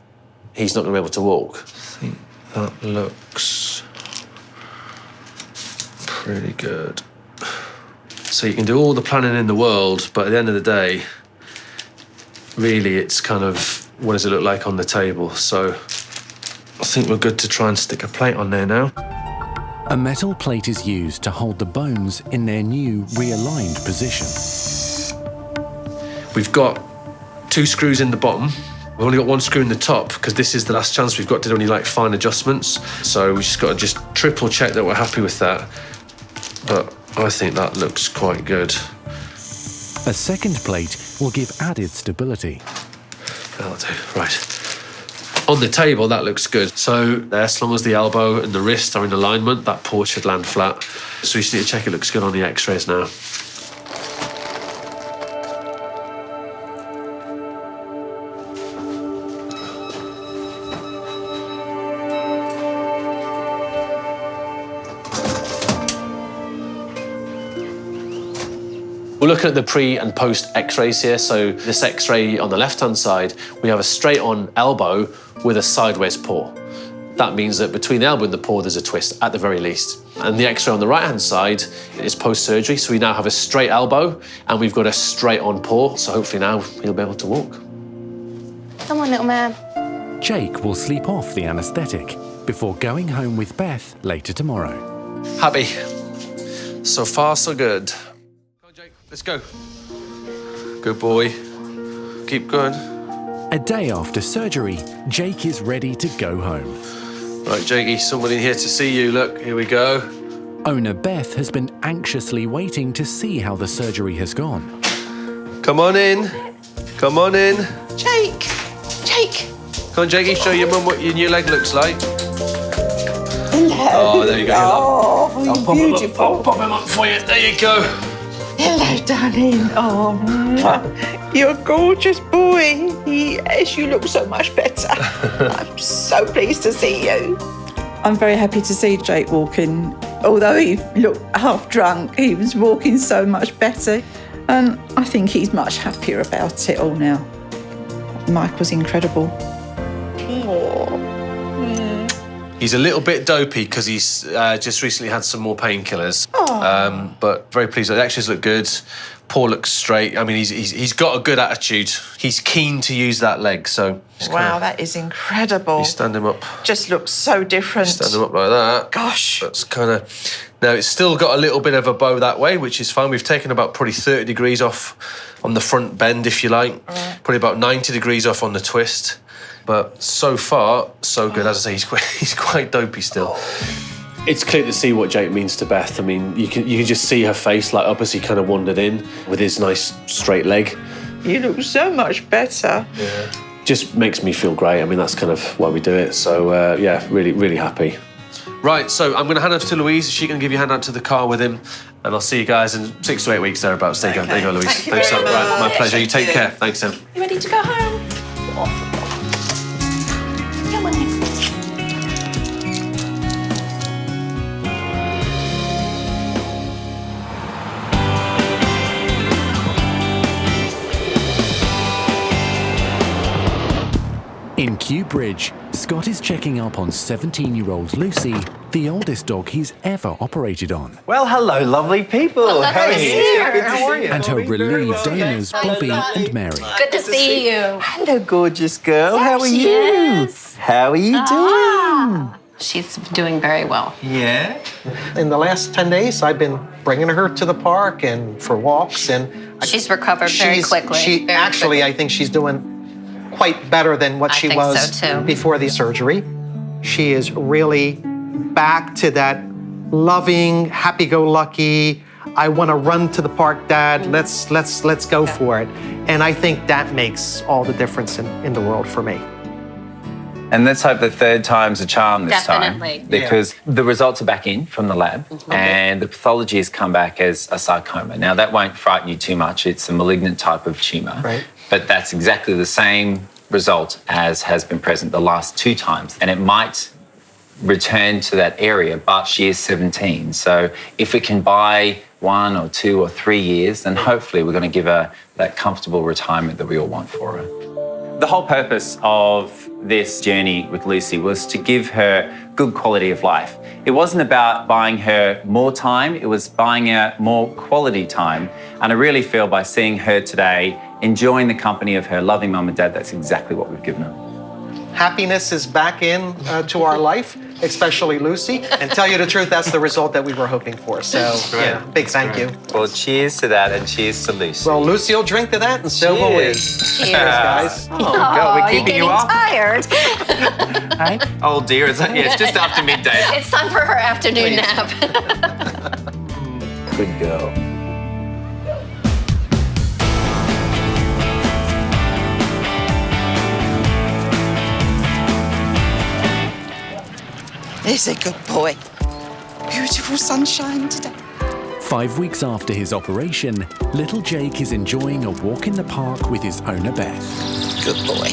he's not going to be able to walk. I think that looks pretty good. So you can do all the planning in the world, but at the end of the day, really it's kind of, what does it look like on the table? So I think we're good to try and stick a plate on there now. A metal plate is used to hold the bones in their new realigned position. We've got 2 screws in the bottom. We've only got 1 screw in the top because this is the last chance we've got to do any like fine adjustments. So we just got to just triple check that we're happy with that. But I think that looks quite good. A second plate will give added stability. That'll do, right. On the table, that looks good. So as long as the elbow and the wrist are in alignment, that paw should land flat. So we just need to check it looks good on the x-rays now. We're looking at the pre and post x-rays here. So this x-ray on the left-hand side, we have a straight-on elbow with a sideways paw. That means that between the elbow and the paw, there's a twist, at the very least. And the x-ray on the right-hand side is post-surgery, so we now have a straight elbow and we've got a straight-on paw, so hopefully now he'll be able to walk. Come on, little man. Jake will sleep off the anaesthetic before going home with Beth later tomorrow. Happy. So far, so good. Let's go. Good boy. Keep going. A day after surgery, Jake is ready to go home. Right, Jakey, someone in here to see you. Look, here we go. Owner Beth has been anxiously waiting to see how the surgery has gone. Come on in. Come on in. Jake! Jake! Come on, Jakey, show your mum what your new leg looks like. Hello. Oh, there you go. Oh, I'll beautiful. I'll pop him up for you. There you go. Hello, darling. Oh, mwah. You're a gorgeous boy. Yes, you look so much better. I'm so pleased to see you. I'm very happy to see Jake walking. Although he looked half drunk, he was walking so much better. And I think he's much happier about it all now. Mike was incredible. Oh. He's a little bit dopey because he's just recently had some more painkillers. But very pleased. The actions look good. Paw looks straight. I mean, he's got a good attitude. He's keen to use that leg, so... Wow, that is incredible. You stand him up. Just looks so different. Stand him up like that. Gosh. That's kind of... Now, it's still got a little bit of a bow that way, which is fine. We've taken about probably 30 degrees off on the front bend, if you like. Probably about 90 degrees off on the twist. But so far, so good. As I say, he's quite dopey still. It's clear to see what Jake means to Beth. I mean, you can just see her face light up as he kind of wandered in with his nice straight leg. You look so much better. Yeah. Just makes me feel great. I mean, that's kind of why we do it. So, yeah, really, really happy. Right, so I'm going to hand over to Louise. She can give you a hand out to the car with him. And I'll see you guys in 6 to 8 weeks thereabouts. There you go. There you go, Louise. Thanks so much. Right, my pleasure. You take care. Thanks, Em. You ready to go home? Come on. In Kew Bridge, Scott is checking up on 17-year-old Lucy, the oldest dog he's ever operated on. Well, hello, lovely people. How are you? Good to see you. And her relieved owners, Bobby and Mary. Good to see you. Hello, gorgeous girl. How are she you? is. How are you doing? She's doing very well. Yeah. In the last 10 days, I've been bringing her to the park and for walks, and she's recovered very quickly. I think she's doing quite better than what she was before the surgery. She is really back to that loving, happy-go-lucky, I want to run to the park, Dad. Let's go for it. And I think that makes all the difference in the world for me. And let's hope the third time's a charm this Definitely. time. Because the results are back in from the lab and the pathology has come back as a sarcoma. Now, that won't frighten you too much. It's a malignant type of tumour. Right. But that's exactly the same result as has been present the last 2 times. And it might return to that area, but she is 17. So if we can buy 1 or 2 or 3 years, then hopefully we're going to give her that comfortable retirement that we all want for her. The whole purpose of this journey with Lucy was to give her good quality of life. It wasn't about buying her more time, it was buying her more quality time. And I really feel by seeing her today, enjoying the company of her loving mum and dad, that's exactly what we've given her. Happiness is back in to our life, especially Lucy. And tell you the truth, that's the result that we were hoping for. So, yeah, big thank you. Well, cheers to that and cheers to Lucy. Well, Lucy will drink to that and so will we. Cheers, guys. Oh, God, we're keeping you up. Tired. Hey? Oh, dear, it's just after midday. It's time for her afternoon nap. Good girl. He's a good boy. Beautiful sunshine today. 5 weeks after his operation, little Jake is enjoying a walk in the park with his owner Beth. Good boy.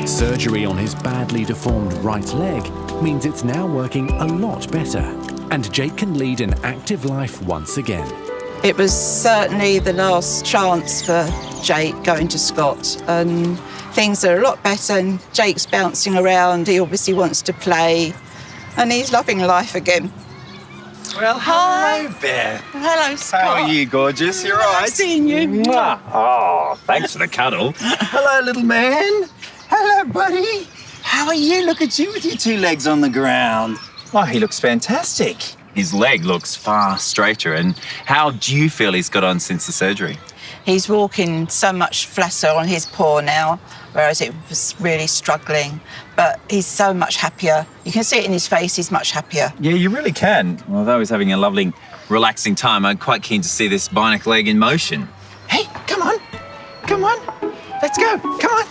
Surgery on his badly deformed right leg means it's now working a lot better, and Jake can lead an active life once again. It was certainly the last chance for Jake going to Scott, and things are a lot better, and Jake's bouncing around. He obviously wants to play, and he's loving life again. Well, hello, Beth. Hello, Scott. How are you, gorgeous? You're all right? Nice seeing you. Mwah. Oh, thanks for the cuddle. Hello, little man. Hello, buddy. How are you? Look at you with your 2 legs on the ground. Oh, he looks fantastic. His leg looks far straighter. And how do you feel he's got on since the surgery? He's walking so much flatter on his paw now, whereas it was really struggling. But he's so much happier. You can see it in his face, he's much happier. Yeah, you really can. Although he's having a lovely, relaxing time, I'm quite keen to see this bionic leg in motion. Hey, come on. Come on. Let's go. Come on.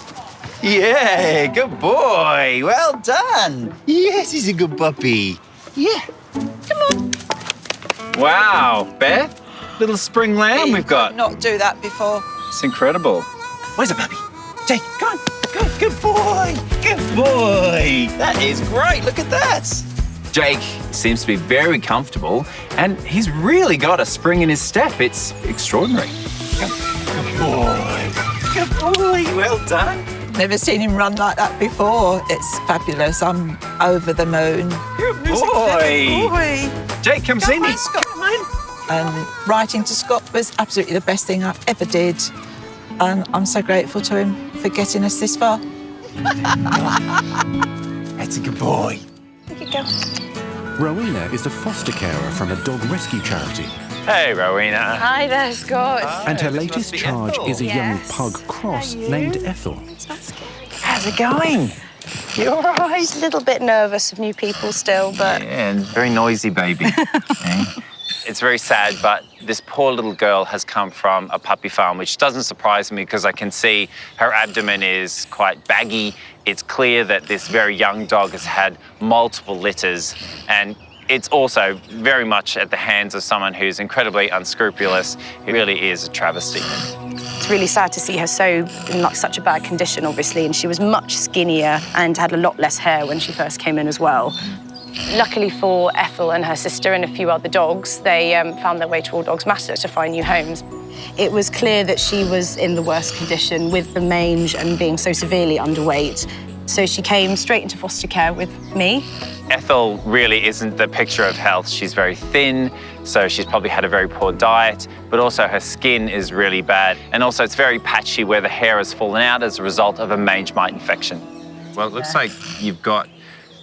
Yeah, good boy. Well done. Yes, he's a good puppy. Yeah. Come on. Wow, Beth. Little spring lamb we've got. Not do that before. It's incredible. Where's the puppy? Jake, come on. Good boy. Good boy. That is great. Look at that. Jake seems to be very comfortable, and he's really got a spring in his step. It's extraordinary. Good boy. Good boy. Well done. Never seen him run like that before. It's fabulous. I'm over the moon. Good boy. Jake, come see me. Scott, come on. And writing to Scott was absolutely the best thing I ever did. And I'm so grateful to him for getting us this far. That's a good boy. There you go. Rowena is a foster carer from a dog rescue charity. Hey, Rowena. Hi there, Scott. And her latest charge is a young pug cross named Ethel. How's it going? You all right? Just a little bit nervous of new people still, but... Yeah, and very noisy baby. It's very sad, but this poor little girl has come from a puppy farm, which doesn't surprise me because I can see her abdomen is quite baggy. It's clear that this very young dog has had multiple litters, and it's also very much at the hands of someone who's incredibly unscrupulous. It really is a travesty. It's really sad to see her in such a bad condition, obviously, and she was much skinnier and had a lot less hair when she first came in as well. Luckily for Ethel and her sister and a few other dogs, they found their way to All Dogs Matter to find new homes. It was clear that she was in the worst condition with the mange and being so severely underweight. So she came straight into foster care with me. Ethel really isn't the picture of health. She's very thin, so she's probably had a very poor diet, but also her skin is really bad. And also it's very patchy where the hair has fallen out as a result of a mange mite infection. Well, it looks like you've got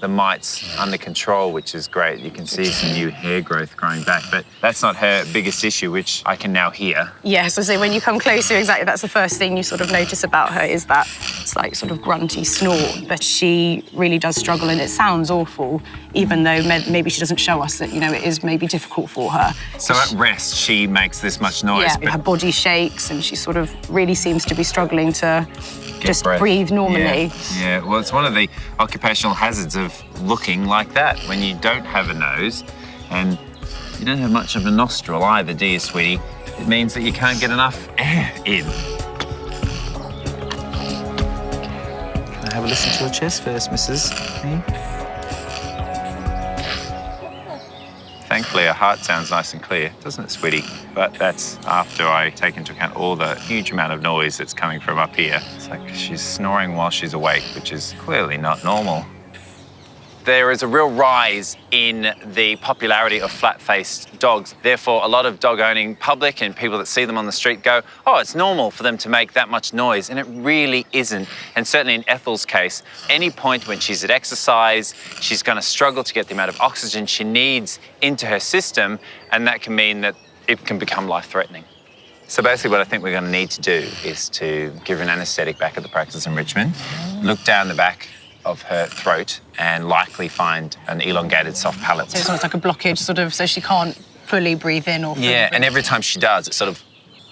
the mites under control, which is great. You can see some new hair growth growing back, but that's not her biggest issue, which I can now hear. Yes, I say when you come closer, exactly, that's the first thing you sort of notice about her is that slight sort of grunty snort. But she really does struggle, and it sounds awful, even though maybe she doesn't show us that, you know, it is maybe difficult for her. So at rest, she makes this much noise. Yeah, but her body shakes, and she sort of really seems to be struggling to just breathe normally. Yeah, well, it's one of the occupational hazards of looking like that when you don't have a nose and you don't have much of a nostril either, do you, sweetie? It means that you can't get enough air in. Can I have a listen to your chest first, Mrs. Thankfully, her heart sounds nice and clear, doesn't it, sweetie? But that's after I take into account all the huge amount of noise that's coming from up here. It's like she's snoring while she's awake, which is clearly not normal. There is a real rise in the popularity of flat-faced dogs. Therefore, a lot of dog-owning public and people that see them on the street go, oh, it's normal for them to make that much noise, and it really isn't. And certainly in Ethel's case, any point when she's at exercise, she's going to struggle to get the amount of oxygen she needs into her system, and that can mean that it can become life-threatening. So basically what I think we're going to need to do is to give her an anaesthetic back at the practice in Richmond, look down the back of her throat and likely find an elongated soft palate. So it's almost like a blockage, sort of, so she can't fully breathe in or fully breathe. And every time she does, it sort of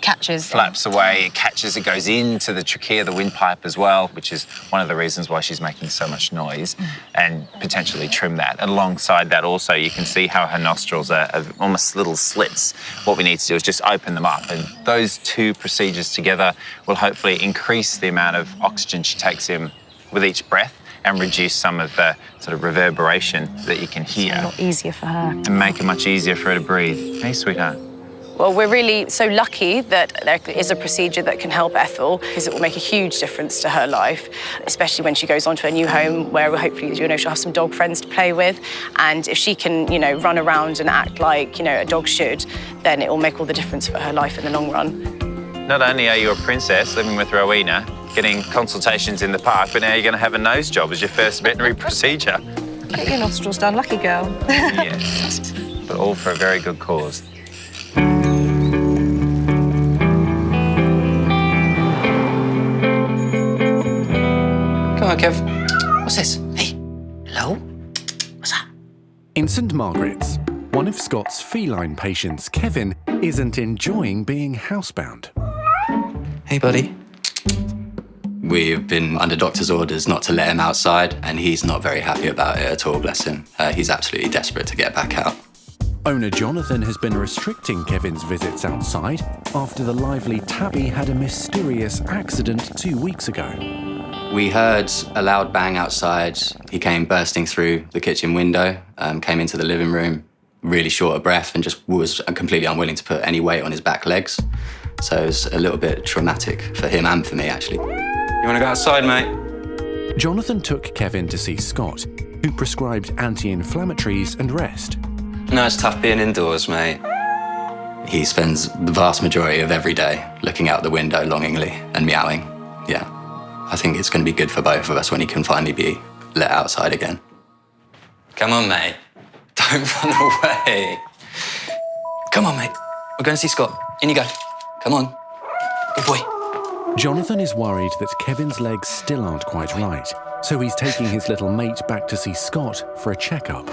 catches, flaps away, it catches, it goes into the trachea, the windpipe as well, which is one of the reasons why she's making so much noise, and potentially trim that. And alongside that also, you can see how her nostrils are almost little slits. What we need to do is just open them up, and those two procedures together will hopefully increase the amount of oxygen she takes in with each breath and reduce some of the sort of reverberation that you can hear. It's a lot easier for her. And make it much easier for her to breathe. Hey, sweetheart. Well, we're really so lucky that there is a procedure that can help Ethel, because it will make a huge difference to her life, especially when she goes on to a new home where hopefully, you know, she'll have some dog friends to play with. And if she can, you know, run around and act like, you know, a dog should, then it will make all the difference for her life in the long run. Not only are you a princess living with Rowena, getting consultations in the park, but now you're going to have a nose job as your first veterinary procedure. Get your nostrils done, lucky girl. Yes, but all for a very good cause. Come on, Kev. What's this? Hey, hello? What's that? In St Margaret's, one of Scott's feline patients, Kevin, isn't enjoying being housebound. Hey, buddy. We've been under doctor's orders not to let him outside, and he's not very happy about it at all, bless him. He's absolutely desperate to get back out. Owner Jonathan has been restricting Kevin's visits outside after the lively Tabby had a mysterious accident 2 weeks ago. We heard a loud bang outside. He came bursting through the kitchen window, came into the living room, really short of breath, and just was completely unwilling to put any weight on his back legs. So it was a little bit traumatic for him and for me, actually. You You want to go outside, mate? Jonathan took Kevin to see Scott, who prescribed anti-inflammatories and rest. No, it's tough being indoors, mate. He spends the vast majority of every day looking out the window longingly and meowing. Yeah, I think it's going to be good for both of us when he can finally be let outside again. Come on, mate. Don't run away. Come on, mate. We're going to see Scott. In you go. Come on. Good boy. Jonathan is worried that Kevin's legs still aren't quite right, so he's taking his little mate back to see Scott for a checkup.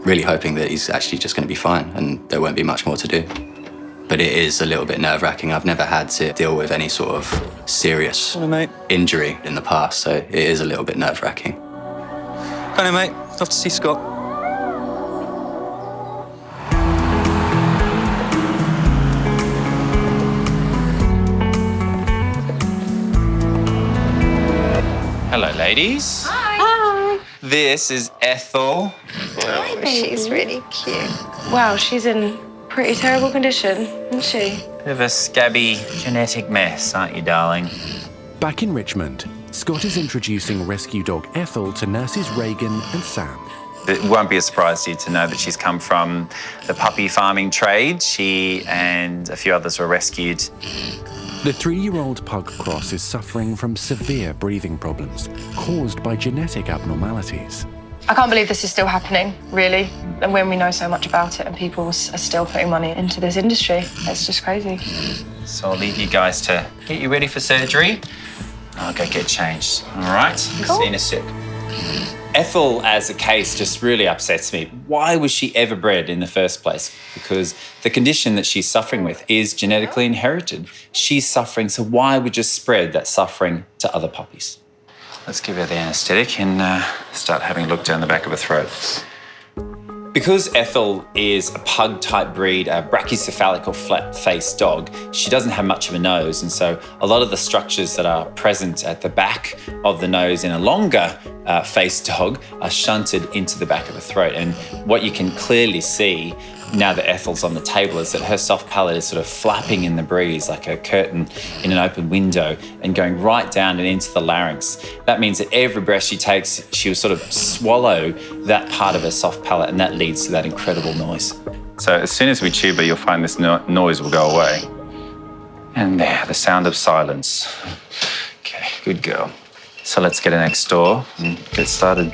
Really hoping that he's actually just going to be fine and there won't be much more to do. But it is a little bit nerve-wracking. I've never had to deal with any sort of serious injury in the past, so it is a little bit nerve-wracking. Come on, mate. Off to see Scott. Hello, ladies. Hi. This is Ethel. Oh, she's really cute. Wow, she's in pretty terrible condition, isn't she? Bit of a scabby genetic mess, aren't you, darling? Back in Richmond, Scott is introducing rescue dog Ethel to nurses Reagan and Sam. It won't be a surprise to you to know that she's come from the puppy farming trade. She and a few others were rescued. The 3-year-old pug cross is suffering from severe breathing problems caused by genetic abnormalities. I can't believe this is still happening, really, and when we know so much about it and people are still putting money into this industry. It's just crazy. So I'll leave you guys to get you ready for surgery. I'll go get changed, all right? Cool. See you in a sec. Ethel, as a case, just really upsets me. Why was she ever bred in the first place? Because the condition that she's suffering with is genetically inherited. She's suffering, so why would you spread that suffering to other puppies? Let's give her the anaesthetic and start having a look down the back of her throat. Because Ethel is a pug-type breed, a brachycephalic or flat-faced dog, she doesn't have much of a nose, and so a lot of the structures that are present at the back of the nose in a longer faced dog are shunted into the back of the throat. And what you can clearly see now that Ethel's on the table is that her soft palate is sort of flapping in the breeze like a curtain in an open window and going right down and into the larynx. That means that every breath she takes, she will sort of swallow that part of her soft palate, and that leads to that incredible noise. So as soon as we tube her, you'll find this noise will go away. And there, the sound of silence. Okay, good girl. So let's get her next door and get started.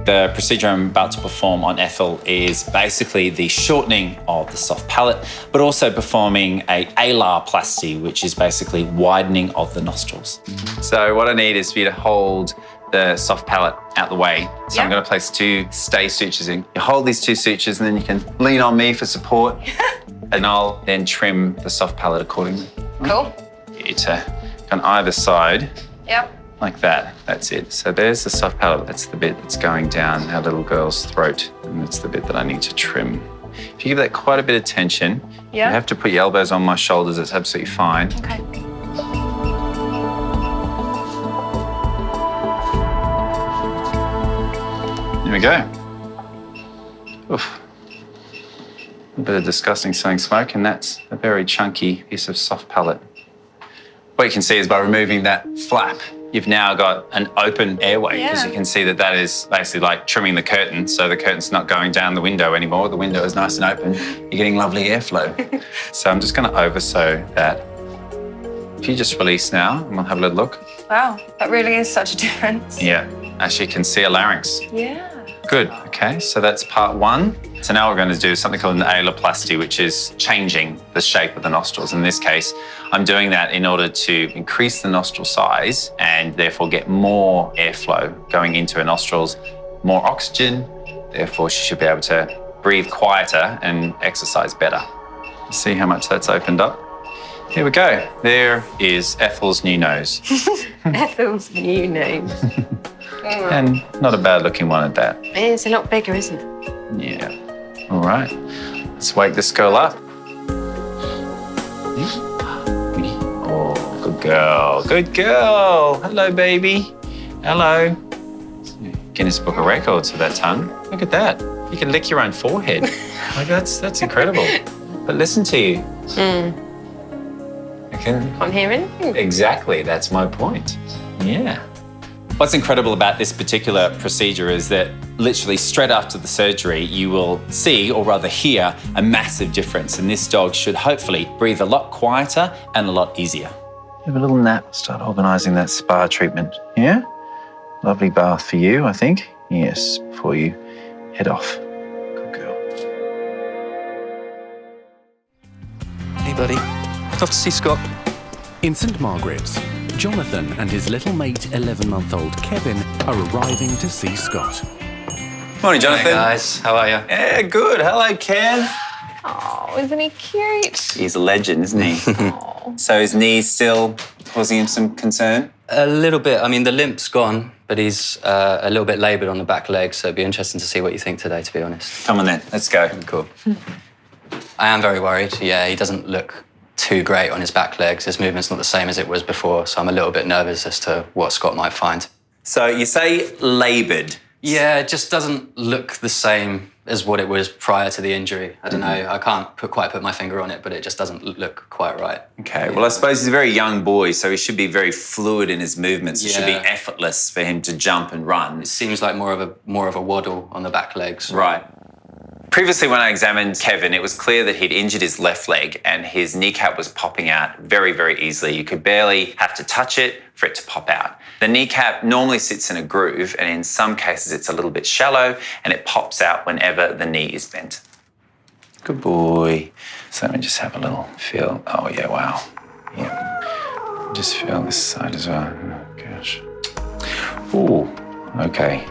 The procedure I'm about to perform on Ethel is basically the shortening of the soft palate, but also performing a alarplasty, which is basically widening of the nostrils. So what I need is for you to hold the soft palate out the way. So I'm going to place 2 stay sutures in. You hold these 2 sutures and then you can lean on me for support and I'll then trim the soft palate accordingly. Cool. Get you to on either side. Yep. Like that, that's it. So there's the soft palate, that's the bit that's going down our little girl's throat, and that's the bit that I need to trim. If you give that quite a bit of tension, you have to put your elbows on my shoulders, it's absolutely fine. Okay. There we go. Oof. A bit of disgusting smelling smoke, and that's a very chunky piece of soft palate. What you can see is by removing that flap, you've now got an open airway, because you can see that that is basically like trimming the curtain, so the curtain's not going down the window anymore. The window is nice and open. You're getting lovely airflow. So I'm just going to oversew that. If you just release now, and we'll have a little look. Wow, that really is such a difference. Yeah, actually you can see a larynx. Yeah. Good, okay, so that's part 1. So now we're going to do something called an alarplasty, which is changing the shape of the nostrils. In this case, I'm doing that in order to increase the nostril size and therefore get more airflow going into her nostrils, more oxygen, therefore she should be able to breathe quieter and exercise better. See how much that's opened up? Here we go. There is Ethel's new nose. Ethel's new nose. And not a bad looking one at that. It's a lot bigger, isn't it? Yeah. All right. Let's wake this girl up. Oh, good girl. Good girl. Hello, baby. Hello. Guinness Book of Records for that tongue. Look at that. You can lick your own forehead. Like that's incredible. But listen to you. Can't hear anything. Exactly, that's my point. Yeah. What's incredible about this particular procedure is that literally straight after the surgery, you will see, or rather hear, a massive difference. And this dog should hopefully breathe a lot quieter and a lot easier. Have a little nap, start organising that spa treatment, yeah? Lovely bath for you, I think. Yes, before you head off. Good girl. Hey, buddy. Off to see Scott. In St Margaret's, Jonathan and his little mate, 11-month-old Kevin, are arriving to see Scott. Morning, Jonathan. Hey, guys. How are you? Yeah, good. Hello, Kev. Oh, isn't he cute? He's a legend, isn't he? So his knee's still causing him some concern? A little bit. I mean, the limp's gone, but he's a little bit laboured on the back leg, so it'd be interesting to see what you think today, to be honest. Come on then, let's go. Cool. I am very worried. Yeah, he doesn't look too great on his back legs. His movement's not the same as it was before, so I'm a little bit nervous as to what Scott might find. So you say laboured? Yeah, it just doesn't look the same as what it was prior to the injury. I don't know, I can't quite put my finger on it, but it just doesn't look quite right. Okay, well, I suppose he's a very young boy, so he should be very fluid in his movements. It should be Yeah. effortless for him to jump and run. It seems like more of a waddle on the back legs. Right. Previously, when I examined Kevin, it was clear that he'd injured his left leg and his kneecap was popping out very, very easily. You could barely have to touch it for it to pop out. The kneecap normally sits in a groove, and in some cases it's a little bit shallow and it pops out whenever the knee is bent. Good boy. So let me just have a little feel. Oh, yeah, wow. Yeah. Just feel this side as well. Oh, gosh. Ooh, okay.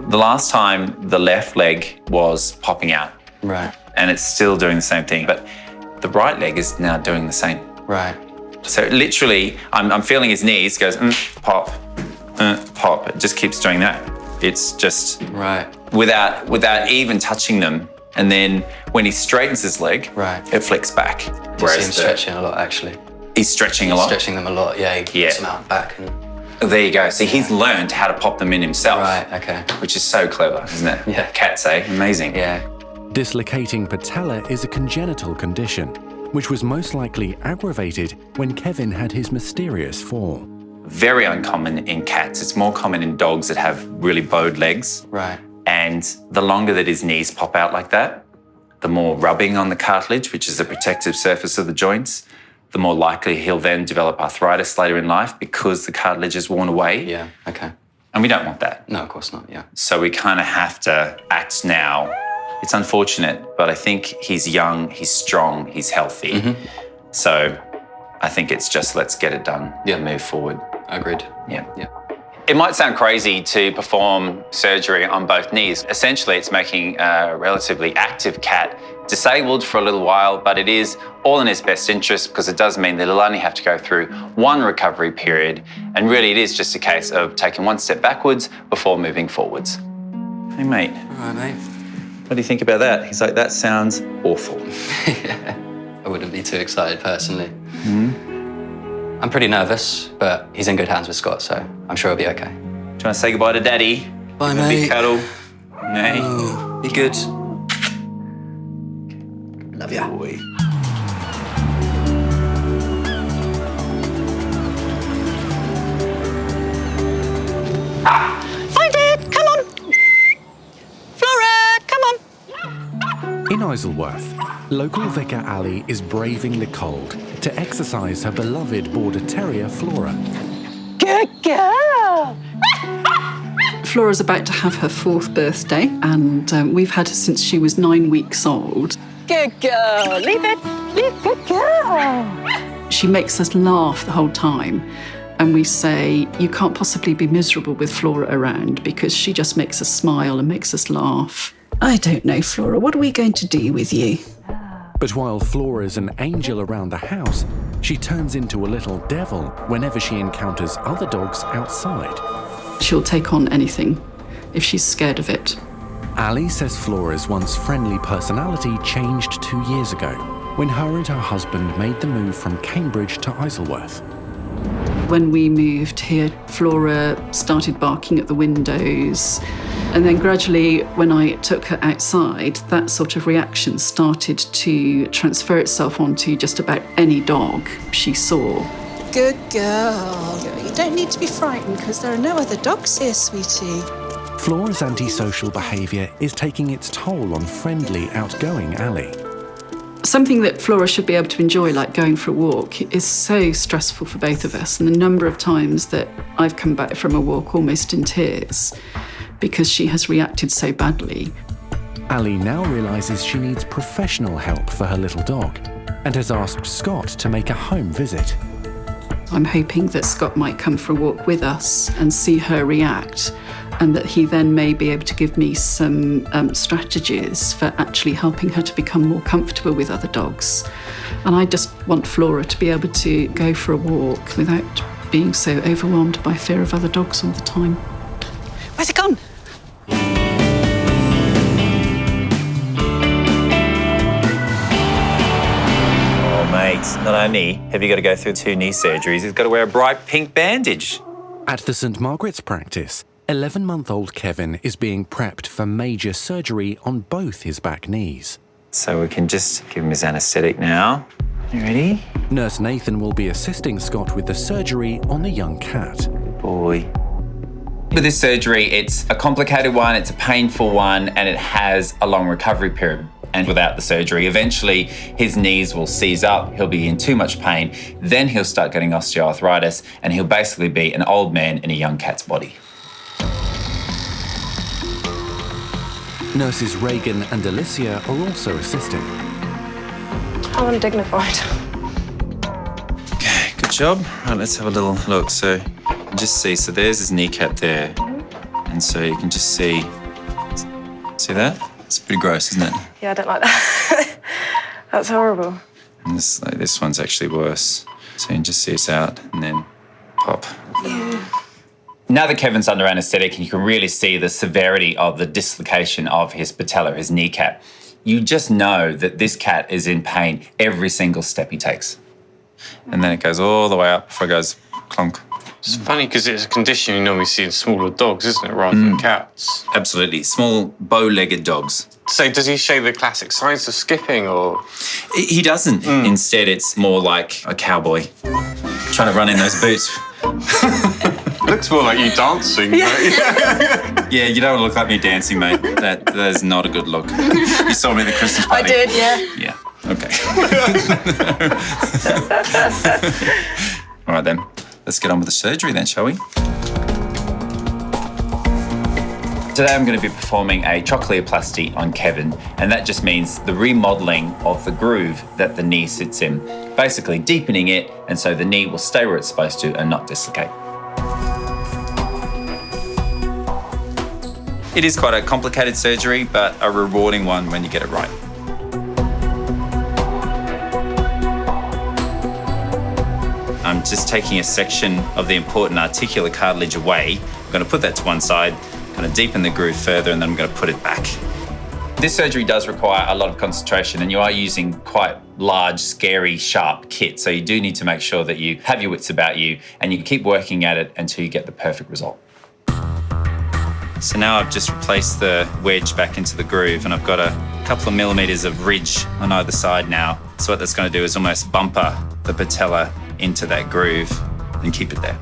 The last time the left leg was popping out. Right. And it's still doing the same thing, but the right leg is now doing the same. Right. So literally, I'm feeling his knees, goes, pop, pop. It just keeps doing that. It's just right without even touching them. And then when he straightens his leg, it flicks back. You see him stretching a lot, actually. He's stretching a lot? Stretching them a lot, yeah. He puts them out back. And... There you go. See, he's learned how to pop them in himself. Right, okay. Which is so clever, isn't it? Yeah. Cats, eh? Amazing. Yeah. Dislocating patella is a congenital condition, which was most likely aggravated when Kevin had his mysterious fall. Very uncommon in cats. It's more common in dogs that have really bowed legs. Right. And the longer that his knees pop out like that, the more rubbing on the cartilage, which is the protective surface of the joints, the more likely he'll then develop arthritis later in life because the cartilage is worn away. Yeah, okay. And we don't want that. No, of course not, yeah. So we kind of have to act now. It's unfortunate, but I think he's young, he's strong, he's healthy. So I think it's just let's get it done and move forward. Agreed. Yeah. It might sound crazy to perform surgery on both knees. Essentially, it's making a relatively active cat disabled for a little while, but it is all in his best interest because it does mean that he'll only have to go through one recovery period. And really, it is just a case of taking one step backwards before moving forwards. Hey, mate. All right, mate. What do you think about that? He's like, that sounds awful. I wouldn't be too excited, personally. I'm pretty nervous, but he's in good hands with Scott, so I'm sure he'll be okay. Do you want to say goodbye to Daddy? Bye, Give him a mate. big cuddle. Hey. Oh, be good. Love ya. Boy. Find it! Come on! Flora, come on! In Isleworth, local vicar Ali is braving the cold to exercise her beloved Border Terrier, Flora. Good girl! Flora's about to have her 4th birthday, and we've had her since she was 9 weeks old. Good girl! Leave it! Leave good girl! She makes us laugh the whole time, and we say, you can't possibly be miserable with Flora around because she just makes us smile and makes us laugh. I don't know, Flora, what are we going to do with you? But while Flora's an angel around the house, she turns into a little devil whenever she encounters other dogs outside. She'll take on anything if she's scared of it. Ali says Flora's once friendly personality changed 2 years ago when her and her husband made the move from Cambridge to Isleworth. When we moved here, Flora started barking at the windows. And then gradually, when I took her outside, that sort of reaction started to transfer itself onto just about any dog she saw. Good girl. You don't need to be frightened because there are no other dogs here, sweetie. Flora's antisocial behaviour is taking its toll on friendly, outgoing Ali. Something that Flora should be able to enjoy, like going for a walk, is so stressful for both of us. And the number of times that I've come back from a walk almost in tears because she has reacted so badly. Ali now realises she needs professional help for her little dog and has asked Scott to make a home visit. I'm hoping that Scott might come for a walk with us and see her react, and that he then may be able to give me some strategies for actually helping her to become more comfortable with other dogs. And I just want Flora to be able to go for a walk without being so overwhelmed by fear of other dogs all the time. Where's it gone? Oh, mate, not only have you got to go through 2 knee surgeries, he's got to wear a bright pink bandage. At the St Margaret's practice, 11-month-old Kevin is being prepped for major surgery on both his back knees. So we can just give him his anaesthetic now. You ready? Nurse Nathan will be assisting Scott with the surgery on the young cat. Good boy. With this surgery, it's a complicated one, it's a painful one, and it has a long recovery period. And without the surgery, eventually his knees will seize up, he'll be in too much pain, then he'll start getting osteoarthritis, and he'll basically be an old man in a young cat's body. Nurses Reagan and Alicia are also assisting. How undignified. Okay, good job. Right, let's have a little look. So just see, so there's his kneecap there. And so you can just see that? It's pretty gross, isn't it? Yeah, I don't like that. That's horrible. And this one's actually worse. So you can just see it's out and then pop. Yeah. Now that Kevin's under anaesthetic, you can really see the severity of the dislocation of his patella, his kneecap. You just know that this cat is in pain every single step he takes. And then it goes all the way up before it goes clunk. It's funny because it's a condition you normally see in smaller dogs, isn't it, rather than cats? Absolutely. Small, bow-legged dogs. So does he show the classic signs of skipping, or...? He doesn't. Instead, it's more like a cowboy trying to run in those boots. Looks more like you dancing. Yeah, you don't look like me dancing, mate. That is not a good look. You saw me at the Christmas party. I did, yeah. Yeah, okay. All right, then. Let's get on with the surgery then, shall we? Today I'm going to be performing a trochleoplasty on Kevin, and that just means the remodelling of the groove that the knee sits in, basically deepening it, and so the knee will stay where it's supposed to and not dislocate. It is quite a complicated surgery, but a rewarding one when you get it right. I'm just taking a section of the important articular cartilage away. I'm going to put that to one side, going to deepen the groove further, and then I'm going to put it back. This surgery does require a lot of concentration, and you are using quite large, scary, sharp kit. So you do need to make sure that you have your wits about you and you keep working at it until you get the perfect result. So now I've just replaced the wedge back into the groove, and I've got a couple of millimeters of ridge on either side now. So what that's going to do is almost bumper the patella into that groove and keep it there.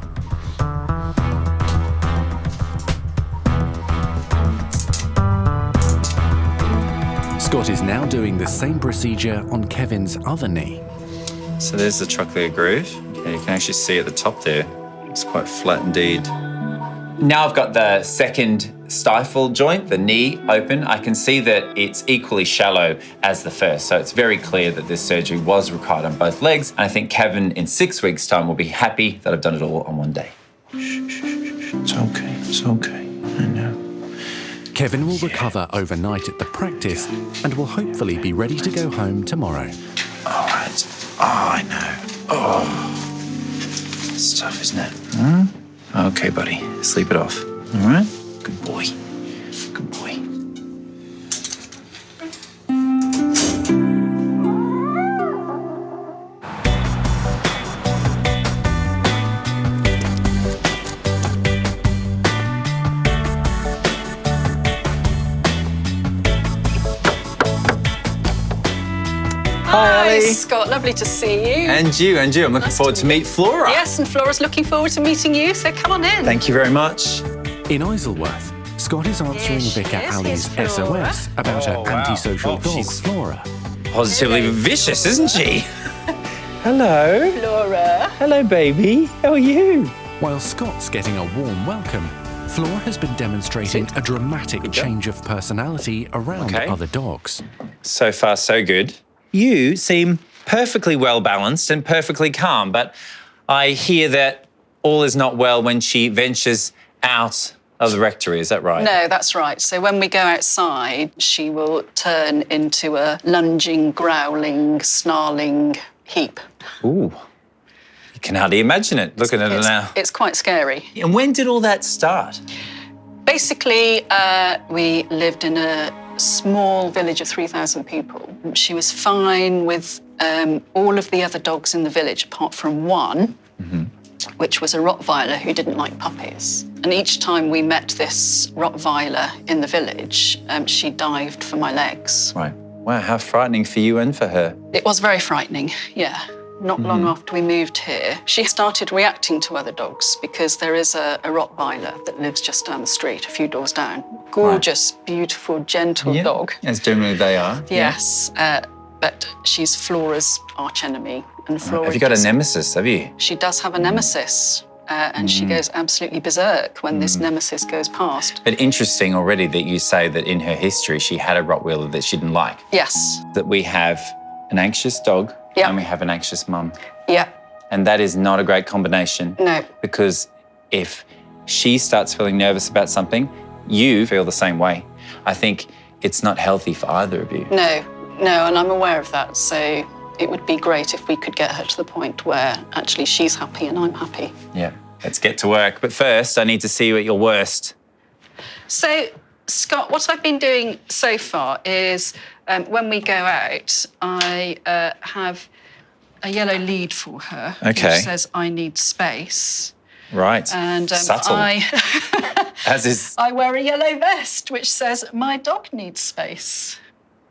Scott is now doing the same procedure on Kevin's other knee. So there's the trochlear groove. Okay, you can actually see at the top there, it's quite flat indeed. Now I've got the second stifle joint, the knee, open. I can see that it's equally shallow as the first, so it's very clear that this surgery was required on both legs, and I think Kevin in 6 weeks' time will be happy that I've done it all on one day. It's okay, it's okay, I know. Kevin will recover overnight at the practice and will hopefully be ready to go home tomorrow. All right. Oh, I know. Oh, it's tough, isn't it? Okay, buddy, sleep it off. All right? Good boy. Good boy. Hi, Ali. Scott. Lovely to see you. And you. I'm looking forward to meet Flora. Yes, and Flora's looking forward to meeting you, so come on in. Thank you very much. In Isleworth, Scott is answering Vicar Ali's SOS about her antisocial dog, Flora. Positively vicious, isn't she? Hello. Flora. Hello, baby. How are you? While Scott's getting a warm welcome, Flora has been demonstrating a dramatic change of personality around other dogs. So far, so good. You seem perfectly well balanced and perfectly calm, but I hear that all is not well when she ventures out of the rectory. Is that right? No, that's right. So when we go outside, she will turn into a lunging, growling, snarling heap. Ooh. You can hardly imagine it, looking at her now. It's quite scary. And when did all that start? Basically, we lived in a small village of 3,000 people. She was fine with all of the other dogs in the village, apart from one, which was a Rottweiler who didn't like puppies. And each time we met this Rottweiler in the village, she dived for my legs. Right. Wow, how frightening for you and for her. It was very frightening, yeah. Not long after we moved here, she started reacting to other dogs because there is a Rottweiler that lives just down the street, a few doors down. Gorgeous, beautiful, gentle dog. As generally they are. Yes, but she's Flora's archenemy. And Flora Have you got a nemesis, have you? She does have a nemesis, and she goes absolutely berserk when this nemesis goes past. But interesting already that you say that in her history she had a Rottweiler that she didn't like. Yes. That we have an anxious dog and we have an anxious mum. Yeah. And that is not a great combination. No. Because if she starts feeling nervous about something, you feel the same way. I think it's not healthy for either of you. No, and I'm aware of that, so it would be great if we could get her to the point where actually she's happy and I'm happy. Yeah, let's get to work. But first, I need to see you at your worst. So, Scott, what I've been doing so far is when we go out, I have a yellow lead for her, which says, I need space. Right. And subtle. As is. I wear a yellow vest, which says, my dog needs space.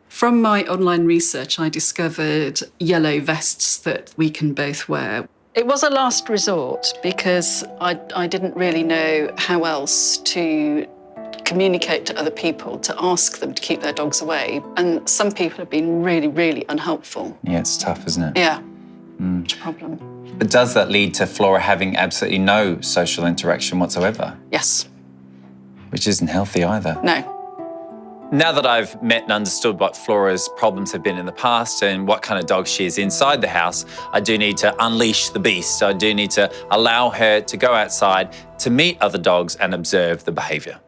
From my online research, I discovered yellow vests that we can both wear. It was a last resort because I didn't really know how else to communicate to other people, to ask them to keep their dogs away. And some people have been really, really unhelpful. Yeah, it's tough, isn't it? Yeah, it's a problem. But does that lead to Flora having absolutely no social interaction whatsoever? Yes. Which isn't healthy either. No. Now that I've met and understood what Flora's problems have been in the past and what kind of dog she is inside the house, I do need to unleash the beast. I do need to allow her to go outside to meet other dogs and observe the behaviour.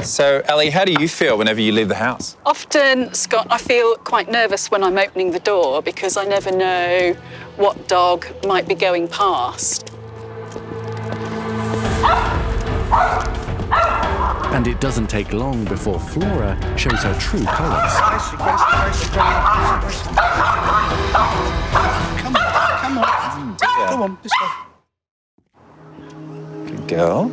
So, Ali, how do you feel whenever you leave the house? Often, Scott, I feel quite nervous when I'm opening the door because I never know what dog might be going past. And it doesn't take long before Flora shows her true colours. Come on, this way. Good girl.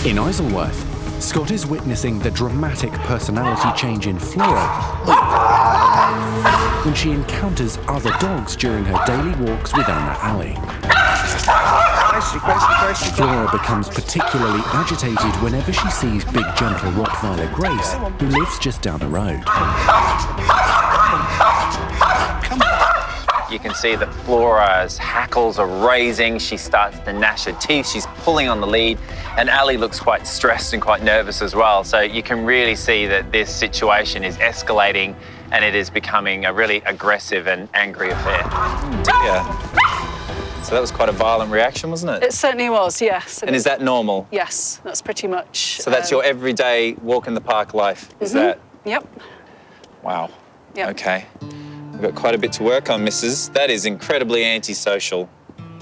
In Isleworth, Scott is witnessing the dramatic personality change in Flora when she encounters other dogs during her daily walks within the alley. Flora becomes particularly agitated whenever she sees big, gentle Rottweiler Grace, who lives just down the road. You can see that Flora's hackles are raising. She starts to gnash her teeth. She's pulling on the lead. And Ali looks quite stressed and quite nervous as well. So you can really see that this situation is escalating and it is becoming a really aggressive and angry affair. Yeah. So that was quite a violent reaction, wasn't it? It certainly was, yes. And is that normal? Yes, that's pretty much. So that's your everyday walk in the park life, is that? Yep. Wow. Yep. Okay. We've got quite a bit to work on, Mrs. That is incredibly antisocial.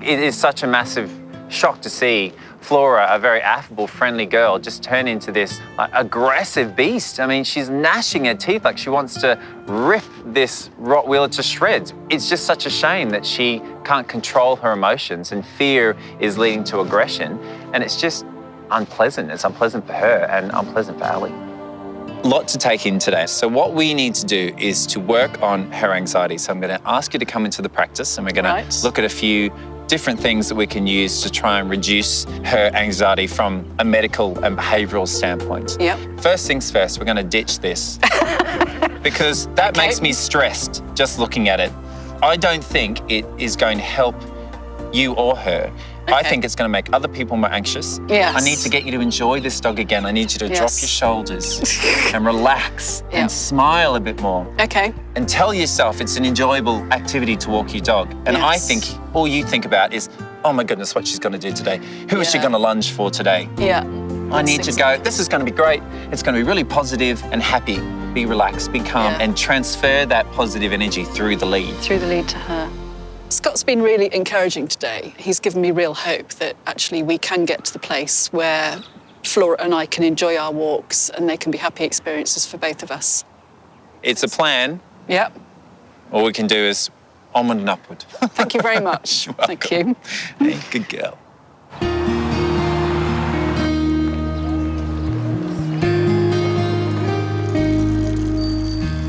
It is such a massive shock to see Flora, a very affable, friendly girl, just turn into this aggressive beast. I mean, she's gnashing her teeth like she wants to rip this Rottweiler to shreds. It's just such a shame that she can't control her emotions and fear is leading to aggression. And it's just unpleasant. It's unpleasant for her and unpleasant for Ali. lot to take in today. So what we need to do is to work on her anxiety. So I'm going to ask you to come into the practice and we're going to look at a few different things that we can use to try and reduce her anxiety from a medical and behavioural standpoint. Yep. First things first, we're going to ditch this because that makes me stressed just looking at it. I don't think it is going to help you or her. I think it's going to make other people more anxious. Yes. I need to get you to enjoy this dog again. I need you to drop your shoulders and relax and smile a bit more. Okay. And tell yourself it's an enjoyable activity to walk your dog. And I think all you think about is, oh my goodness, what she's going to do today. Who is she going to lunge for today? Yeah. I need to go, this is going to be great. It's going to be really positive and happy. Be relaxed, be calm, and transfer that positive energy through the lead. Through the lead to her. Scott's been really encouraging today. He's given me real hope that actually we can get to the place where Flora and I can enjoy our walks and they can be happy experiences for both of us. It's a plan. Yep. All we can do is onward and upward. Thank you very much. Thank you. Hey, good girl.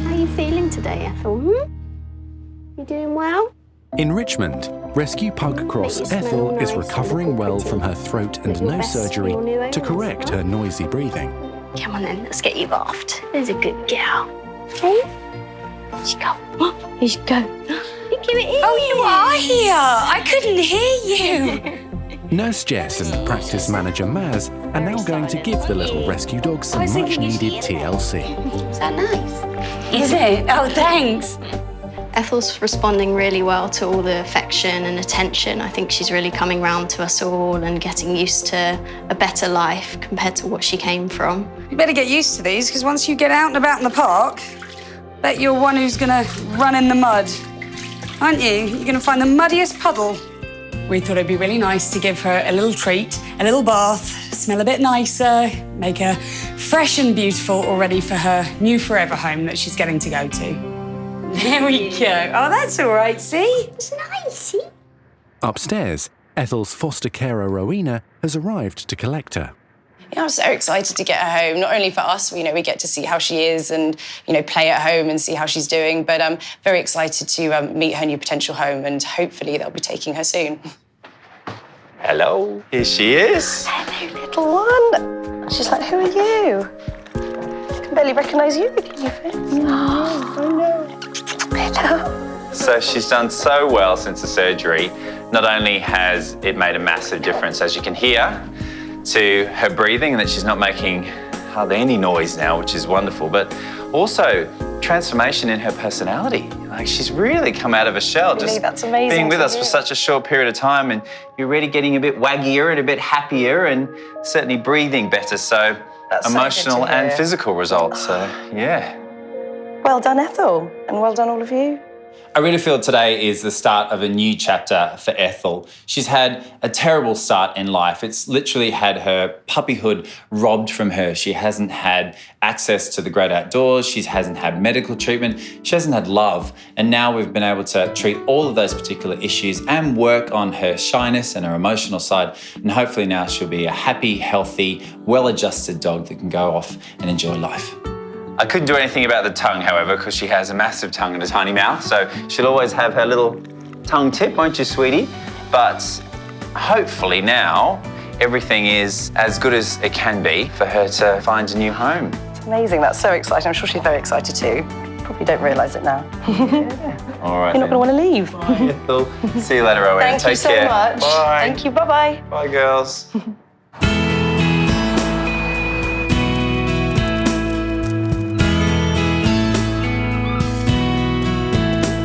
How are you feeling today, Ethel? You doing well? In Richmond, rescue pug cross Ethel is recovering well from her throat and nose surgery to correct her noisy breathing. Come on then, let's get you bathed. There's a good girl. Hey? Here you go. Here you go. You give it here. Oh, you are here. I couldn't hear you. Nurse Jess and practice manager Maz are now going to give the little rescue dog some much-needed TLC. Is that nice? Is it? Oh, thanks. Ethel's responding really well to all the affection and attention. I think she's really coming round to us all and getting used to a better life compared to what she came from. You better get used to these, because once you get out and about in the park, bet you're one who's gonna run in the mud. Aren't you? You're gonna find the muddiest puddle. We thought it'd be really nice to give her a little treat, a little bath, smell a bit nicer, make her fresh and beautiful, all ready for her new forever home that she's getting to go to. There we go. Oh, that's all right, see? It's nice, see? Upstairs, Ethel's foster carer Rowena has arrived to collect her. Yeah, I'm so excited to get her home. Not only for us, we get to see how she is and, play at home and see how she's doing, but I'm very excited to meet her new potential home and hopefully they'll be taking her soon. Hello, here she is. Hello, little one. She's like, who are you? I can barely recognise you with your new face. Oh, I know. Hello. So she's done so well since the surgery. Not only has it made a massive difference, as you can hear, to her breathing and that she's not making hardly any noise now, which is wonderful, but also transformation in her personality. Like, she's really come out of a shell, really, just that's amazing being with to us for hear. such a short period of time, and you're really getting a bit waggier and a bit happier and certainly breathing better. So That's so good emotional to and hear. physical results. So yeah. Well done, Ethel, and well done all of you. I really feel today is the start of a new chapter for Ethel. She's had a terrible start in life. It's literally had her puppyhood robbed from her. She hasn't had access to the great outdoors. She hasn't had medical treatment. She hasn't had love. And now we've been able to treat all of those particular issues and work on her shyness and her emotional side. And hopefully now she'll be a happy, healthy, well-adjusted dog that can go off and enjoy life. I couldn't do anything about the tongue, however, because she has a massive tongue and a tiny mouth, so she'll always have her little tongue tip, won't you, sweetie? But hopefully now everything is as good as it can be for her to find a new home. It's amazing. That's so exciting. I'm sure she's very excited too. Probably don't realise it now. All right. You're not going to want to leave. Bye, Ethel. See you later, Rowena. Thank you Take so care. much. Bye. Thank you. Bye-bye. Bye, girls.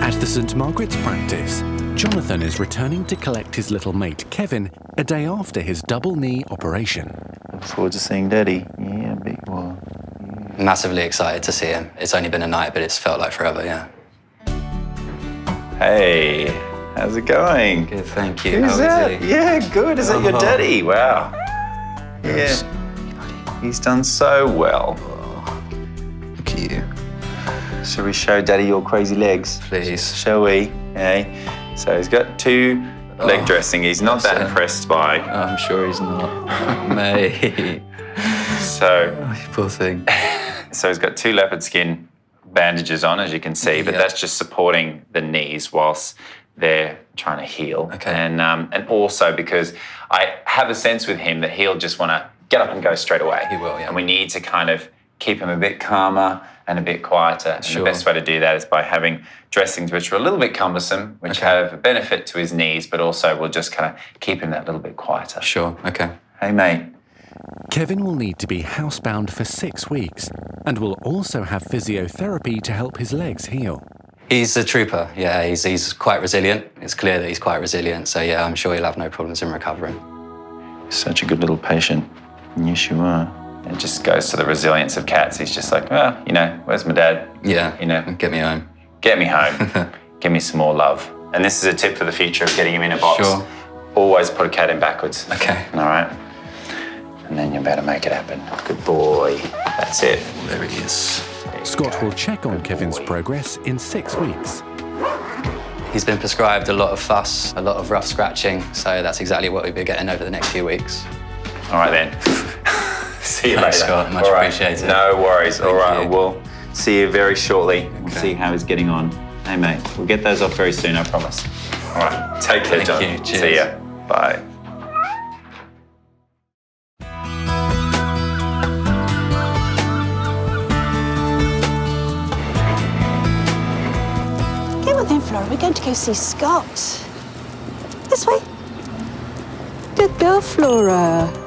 At the St Margaret's Practice, Jonathan is returning to collect his little mate Kevin a day after his double knee operation. Look forward to seeing Daddy. Yeah, big one. Massively excited to see him. It's only been a night, but it's felt like forever, yeah. Hey, how's it going? Good, thank you. Who's How that? is he? Yeah, good. Is that your daddy? Wow. Yeah. He's done so well. Look at you. Shall we show Daddy your crazy legs? Please. Shall we? Hey. So he's got two leg dressing. He's not that impressed by. I'm sure he's not. Mate. So. Oh, you poor thing. So he's got 2 leopard skin bandages on, as you can see, but that's just supporting the knees whilst they're trying to heal. Okay. And also because I have a sense with him that he'll just want to get up and go straight away. He will, yeah. And we need to kind of keep him a bit calmer and a bit quieter. Sure. And the best way to do that is by having dressings which are a little bit cumbersome, which have a benefit to his knees, but also will just kind of keep him that little bit quieter. Sure, okay. Hey, mate. Kevin will need to be housebound for 6 weeks and will also have physiotherapy to help his legs heal. He's a trooper, yeah, he's quite resilient. It's clear that he's quite resilient, so yeah, I'm sure he'll have no problems in recovering. Such a good little patient. Yes, you are. It just goes to the resilience of cats. He's just like, well, you know, where's my dad? Yeah, you know, get me home. Get me home. Give me some more love. And this is a tip for the future of getting him in a box. Sure. Always put a cat in backwards. Okay. All right. And then you better make it happen. Good boy. That's it. There it is. Scott will check on Kevin's progress in 6 weeks. He's been prescribed a lot of fuss, a lot of rough scratching, so that's exactly what we'll be getting over the next few weeks. All right, then. See you Thanks, later. Scott. Much appreciated. No worries. Thank All right, you. we'll see you very shortly. We'll see how he's getting on. Hey, mate, we'll get those off very soon, I promise. All right, take care, John. Thank you. Cheers. See ya. Bye. Come on then, Flora, we're going to go see Scott. This way. Good girl, Flora.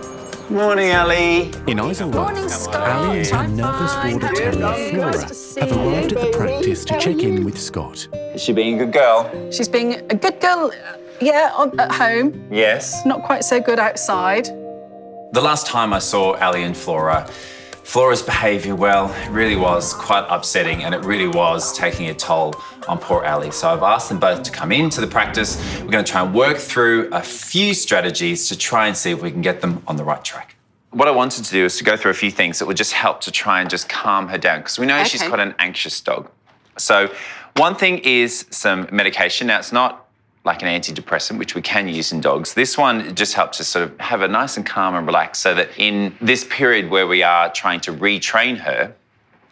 Morning, Ali. In Isleworth, Ali and her nervous border terrier Flora have arrived at the practice to check in with Scott. Is she being a good girl? She's being a good girl, at home. Yes. Not quite so good outside. The last time I saw Ali and Flora's behaviour, well, it really was quite upsetting and it really was taking a toll on poor Ali. So I've asked them both to come into the practice. We're going to try and work through a few strategies to try and see if we can get them on the right track. What I wanted to do is to go through a few things that would just help to try and just calm her down because we know she's quite an anxious dog. So one thing is some medication. Now, it's not like an antidepressant, which we can use in dogs. This one just helps us sort of have a nice and calm and relaxed so that in this period where we are trying to retrain her,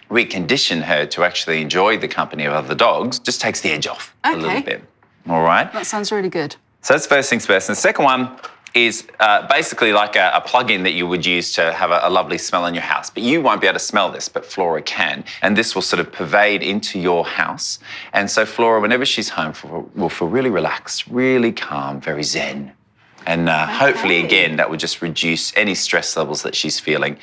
recondition her to actually enjoy the company of other dogs, just takes the edge off a little bit. All right? That sounds really good. So that's first things first. And the second one is basically like a plug-in that you would use to have a lovely smell in your house. But you won't be able to smell this, but Flora can. And this will sort of pervade into your house. And so Flora, whenever she's home, will feel really relaxed, really calm, very zen. And hopefully, again, that would just reduce any stress levels that she's feeling.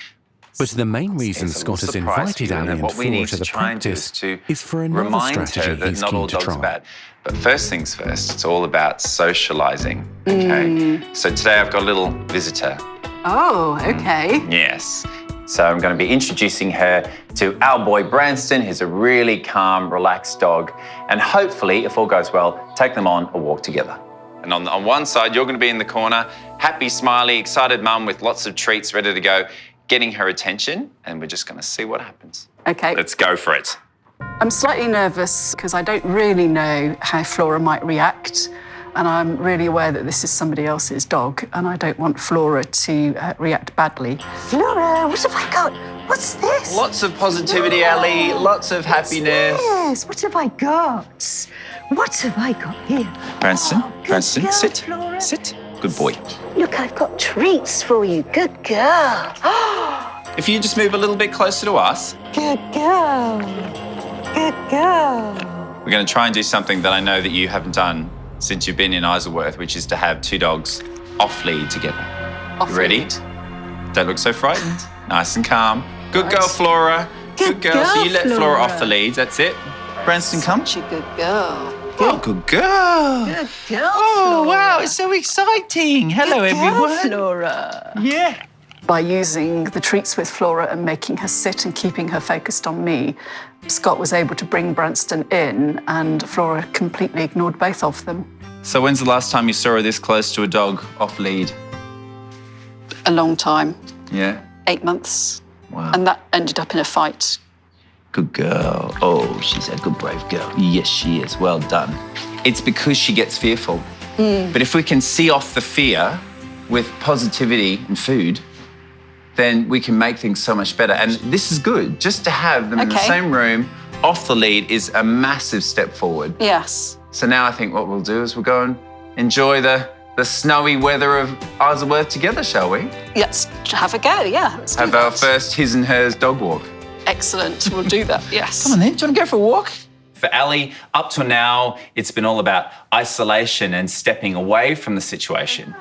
But the main reason Scott has invited Ali and Flora to the practice is for another strategy he's keen to try. But first things first, it's all about socialising, okay? So today I've got a little visitor. Oh, okay. Yes. So I'm going to be introducing her to our boy Branston, who's a really calm, relaxed dog. And hopefully, if all goes well, take them on a walk together. And on one side, you're going to be in the corner, happy, smiley, excited mum with lots of treats ready to go, getting her attention, and we're just going to see what happens. Okay. Let's go for it. I'm slightly nervous because I don't really know how Flora might react. And I'm really aware that this is somebody else's dog and I don't want Flora to react badly. Flora, what have I got? What's this? Lots of positivity, Ali. Lots of happiness. Yes, what have I got? What have I got here? Branston, Branston, girl, sit. Flora. Sit. Good boy. Look, I've got treats for you. Good girl. If you just move a little bit closer to us. Good girl. Good girl. We're going to try and do something that I know that you haven't done since you've been in Isleworth, which is to have two dogs off lead together. Off Ready? lead. Don't look so frightened. Nice and calm. Good girl, Flora. Good girl. So you let Flora off the lead. That's it. Branston, come. Such a good girl. Oh, good girl. Good girl, Oh, Flora. wow. It's so exciting. Hello, Good girl, everyone. Flora. Yeah. By using the treats with Flora and making her sit and keeping her focused on me, Scott was able to bring Branston in and Flora completely ignored both of them. So when's the last time you saw her this close to a dog off lead? A long time, Yeah. 8 months. Wow. And that ended up in a fight. Good girl. Oh, she's a good, brave girl. Yes, she is. Well done. It's because she gets fearful. But if we can see off the fear with positivity and food, then we can make things so much better. And this is good. Just to have them in the same room, off the lead, is a massive step forward. Yes. So now I think what we'll do is we'll go and enjoy the snowy weather of Isleworth together, shall we? Let's have a go, yeah. Let's have our first his and hers dog walk. Excellent, we'll do that, yes. Come on then, do you want to go for a walk? For Ali, up till now, it's been all about isolation and stepping away from the situation.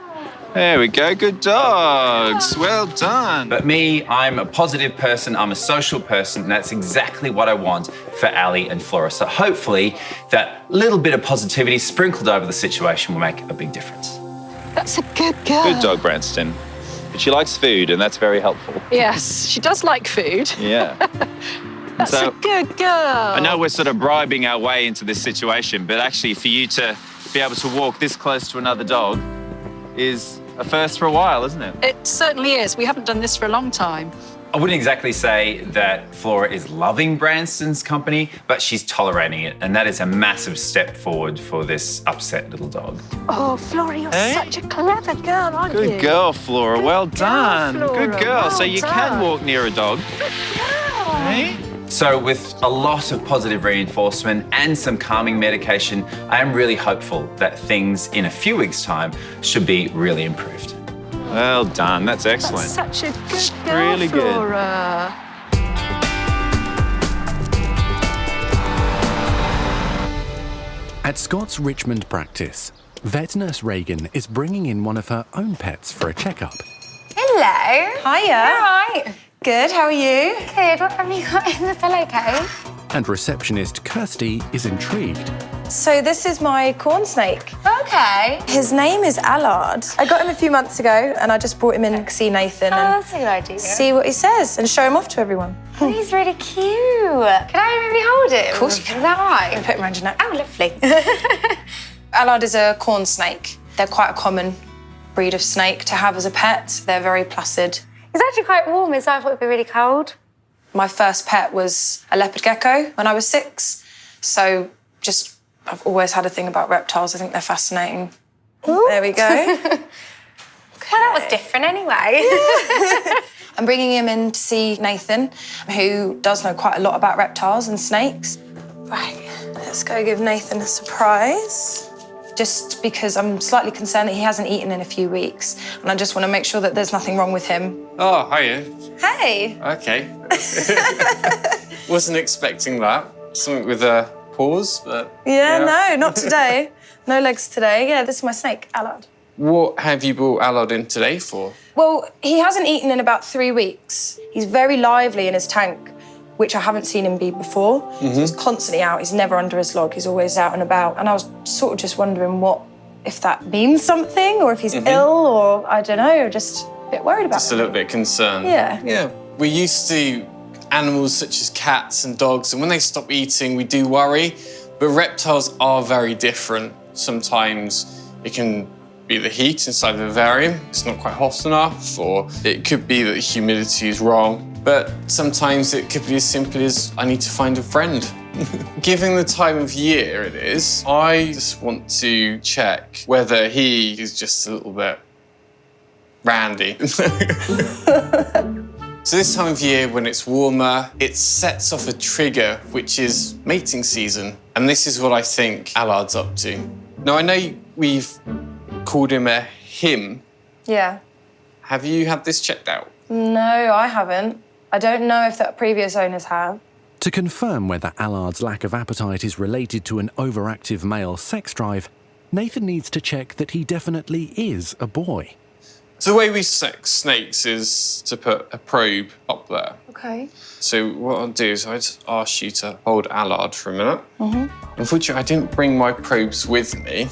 There we go, good dogs, well done. But me, I'm a positive person, I'm a social person, and that's exactly what I want for Ali and Flora. So hopefully that little bit of positivity sprinkled over the situation will make a big difference. That's a good girl. Good dog, Branston. But she likes food, and that's very helpful. Yes, she does like food. Yeah. That's a good girl. I know we're sort of bribing our way into this situation, but actually for you to be able to walk this close to another dog is a first for a while, isn't it? It certainly is. We haven't done this for a long time. I wouldn't exactly say that Flora is loving Branston's company, but she's tolerating it, and that is a massive step forward for this upset little dog. Oh, Flora, you're such a clever girl, aren't you? Good girl, Flora. Well done. Flora. Good girl. Well So you done. can walk near a dog. Hey? So with a lot of positive reinforcement and some calming medication, I am really hopeful that things in a few weeks' time should be really improved. Well done. That's excellent. That's such a good girl, Really good. Flora. At Scott's Richmond Practice, vet nurse Reagan is bringing in one of her own pets for a checkup. Hello. Hiya. All right. Good, how are you? Good. What have you got in the pillowcase? And receptionist Kirsty is intrigued. So this is my corn snake. Okay. His name is Allard. I got him a few months ago and I just brought him in to see Nathan and that's a good idea. see what he says and show him off to everyone. Oh, he's really cute. Can I maybe hold it? Of course you can. Is that right? Put him around your neck. Oh, lovely. Allard is a corn snake. They're quite a common breed of snake to have as a pet. They're very placid. It's actually quite warm, so I thought it'd be really cold. My first pet was a leopard gecko when I was 6. So I've always had a thing about reptiles. I think they're fascinating. Ooh. There we go. Well, that was different anyway. I'm bringing him in to see Nathan, who does know quite a lot about reptiles and snakes. Right, let's go give Nathan a surprise. Just because I'm slightly concerned that he hasn't eaten in a few weeks, and I just want to make sure that there's nothing wrong with him. Oh, hiya. Hey! Okay. Wasn't expecting that. Something with a pause, but... Yeah, no, not today. No legs today. Yeah, this is my snake, Allard. What have you brought Allard in today for? Well, he hasn't eaten in about 3 weeks. He's very lively in his tank, which I haven't seen him be before. So he's constantly out. He's never under his log. He's always out and about. And I was sort of just wondering if that means something or if he's ill or I don't know, just a bit worried about Just a little bit concerned. Yeah. Yeah. We're used to animals such as cats and dogs, and when they stop eating, we do worry. But reptiles are very different. Sometimes it can be the heat inside the vivarium. It's not quite hot enough, or it could be that the humidity is wrong. But sometimes it could be as simple as I need to find a friend. Given the time of year it is, I just want to check whether he is just a little bit randy. So this time of year, when it's warmer, it sets off a trigger, which is mating season. And this is what I think Allard's up to. Now, I know we've called him a him. Yeah. Have you had this checked out? No, I haven't. I don't know if the previous owners have. To confirm whether Allard's lack of appetite is related to an overactive male sex drive, Nathan needs to check that he definitely is a boy. So the way we sex snakes is to put a probe up there. Okay. So what I'll do is I'll just ask you to hold Allard for a minute. Unfortunately, I didn't bring my probes with me.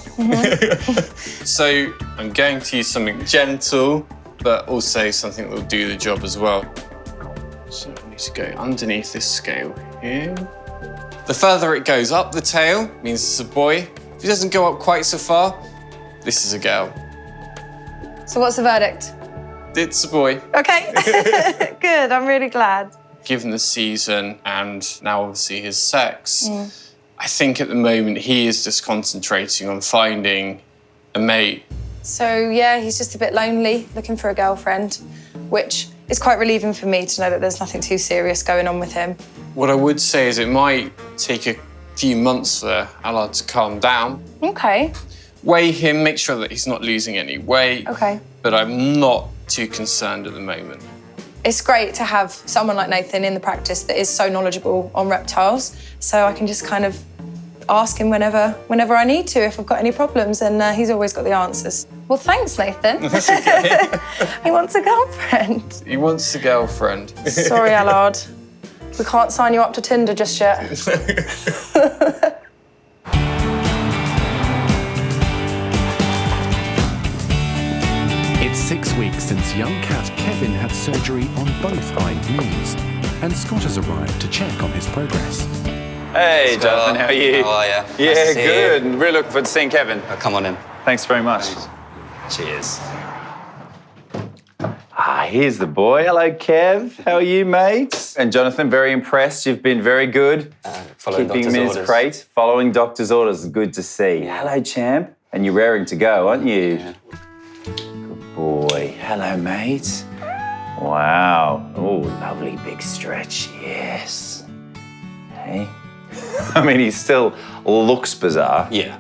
So I'm going to use something gentle, but also something that will do the job as well. So I need to go underneath this scale here. The further it goes up the tail means it's a boy. If it doesn't go up quite so far, this is a girl. So what's the verdict? It's a boy. Okay. Good, I'm really glad. Given the season and now obviously his sex, I think at the moment he is just concentrating on finding a mate. So yeah, he's just a bit lonely, looking for a girlfriend, which It's quite relieving for me to know that there's nothing too serious going on with him. What I would say is it might take a few months for Allard to calm down. Okay. Weigh him, make sure that he's not losing any weight. Okay. But I'm not too concerned at the moment. It's great to have someone like Nathan in the practice that is so knowledgeable on reptiles, so I can just kind of ask him whenever I need to if I've got any problems, and he's always got the answers. Well, thanks, Nathan. That's okay. He wants a girlfriend. He wants a girlfriend. Sorry, Allard. We can't sign you up to Tinder just yet. It's 6 weeks since young cat Kevin had surgery on both hind knees, and Scott has arrived to check on his progress. Hey, Jonathan, how are you? How are you? Yeah, Nice to see good. you. Really looking forward to seeing Kevin. Come on in. Thanks very much. Cheers. Here's the boy. Hello, Kev. How are you, mate? And Jonathan, very impressed. You've been very good. Following Keeping him doctor's in his orders. crate. Following doctor's orders. Good to see. Hello, champ. And you're raring to go, aren't you? Yeah. Good boy. Hello, mate. Wow. Oh, lovely big stretch. Yes. Hey. I mean, he still looks bizarre. Yeah.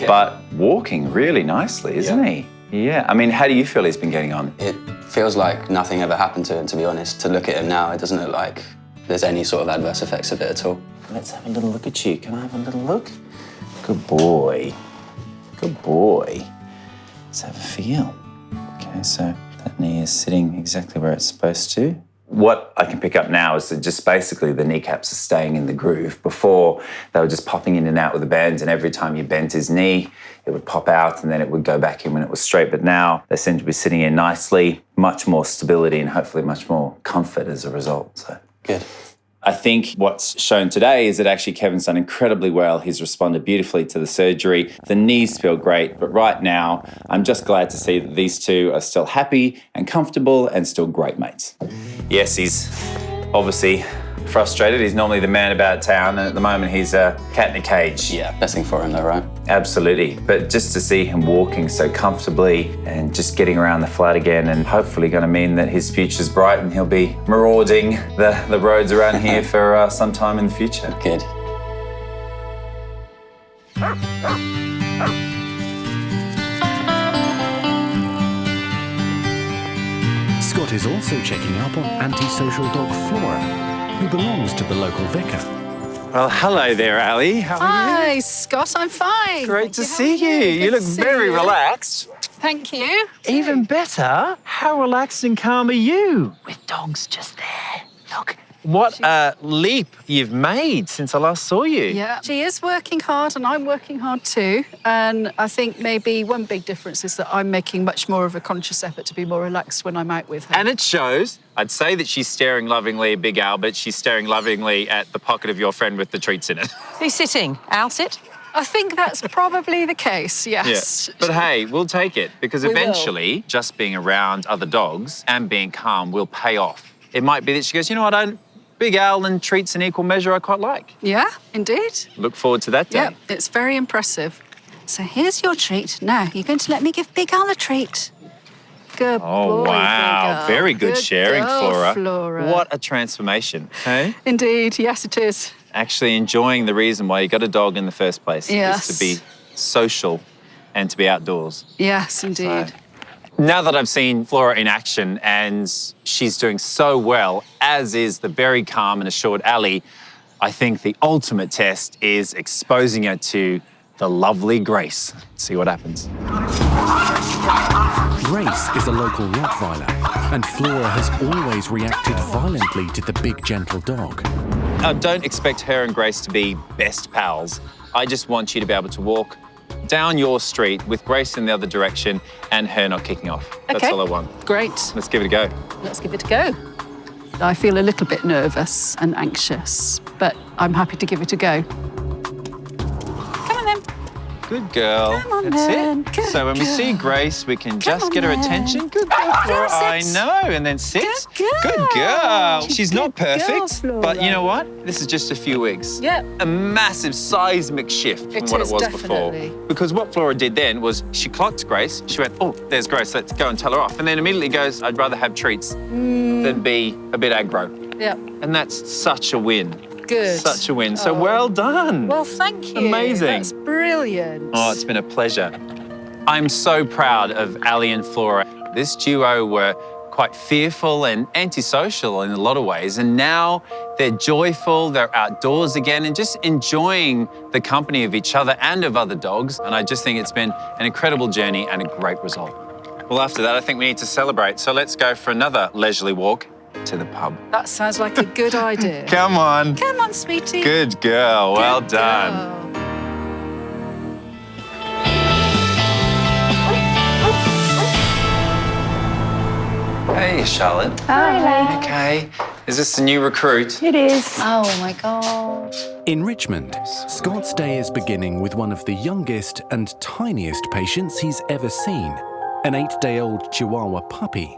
But walking really nicely, isn't he? Yeah. I mean, how do you feel he's been getting on? It feels like nothing ever happened to him, to be honest. To look at him now, it doesn't look like there's any sort of adverse effects of it at all. Let's have a little look at you. Can I have a little look? Good boy. Good boy. Let's have a feel. Okay, so that knee is sitting exactly where it's supposed to. What I can pick up now is that just basically the kneecaps are staying in the groove. Before, they were just popping in and out with the bands, and every time you bent his knee, it would pop out and then it would go back in when it was straight. But now they seem to be sitting in nicely, much more stability and hopefully much more comfort as a result. So good. I think what's shown today is that actually Kevin's done incredibly well. He's responded beautifully to the surgery. The knees feel great, but right now I'm just glad to see that these two are still happy and comfortable and still great mates. Yes, he's obviously frustrated. He's normally the man about town, and at the moment he's a cat in a cage. Yeah, best thing for him though, right? Absolutely. But just to see him walking so comfortably and just getting around the flat again, and hopefully going to mean that his future's bright and he'll be marauding the roads around here for some time in the future. Good. Scott is also checking up on antisocial dog Flora, who belongs to the local vicar. Well, hello there, Ali. How are you? Hi, Scott. I'm fine. Great to see you. You look very relaxed. Thank you. Even better, how relaxed and calm are you? With dogs just there. Look. What a leap you've made since I last saw you. Yeah, she is working hard and I'm working hard too. And I think maybe one big difference is that I'm making much more of a conscious effort to be more relaxed when I'm out with her. And it shows. I'd say that she's staring lovingly at Big Al, but she's staring lovingly at the pocket of your friend with the treats in it. Who's sitting? Al sit? I think that's probably the case, yes. Yeah. But hey, we'll take it, because We will. eventually just being around other dogs and being calm will pay off. It might be that she goes, you know what, Big Al and treats in equal measure I quite like. Yeah, indeed. Look forward to that day. Yeah, it's very impressive. So here's your treat. Now, you're going to let me give Big Al a treat. Good Oh, boy, wow. Big Al. Very good sharing, girl, Flora. What a transformation, hey? Indeed, yes, it is. Actually enjoying the reason why you got a dog in the first place. Yes. Is to be social and to be outdoors. Yes, indeed. Now that I've seen Flora in action and she's doing so well, as is the very calm and assured Ali, I think the ultimate test is exposing her to the lovely Grace. See what happens. Grace is a local Rottweiler, and Flora has always reacted violently to the big, gentle dog. Don't expect her and Grace to be best pals. I just want you to be able to walk down your street with Grace in the other direction and her not kicking off. That's Okay. all I want. Great. Let's give it a go. Let's give it a go. I feel a little bit nervous and anxious, but I'm happy to give it a go. Come on then. Good girl. Come on That's then. it. Good So when we girl. see Grace, we can just on get her then. attention. Good girl, Flora. I sit. know. And then sit. Good girl. She's not Good girl, perfect, but you Flora. know what? This is just a few weeks. Yeah. A massive seismic shift from It what is, it was definitely. before. Because what Flora did then was she clocked Grace. She went, oh, there's Grace. Let's go and tell her off. And then immediately goes, I'd rather have treats. than be a bit aggro. Yeah. And that's such a win. Good. Such a win. So well done. Well, thank you. Amazing. That's brilliant. Oh, it's been a pleasure. I'm so proud of Ali and Flora. This duo were quite fearful and antisocial in a lot of ways, and now they're joyful, they're outdoors again and just enjoying the company of each other and of other dogs. And I just think it's been an incredible journey and a great result. Well, after that, I think we need to celebrate. So let's go for another leisurely walk to the pub. That sounds like a good idea. Come on. Come on, sweetie. Good girl. Well done. Hey, Charlotte. Hi. Okay. Is this the new recruit? It is. Oh my God. In Richmond, Scott's day is beginning with one of the youngest and tiniest patients he's ever seen, an 8-day-old Chihuahua puppy.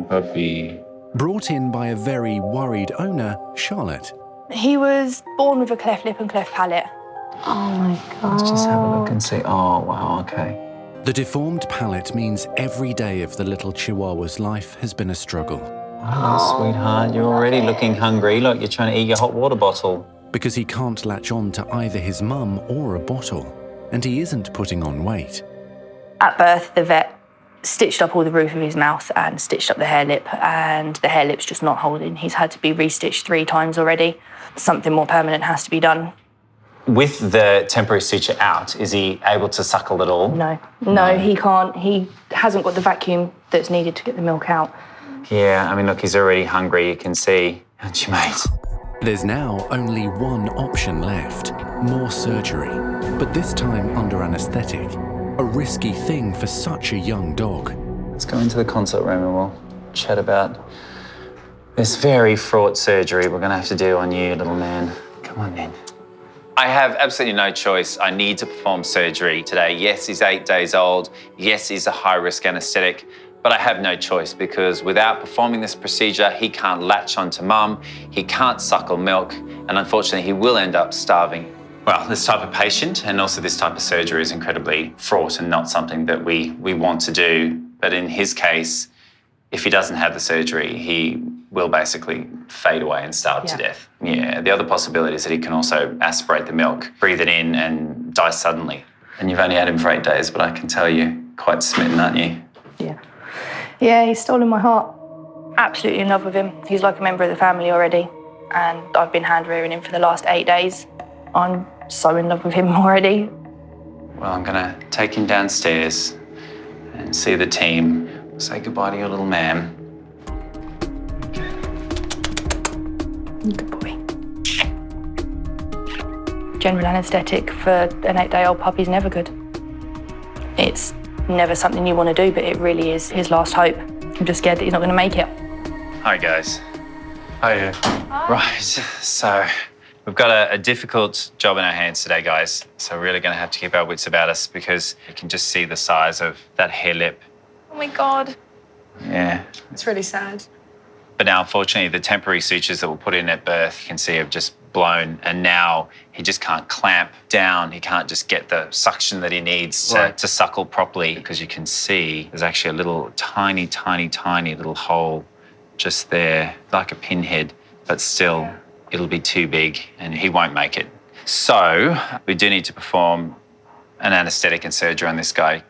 Puppy. Brought in by a very worried owner, Charlotte. He was born with a cleft lip and cleft palate. Oh my God. Let's just have a look and see. Oh, wow, okay. The deformed palate means every day of the little Chihuahua's life has been a struggle. Oh, sweetheart, you're already looking hungry. Look, you're trying to eat your hot water bottle. Because he can't latch on to either his mum or a bottle, and he isn't putting on weight. At birth, the vet stitched up all the roof of his mouth and stitched up the hair lip, and the hair lip's just not holding. He's had to be restitched 3 times already. Something more permanent has to be done. With the temporary suture out, is he able to suckle at all? No, he can't. He hasn't got the vacuum that's needed to get the milk out. Yeah, I mean, look, he's already hungry, you can see. Aren't you, mate? There's now only one option left, more surgery, but this time under anaesthetic, a risky thing for such a young dog. Let's go into the consult room and we'll chat about this very fraught surgery we're going to have to do on you, little man. Come on, then. I have absolutely no choice. I need to perform surgery today. Yes, he's 8 days old. Yes, he's a high-risk anaesthetic, but I have no choice because without performing this procedure, he can't latch onto mum, he can't suckle milk, and unfortunately, he will end up starving. Well, this type of patient and also this type of surgery is incredibly fraught and not something that we want to do. But in his case, if he doesn't have the surgery, he will basically fade away and starve to death. Yeah, the other possibility is that he can also aspirate the milk, breathe it in and die suddenly. And you've only had him for 8 days, but I can tell you're quite smitten, aren't you? Yeah, he's stolen my heart. Absolutely in love with him. He's like a member of the family already. And I've been hand-rearing him for the last 8 days. I'm so in love with him already. Well, I'm gonna take him downstairs and see the team. Say goodbye to your little man. Good boy. General anaesthetic for an 8-day-old puppy is never good. It's never something you want to do, but it really is his last hope. I'm just scared that he's not going to make it. Hi, guys. Hiya. Right, so we've got a difficult job in our hands today, guys. So we're really going to have to keep our wits about us because you can just see the size of that hair lip. Oh my God. Yeah. It's really sad. But now, unfortunately, the temporary sutures that were put in at birth, you can see have just blown, and now he just can't clamp down. He can't just get the suction that he needs to suckle properly because you can see there's actually a little tiny, tiny, tiny little hole just there, like a pinhead, but still it'll be too big and he won't make it. So we do need to perform an anaesthetic and surgery on this guy.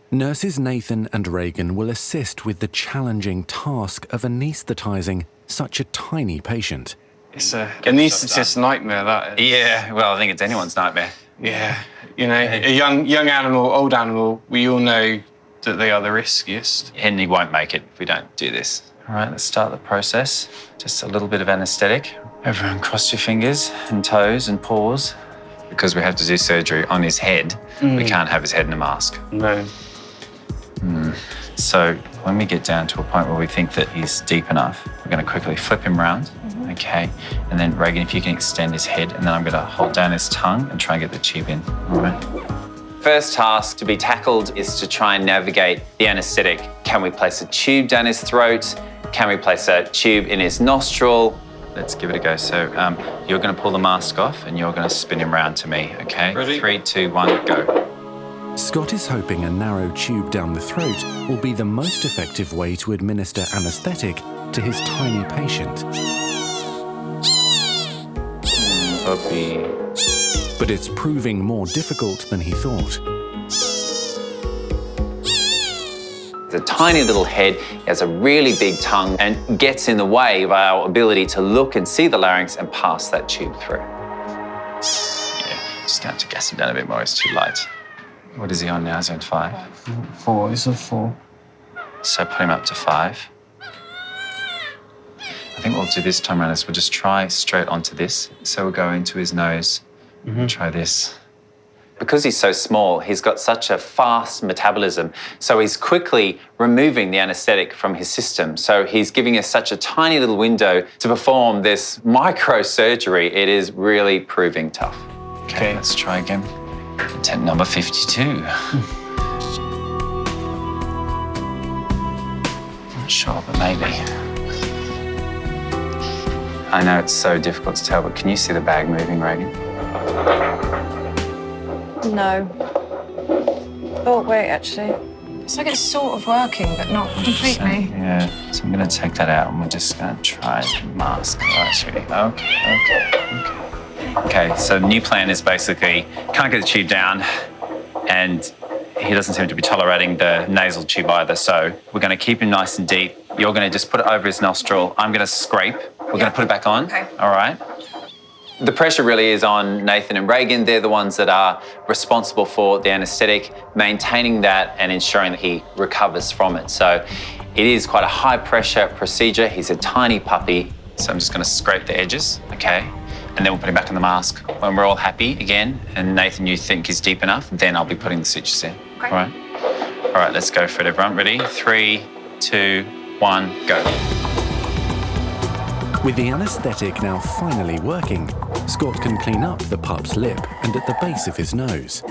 Nurses Nathan and Reagan will assist with the challenging task of anaesthetising such a tiny patient. It's an anaesthetist nightmare, that is. Yeah, well, I think it's anyone's nightmare. Yeah, you know, a young animal, old animal, we all know that they are the riskiest. And he won't make it if we don't do this. All right, let's start the process. Just a little bit of anaesthetic. Everyone cross your fingers and toes and paws. Because we have to do surgery on his head, we can't have his head in a mask. No. So when we get down to a point where we think that he's deep enough, we're going to quickly flip him around, okay? And then, Reagan, if you can extend his head, and then I'm going to hold down his tongue and try and get the tube in, all right? First task to be tackled is to try and navigate the anaesthetic. Can we place a tube down his throat? Can we place a tube in his nostril? Let's give it a go. So you're going to pull the mask off and you're going to spin him around to me, okay? Ready? 3, 2, 1, go. Scott is hoping a narrow tube down the throat will be the most effective way to administer anaesthetic to his tiny patient. Puppy. But it's proving more difficult than he thought. A tiny little head, he has a really big tongue and gets in the way of our ability to look and see the larynx and pass that tube through. Yeah, just going to have to gas him down a bit more, it's too light. What is he on now? Is he on 5? 4, he's on 4. So put him up to 5. I think what we'll do this time around is we'll just try straight onto this. So we'll go into his nose, try this. Because he's so small, he's got such a fast metabolism, so he's quickly removing the anaesthetic from his system. So he's giving us such a tiny little window to perform this microsurgery. It is really proving tough. Okay, let's try again. Attempt number 52. Not sure, but maybe. I know it's so difficult to tell, but can you see the bag moving, Reagan? No. Oh, wait, actually. It's like it's sort of working, but not completely. Yeah, so I'm going to take that out and we're just going to try mask. Right, sweetie. Okay, so the new plan is basically can't get the tube down and he doesn't seem to be tolerating the nasal tube either. So we're going to keep him nice and deep. You're going to just put it over his nostril. I'm going to scrape. We're going to put it back on. Okay. All right. The pressure really is on Nathan and Reagan. They're the ones that are responsible for the anaesthetic, maintaining that and ensuring that he recovers from it. So it is quite a high pressure procedure. He's a tiny puppy. So I'm just going to scrape the edges, okay? And then we'll put him back in the mask. When we're all happy again, and Nathan, you think he's deep enough, then I'll be putting the sutures in. Okay. All right? All right, let's go for it, everyone. Ready? 3, 2, 1, go. With the anaesthetic now finally working, Scott can clean up the pup's lip and at the base of his nose.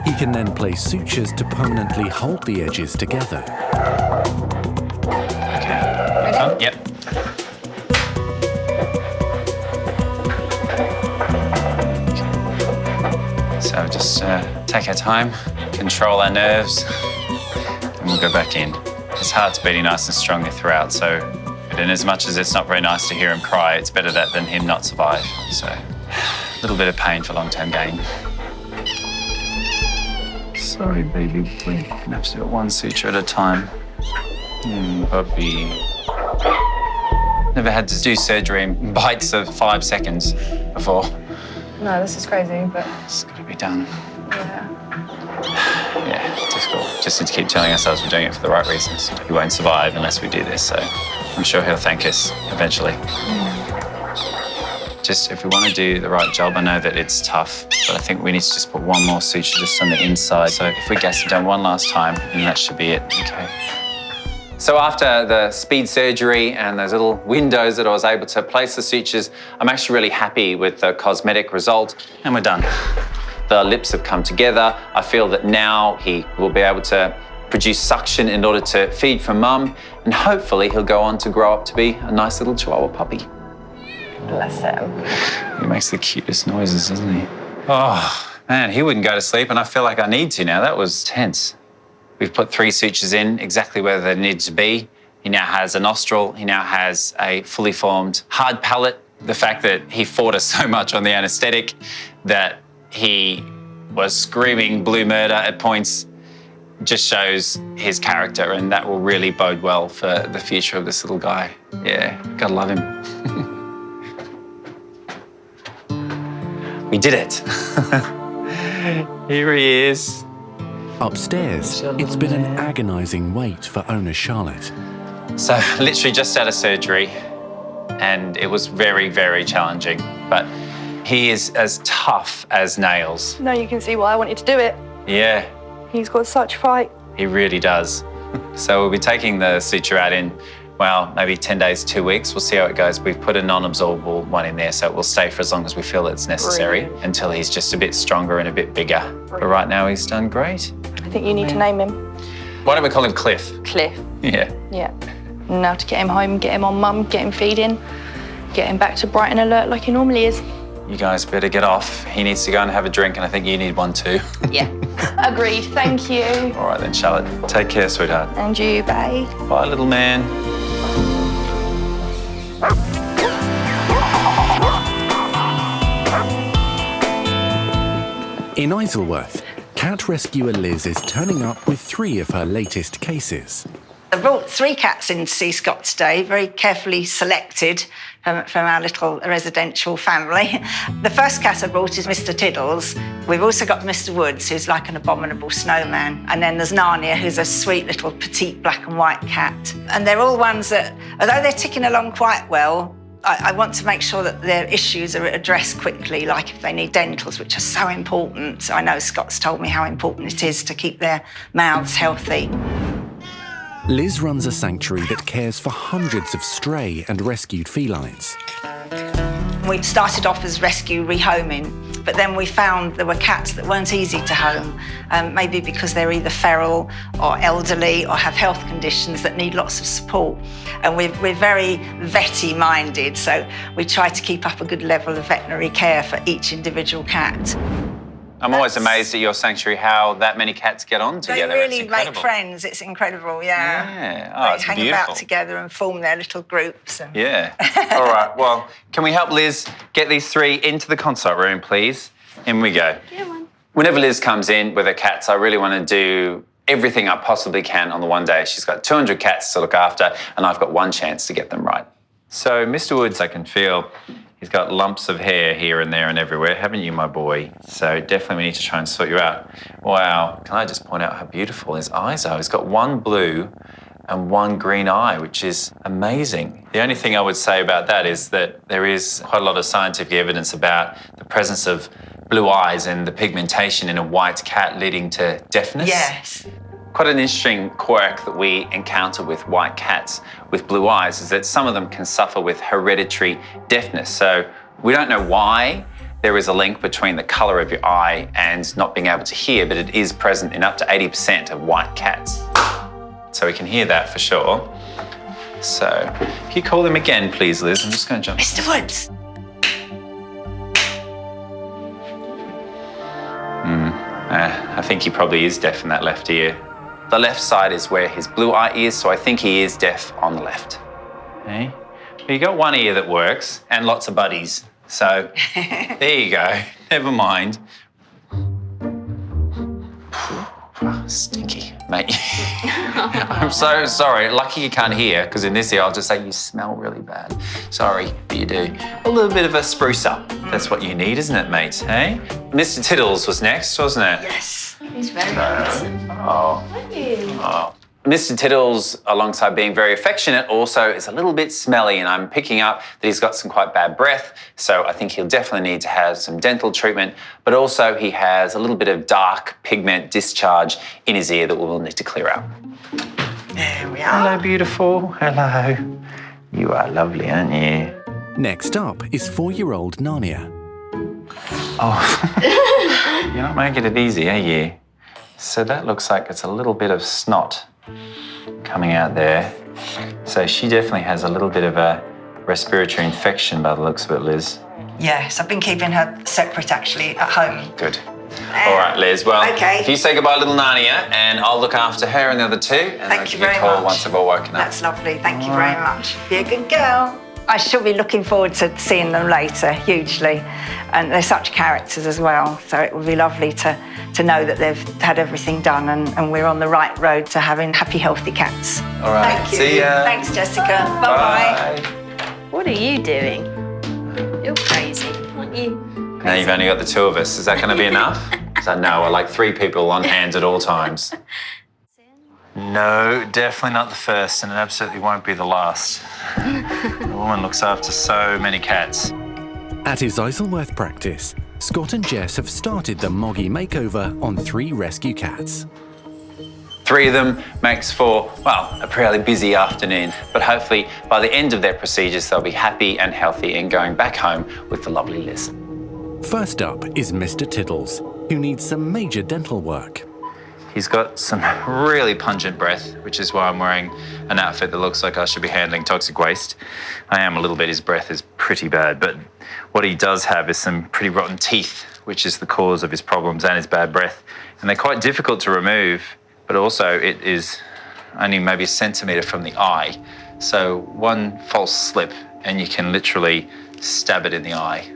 He can then place sutures to permanently hold the edges together. Okay. Ready? Yep. So just take our time, control our nerves, and we'll go back in. His heart's beating nice and strongly throughout, so and as much as it's not very nice to hear him cry, it's better that than him not survive. So a little bit of pain for long-term gain. Sorry, baby. We're gonna have to do it one suture at a time. Puppy. Never had to do surgery in bites of 5 seconds before. No, this is crazy, but it's got to be done. Yeah. Yeah, difficult. Just need to keep telling ourselves we're doing it for the right reasons. He won't survive unless we do this, so I'm sure he'll thank us eventually. Just if we want to do the right job, I know that it's tough, but I think we need to just put one more suture just on the inside. So if we gas it down one last time, then that should be it. Okay. So after the speed surgery and those little windows that I was able to place the sutures, I'm actually really happy with the cosmetic result, and we're done. The lips have come together. I feel that now he will be able to produce suction in order to feed from mum, and hopefully he'll go on to grow up to be a nice little Chihuahua puppy. Bless him. He makes the cutest noises, doesn't he? Oh, man, he wouldn't go to sleep, and I feel like I need to now. That was tense. We've put 3 sutures in exactly where they need to be. He now has a nostril. He now has a fully formed hard palate. The fact that he fought us so much on the anaesthetic that he was screaming blue murder at points just shows his character, and that will really bode well for the future of this little guy. Yeah, gotta love him. We did it. Here he is. Upstairs, it's been an agonising wait for owner Charlotte. So literally just out of surgery, and it was very, very challenging, but he is as tough as nails. Now you can see why I wanted to do it. Yeah. He's got such fight. He really does. So we'll be taking the suture out in, well, maybe 10 days, 2 weeks. We'll see how it goes. We've put a non-absorbable one in there, so it will stay for as long as we feel it's necessary until he's just a bit stronger and a bit bigger. But right now he's done great. I think you need to name him. Why don't we call him Cliff? Cliff. Yeah. Yeah. Now to get him home, get him on mum, get him feeding, get him back to bright and alert like he normally is. You guys better get off. He needs to go and have a drink, and I think you need one too. Yeah. Agreed. Thank you. All right then, Charlotte. Take care, sweetheart. And you, bye. Bye, little man. In Isleworth, cat rescuer Liz is turning up with 3 of her latest cases. I brought 3 cats in to see Scott today, very carefully selected from our little residential family. The first cat I brought is Mr. Tiddles. We've also got Mr. Woods, who's like an abominable snowman. And then there's Narnia, who's a sweet little petite black and white cat. And they're all ones that, although they're ticking along quite well, I want to make sure that their issues are addressed quickly, like if they need dentals, which are so important. I know Scott's told me how important it is to keep their mouths healthy. Liz runs a sanctuary that cares for hundreds of stray and rescued felines. We started off as rescue rehoming, but then we found there were cats that weren't easy to home, maybe because they're either feral or elderly or have health conditions that need lots of support. And we're very vetty-minded, so we try to keep up a good level of veterinary care for each individual cat. I'm always amazed at your sanctuary how that many cats get on together. They really make friends. It's incredible, yeah. Yeah. Oh, it's they hang beautiful. about together and form their little groups. And... Yeah. All right. Well, can we help Liz get these 3 into the consult room, please? In we go. Whenever Liz comes in with her cats, I really want to do everything I possibly can on the one day. She's got 200 cats to look after, and I've got one chance to get them right. So, Mr. Woods, I can feel he's got lumps of hair here and there and everywhere, haven't you, my boy? So definitely we need to try and sort you out. Wow, can I just point out how beautiful his eyes are? He's got 1 blue and 1 green eye, which is amazing. The only thing I would say about that is that there is quite a lot of scientific evidence about the presence of blue eyes and the pigmentation in a white cat leading to deafness. Yes. Quite an interesting quirk that we encounter with white cats with blue eyes is that some of them can suffer with hereditary deafness. So we don't know why there is a link between the colour of your eye and not being able to hear, but it is present in up to 80% of white cats. So we can hear that for sure. So if you call him again, please, Liz, I'm just going to jump. Mr. Woods. I think he probably is deaf in that left ear. The left side is where his blue eye is, so I think he is deaf on the left. Okay? But you got 1 ear that works and lots of buddies. So there you go. Never mind. Stinky, mate. I'm so sorry. Lucky you can't hear, because in this ear I'll just say you smell really bad. Sorry, but you do. A little bit of a spruce up. That's what you need, isn't it, mate? Hey? Mr. Tiddles was next, wasn't it? Yes. He's very handsome. Oh. Mr. Tiddles, alongside being very affectionate, also is a little bit smelly, and I'm picking up that he's got some quite bad breath, so I think he'll definitely need to have some dental treatment, but also he has a little bit of dark pigment discharge in his ear that we'll need to clear out. There we are. Hello, beautiful. Hello. You are lovely, aren't you? Next up is 4-year-old Narnia. Oh, you're not making it easy, are you? So that looks like it's a little bit of snot coming out there. So she definitely has a little bit of a respiratory infection by the looks of it, Liz. Yes, I've been keeping her separate, actually, at home. Good. All right, Liz. Well, if you say goodbye, little Narnia, and I'll look after her and the other 2, and I'll give you a call once they've all woken up. That's lovely. Thank you very much. Be a good girl. I shall be looking forward to seeing them later, hugely. And they're such characters as well, so it would be lovely to know that they've had everything done and we're on the right road to having happy, healthy cats. All right, Thank you. see ya. Thanks, Jessica. Bye-bye. What are you doing? You're crazy, aren't you? Now you've only got the 2 of us. Is that going to be enough? Because I know I like 3 people on hand at all times. No, definitely not the first, and it absolutely won't be the last. The woman looks after so many cats. At his Isleworth practice, Scott and Jess have started the Moggy makeover on 3 rescue cats. 3 of them makes for, well, a fairly busy afternoon, but hopefully by the end of their procedures, they'll be happy and healthy and going back home with the lovely Liz. First up is Mr. Tiddles, who needs some major dental work. He's got some really pungent breath, which is why I'm wearing an outfit that looks like I should be handling toxic waste. I am a little bit, his breath is pretty bad, but what he does have is some pretty rotten teeth, which is the cause of his problems and his bad breath. And they're quite difficult to remove, but also it is only maybe a centimetre from the eye. So one false slip and you can literally stab it in the eye.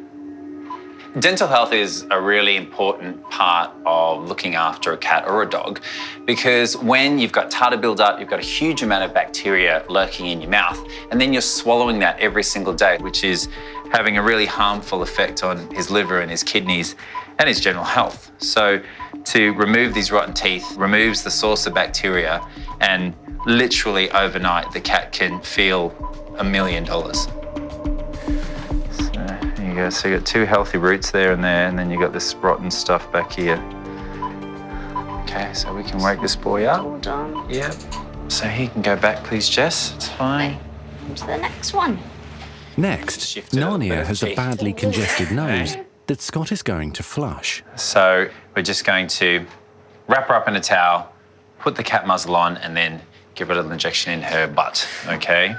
Dental health is a really important part of looking after a cat or a dog, because when you've got tartar buildup, you've got a huge amount of bacteria lurking in your mouth, and then you're swallowing that every single day, which is having a really harmful effect on his liver and his kidneys and his general health. So to remove these rotten teeth removes the source of bacteria, and literally overnight the cat can feel $1 million. So you got 2 healthy roots there, and then you got this rotten stuff back here. Okay, so we can wake this boy up. All done. Yep. So he can go back, please, Jess. It's fine. On to the next one. Next, Narnia has a badly congested nose that Scott is going to flush. So we're just going to wrap her up in a towel, put the cat muzzle on, and then give her a little injection in her butt, okay?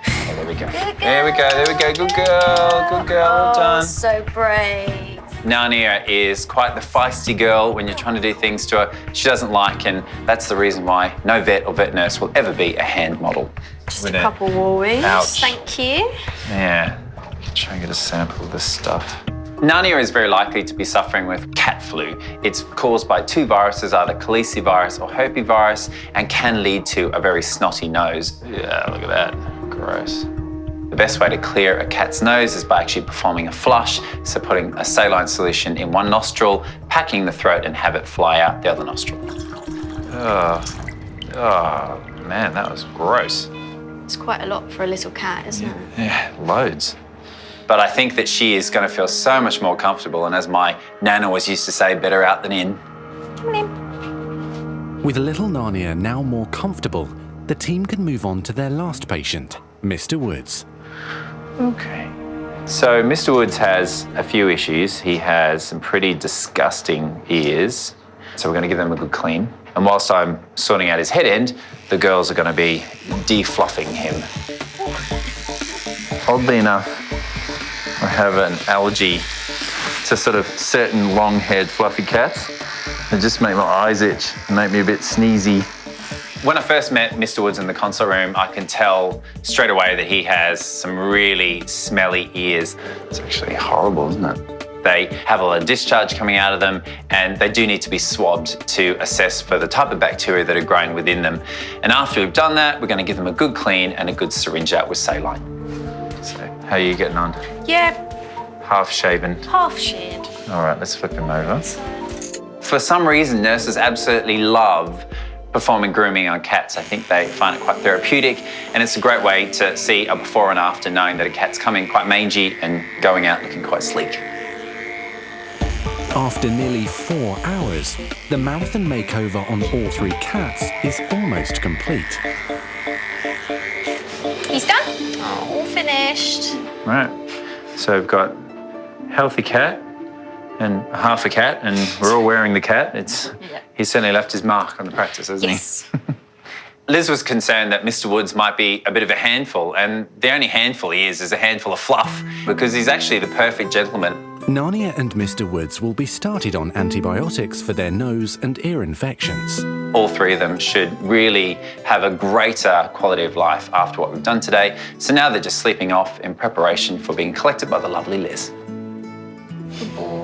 Oh, there we go. There we go, there we go. Good girl, good girl, well done. So brave. Narnia is quite the feisty girl when you're trying to do things to her she doesn't like, and that's the reason why no vet or vet nurse will ever be a hand model. Just a couple worries. Ouch. Thank you. Yeah, try and get a sample of this stuff. Narnia is very likely to be suffering with cat flu. It's caused by 2 viruses, either calicivirus or herpesvirus, and can lead to a very snotty nose. Yeah, look at that. Gross. The best way to clear a cat's nose is by actually performing a flush, so putting a saline solution in one nostril, packing the throat, and have it fly out the other nostril. Oh, man, that was gross. It's quite a lot for a little cat, isn't it? Yeah, loads. But I think that she is going to feel so much more comfortable, and as my nana always used to say, better out than in. Come on in. With little Narnia now more comfortable, the team can move on to their last patient, Mr. Woods. Okay. So Mr. Woods has a few issues. He has some pretty disgusting ears, so we're going to give them a good clean. And whilst I'm sorting out his head end, the girls are going to be defluffing him. Oddly enough, I have an allergy to sort of certain long-haired fluffy cats. They just make my eyes itch and make me a bit sneezy. When I first met Mr. Woods in the consult room, I can tell straight away that he has some really smelly ears. It's actually horrible, isn't it? They have a lot of discharge coming out of them, and they do need to be swabbed to assess for the type of bacteria that are growing within them. And after we've done that, we're going to give them a good clean and a good syringe out with saline. So, how are you getting on? Yeah. Half shaven. Half shaved. All right, let's flip him over. For some reason, nurses absolutely love performing grooming on cats. I think they find it quite therapeutic, and it's a great way to see a before and after, knowing that a cat's coming quite mangy and going out looking quite sleek. After nearly 4 hours, the marathon makeover on all 3 cats is almost complete. He's done? Oh, all finished. Right, so we've got healthy cat and half a cat, and we're all wearing the cat. He's certainly left his mark on the practice, hasn't he? Liz was concerned that Mr. Woods might be a bit of a handful, and the only handful he is a handful of fluff, because he's actually the perfect gentleman. Narnia and Mr. Woods will be started on antibiotics for their nose and ear infections. All 3 of them should really have a greater quality of life after what we've done today. So now they're just sleeping off in preparation for being collected by the lovely Liz. Good boy.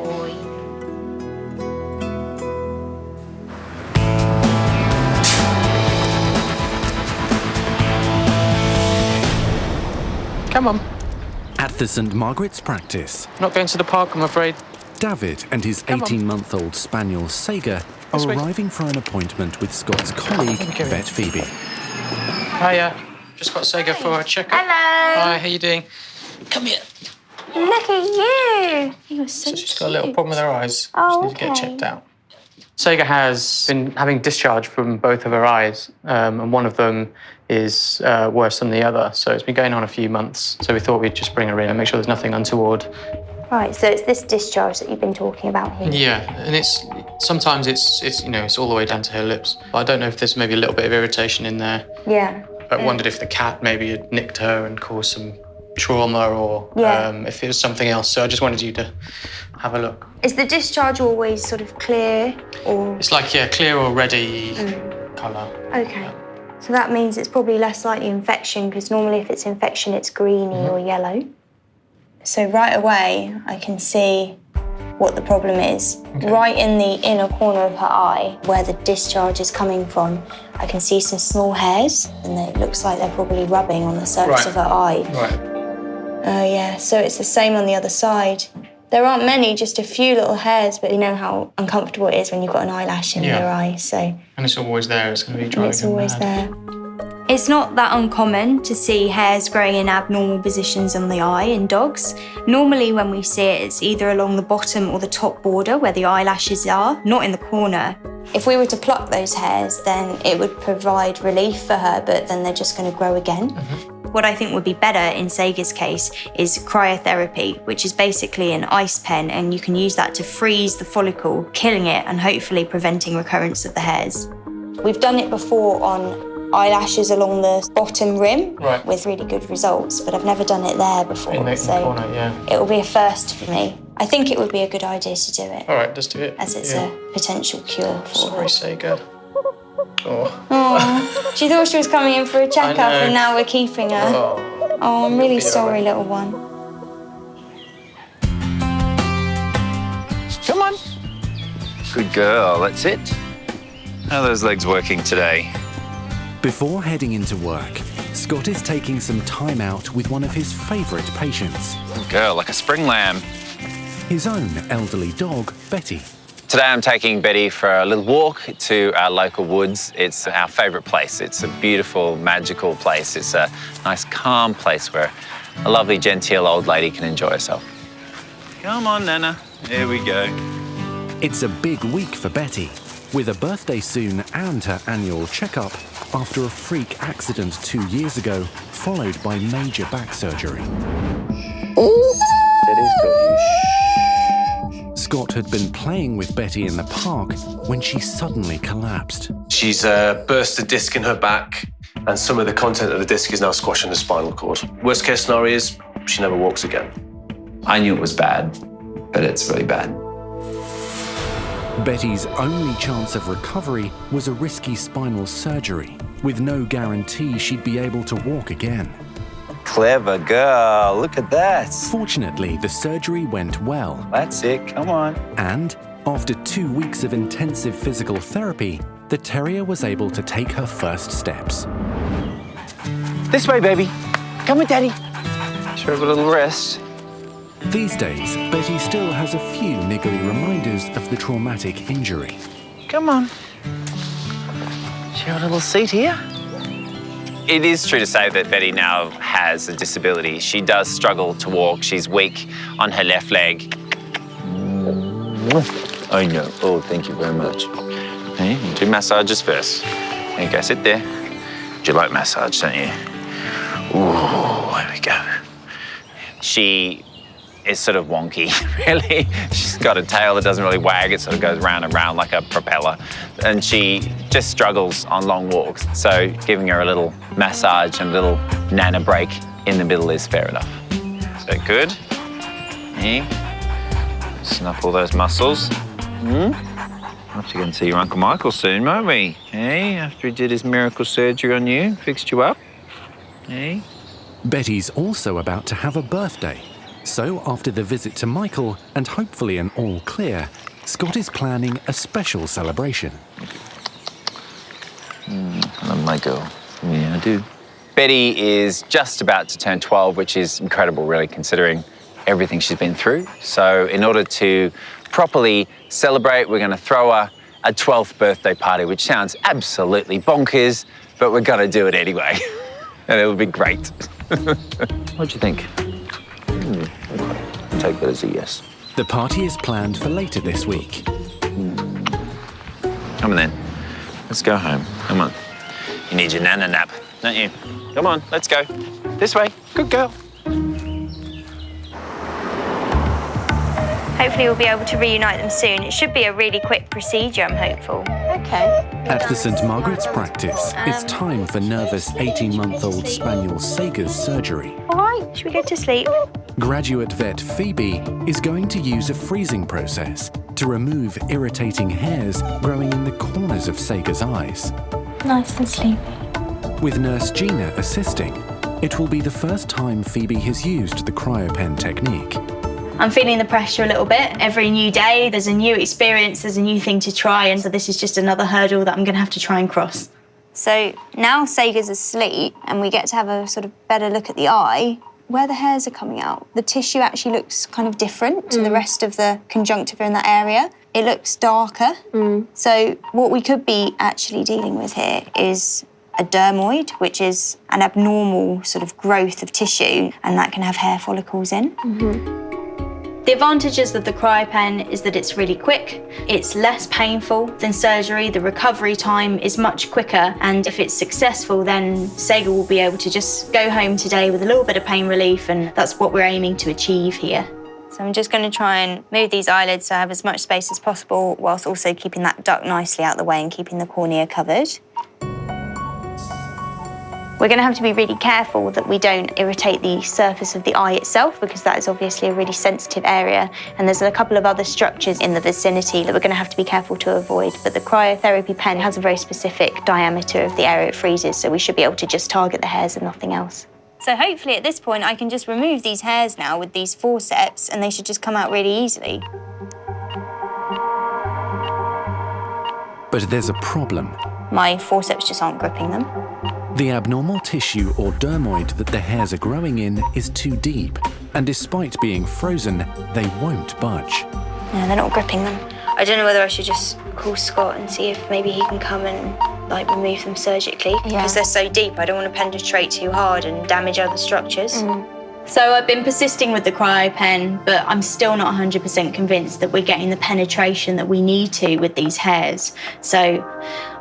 Come on. At the St. Margaret's Practice, Not going to the park, I'm afraid. David and his 18-month-old spaniel Sega are arriving for an appointment with Scott's colleague, Vet Phoebe. Hiya. Just got Sega for a checkup. Hello. Hi, how you doing? Come here. Look at you. You were so She's got a little problem with her eyes. Oh, She needs to get checked out. Sega has been having discharge from both of her eyes, and one of them is worse than the other. So it's been going on a few months. So we thought we'd just bring her in and make sure there's nothing untoward. Right, so it's this discharge that you've been talking about here. Yeah, and sometimes it's it's all the way down to her lips. But I don't know if there's maybe a little bit of irritation in there. Yeah. I wondered if the cat maybe had nicked her and caused some trauma, or if it was something else. So I just wanted you to have a look. Is the discharge always sort of clear, or? It's like, clear or reddy colour. Okay. So that means it's probably less likely infection, because normally if it's infection, it's greeny or yellow. So right away, I can see what the problem is. Okay. Right in the inner corner of her eye, where the discharge is coming from, I can see some small hairs, and it looks like they're probably rubbing on the surface of her eye. Right. Oh yeah, so it's the same on the other side. There aren't many, just a few little hairs, but you know how uncomfortable it is when you've got an eyelash in your eye, so... And it's always there, it's going to be driving It's always mad. there. It's not that uncommon to see hairs growing in abnormal positions on the eye in dogs. Normally when we see it, it's either along the bottom or the top border where the eyelashes are, not in the corner. If we were to pluck those hairs, then it would provide relief for her, but then they're just going to grow again. What I think would be better in Sega's case is cryotherapy, which is basically an ice pen, and you can use that to freeze the follicle, killing it and hopefully preventing recurrence of the hairs. We've done it before on eyelashes along the bottom rim with really good results, but I've never done it there before. In the corner, it will be a first for me. I think it would be a good idea to do it. All right, let's do it. As it's a potential cure for Sorry, Sega. Oh. Oh, she thought she was coming in for a checkup and now we're keeping her. Oh, I'm really sorry, little one. Come on. Good girl, that's it. How are those legs working today? Before heading into work, Scott is taking some time out with one of his favourite patients. Good girl, like a spring lamb. His own elderly dog, Betty. Today I'm taking Betty for a little walk to our local woods. It's our favourite place. It's a beautiful, magical place. It's a nice, calm place where a lovely, genteel old lady can enjoy herself. Come on, Nana. Here we go. It's a big week for Betty, with a birthday soon and her annual checkup after a freak accident 2 years ago, followed by major back surgery. Scott had been playing with Betty in the park when she suddenly collapsed. She's burst a disc in her back, and some of the content of the disc is now squashing the spinal cord. Worst case scenario is she never walks again. I knew it was bad, but it's really bad. Betty's only chance of recovery was a risky spinal surgery, with no guarantee she'd be able to walk again. Clever girl, look at that. Fortunately, the surgery went well. That's it, come on. And after 2 weeks of intensive physical therapy, the terrier was able to take her first steps. This way, baby. Come with Daddy. Should have a little rest. These days, Betty still has a few niggly reminders of the traumatic injury. Come on. Share a little seat here. It is true to say that Betty now has a disability. She does struggle to walk. She's weak on her left leg. I know. Oh, thank you very much. Hey, you do massages first. There you go, sit there. Do you like massage, don't you? Ooh, there we go. She is sort of wonky, really. She's got a tail that doesn't really wag. It sort of goes round and round like a propeller. And she just struggles on long walks. So giving her a little massage and a little nana break in the middle is fair enough. Is that good? Yeah. Snuff all those muscles. We'll have to go and see your Uncle Michael soon, won't we? Hey, after he did his miracle surgery on you, fixed you up. Hey. Betty's also about to have a birthday. So after the visit to Michael and hopefully an all clear, Scott is planning a special celebration. I love my girl. Yeah, I do. Betty is just about to turn 12, which is incredible, really, considering everything she's been through. So in order to properly celebrate, we're going to throw her a 12th birthday party, which sounds absolutely bonkers, but we're going to do it anyway. And it'll be great. What do you think? I'll take that as a yes. The party is planned for later this week. Come on then. Let's go home. Come on. You need your nana nap, don't you? Come on, let's go. This way. Good girl. Hopefully we'll be able to reunite them soon. It should be a really quick procedure, I'm hopeful. Okay. At the St Margaret's Practice, it's time for nervous 18-month-old spaniel Sega's surgery. All right, should we go to sleep? Graduate vet Phoebe is going to use a freezing process to remove irritating hairs growing in the corners of Sega's eyes. Nice and sleepy. With nurse Gina assisting, it will be the first time Phoebe has used the cryopen technique. I'm feeling the pressure a little bit. Every new day, there's a new experience, there's a new thing to try, and so this is just another hurdle that I'm going to have to try and cross. So now Sega's asleep and we get to have a sort of better look at the eye. Where the hairs are coming out, the tissue actually looks kind of different to the rest of the conjunctiva in that area. It looks darker. So what we could be actually dealing with here is a dermoid, which is an abnormal sort of growth of tissue, and that can have hair follicles in. The advantages of the cryopen is that it's really quick, it's less painful than surgery, the recovery time is much quicker, and if it's successful, then Sega will be able to just go home today with a little bit of pain relief, and that's what we're aiming to achieve here. So I'm just going to try and move these eyelids so I have as much space as possible, whilst also keeping that duct nicely out of the way and keeping the cornea covered. We're going to have to be really careful that we don't irritate the surface of the eye itself, because that is obviously a really sensitive area, and there's a couple of other structures in the vicinity that we're going to have to be careful to avoid. But the cryotherapy pen has a very specific diameter of the area it freezes, so we should be able to just target the hairs and nothing else. So hopefully at this point I can just remove these hairs now with these forceps, and they should just come out really easily. But there's a problem. My forceps just aren't gripping them. The abnormal tissue or dermoid that the hairs are growing in is too deep, and despite being frozen, they won't budge. No, they're not gripping them. I don't know whether I should just call Scott and see if maybe he can come and remove them surgically, because they're so deep. I don't want to penetrate too hard and damage other structures. So I've been persisting with the cryopen, but I'm still not 100% convinced that we're getting the penetration that we need to with these hairs. So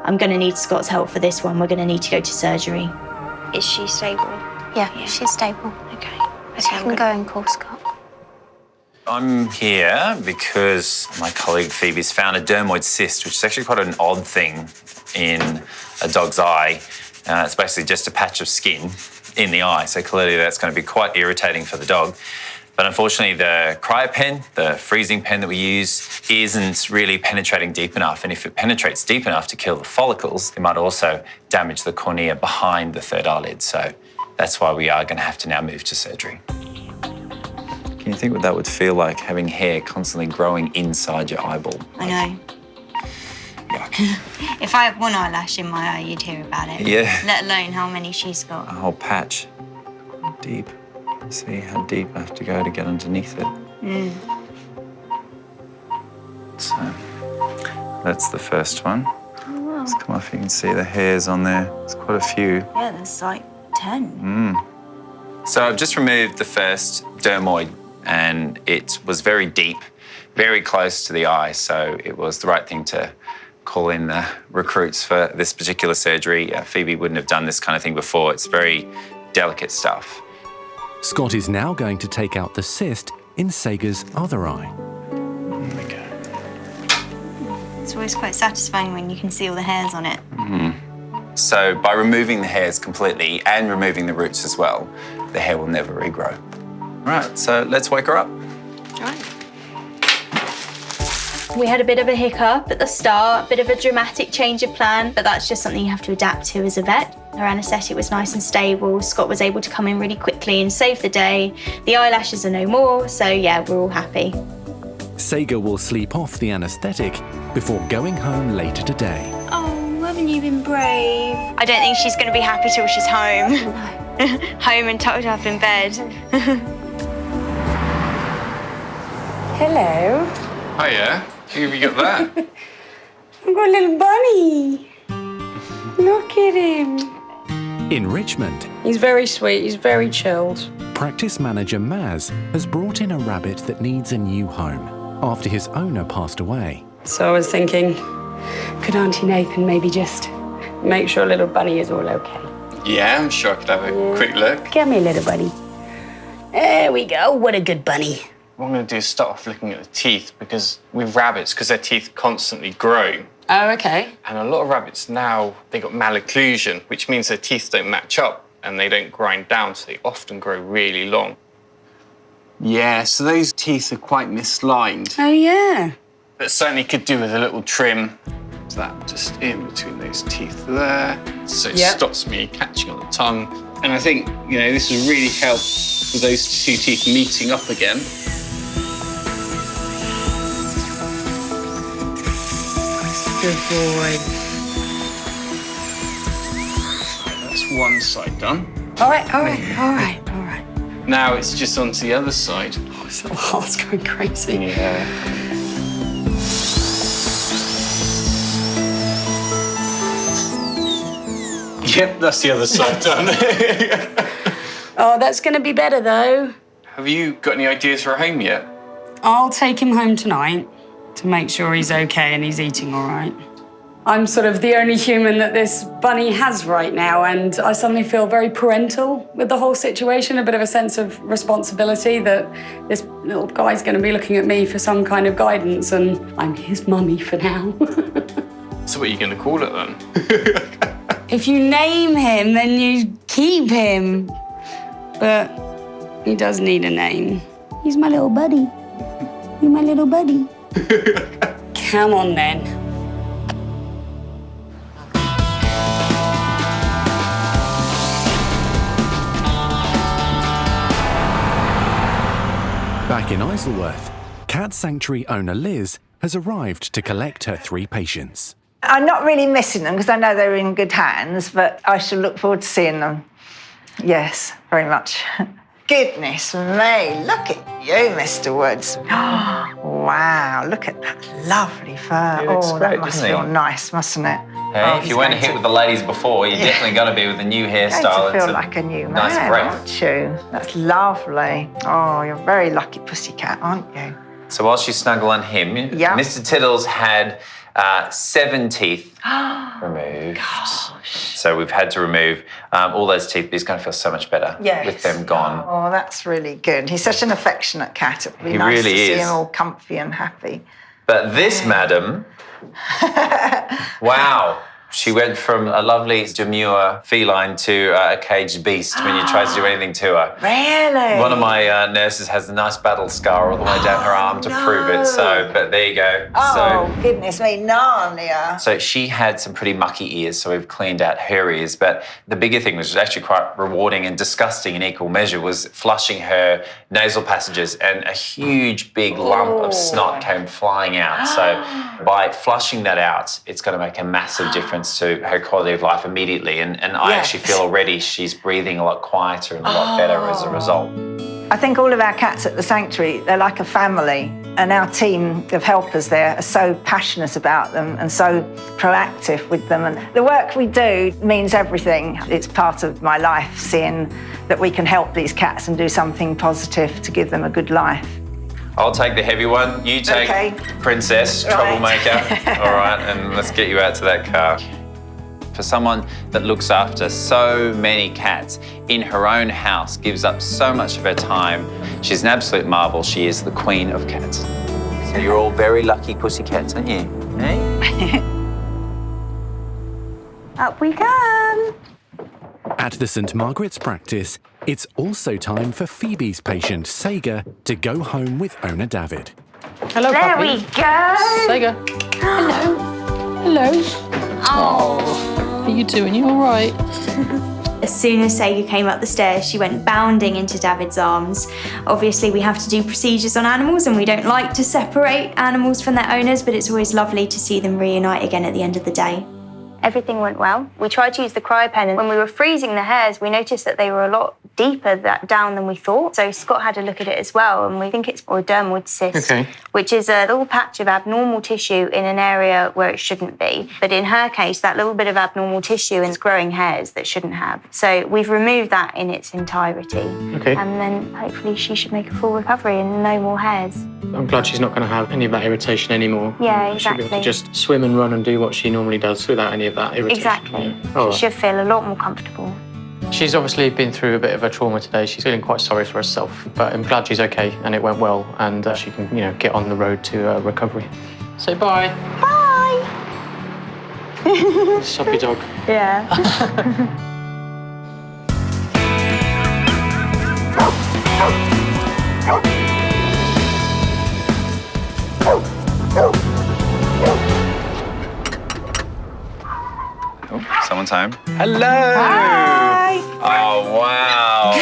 I'm going to need Scott's help for this one. We're going to need to go to surgery. Is she stable? Yeah, she's stable. Okay. So you can go and call Scott. I'm here because my colleague Phoebe's found a dermoid cyst, which is actually quite an odd thing in a dog's eye. It's basically just a patch of skin in the eye, so clearly that's going to be quite irritating for the dog. But unfortunately, the cryopen, the freezing pen that we use, isn't really penetrating deep enough. And if it penetrates deep enough to kill the follicles, it might also damage the cornea behind the third eyelid. So that's why we are going to have to now move to surgery. Can you think what that would feel like, having hair constantly growing inside your eyeball? I know. If I had one eyelash in my eye, you'd hear about it. Yeah. Let alone how many she's got. A whole patch. Deep. See how deep I have to go to get underneath it. So that's the first one. Oh, wow. Let's come off. You can see the hairs on there. There's quite a few. Yeah, there's like 10. So I've just removed the first dermoid, and it was very deep, very close to the eye. So it was the right thing to call in the recruits for this particular surgery. Phoebe wouldn't have done this kind of thing before. It's very delicate stuff. Scott is now going to take out the cyst in Sega's other eye. There we go. It's always quite satisfying when you can see all the hairs on it. So by removing the hairs completely and removing the roots as well, the hair will never regrow. All right, so let's wake her up. All right. We had a bit of a hiccup at the start, a bit of a dramatic change of plan, but that's just something you have to adapt to as a vet. Her anaesthetic was nice and stable. Scott was able to come in really quickly and save the day. The eyelashes are no more, so yeah, we're all happy. Sega will sleep off the anaesthetic before going home later today. Oh, haven't you been brave? I don't think she's going to be happy till she's home. Home and tucked up in bed. Hello. Hiya. Who have you got that? I've got a little bunny. Look at him. In Richmond, He's very sweet, he's very chilled. practice manager Maz has brought in a rabbit that needs a new home after his owner passed away. So I was thinking, could Auntie Nathan maybe just make sure little bunny is all okay? Yeah, I'm sure I could have a quick look. Come here, little bunny. There we go, what a good bunny. What I'm going to do is start off looking at the teeth, because with rabbits, because their teeth constantly grow. Oh, okay. And a lot of rabbits now, they got malocclusion, which means their teeth don't match up and they don't grind down, so they often grow really long. Yeah, so those teeth are quite misaligned. Oh, yeah. That certainly could do with a little trim. That just in between those teeth there, so it stops me catching on the tongue. And I think, this will really help with those two teeth meeting up again. Good boy. That's one side done. All right. Now it's just onto the other side. Oh, so the heart's going crazy. Yeah. Yep, that's the other side done. Oh, that's going to be better, though. Have you got any ideas for a home yet? I'll take him home tonight to make sure he's okay and he's eating all right. I'm sort of the only human that this bunny has right now, and I suddenly feel very parental with the whole situation, a bit of a sense of responsibility that this little guy's going to be looking at me for some kind of guidance, and I'm his mummy for now. So what are you going to call it then? If you name him, then you keep him. But he does need a name. He's my little buddy. You're my little buddy. Come on, then. Back in Isleworth, cat sanctuary owner Liz has arrived to collect her 3 patients. I'm not really missing them because I know they're in good hands, but I shall look forward to seeing them. Yes, very much. Goodness me, look at you, Mr. Woods. Wow, look at that lovely fur. looks That great, must doesn't he? feel nice, mustn't it? Hey, if you weren't a hit with the ladies before, you're definitely going to be with a new hairstyle. Going to It's feel like a new nice man, breath. aren't you? That's lovely. Oh, you're a very lucky pussycat, aren't you? So while she's snuggling him, Yeah. Mr. Tiddles had 7 teeth removed. So we've had to remove all those teeth, but he's going to feel so much better with them gone. Oh, that's really good. He's such an affectionate cat. It'd be He nice really to see is. him all comfy and happy. But this madam, wow. She went from a lovely, demure feline to a caged beast when you try to do anything to her. Really? One of my nurses has a nice battle scar all the way down her arm to prove it. So, but there you go. Oh, goodness me, Narnia. So she had some pretty mucky ears, so we've cleaned out her ears. But the bigger thing, which was actually quite rewarding and disgusting in equal measure, was flushing her nasal passages, and a huge, big lump of snot came flying out. So by flushing that out, it's going to make a massive difference to her quality of life immediately. And I actually feel already she's breathing a lot quieter and a lot better as a result. I think all of our cats at the sanctuary, they're like a family. And our team of helpers there are so passionate about them and so proactive with them. And the work we do means everything. It's part of my life, seeing that we can help these cats and do something positive to give them a good life. I'll take the heavy one. You take Princess, troublemaker. All right, and let's get you out to that car. For someone that looks after so many cats in her own house, gives up so much of her time, she's an absolute marvel. She is the queen of cats. So you're all very lucky pussycats, aren't you? Hey? Up we come. At the St Margaret's practice, it's also time for Phoebe's patient, Sega, to go home with owner David. Hello, There puppy. we go. Sega. Hello. Hello. Oh. How are you doing? You all right? As soon as Sega came up the stairs, she went bounding into David's arms. Obviously, we have to do procedures on animals, and we don't like to separate animals from their owners, but it's always lovely to see them reunite again at the end of the day. Everything went well. We tried to use the cryopen, and when we were freezing the hairs, we noticed that they were a lot deeper down than we thought. So Scott had a look at it as well, and we think it's a dermoid cyst, which is a little patch of abnormal tissue in an area where it shouldn't be. But in her case, that little bit of abnormal tissue is growing hairs that shouldn't have. So we've removed that in its entirety. Okay. And then hopefully she should make a full recovery and no more hairs. I'm glad she's not going to have any of that irritation anymore. Yeah, She'll be able to exactly. just swim and run and do what she normally does without any of that irritation. Exactly. Yeah. All She right. should feel a lot more comfortable. She's obviously been through a bit of a trauma today. She's feeling quite sorry for herself, but I'm glad she's okay and it went well, and she can, get on the road to recovery. Say bye. Bye. Soppy dog. Yeah. Oh, someone's home. Hello. Hi. Oh, wow.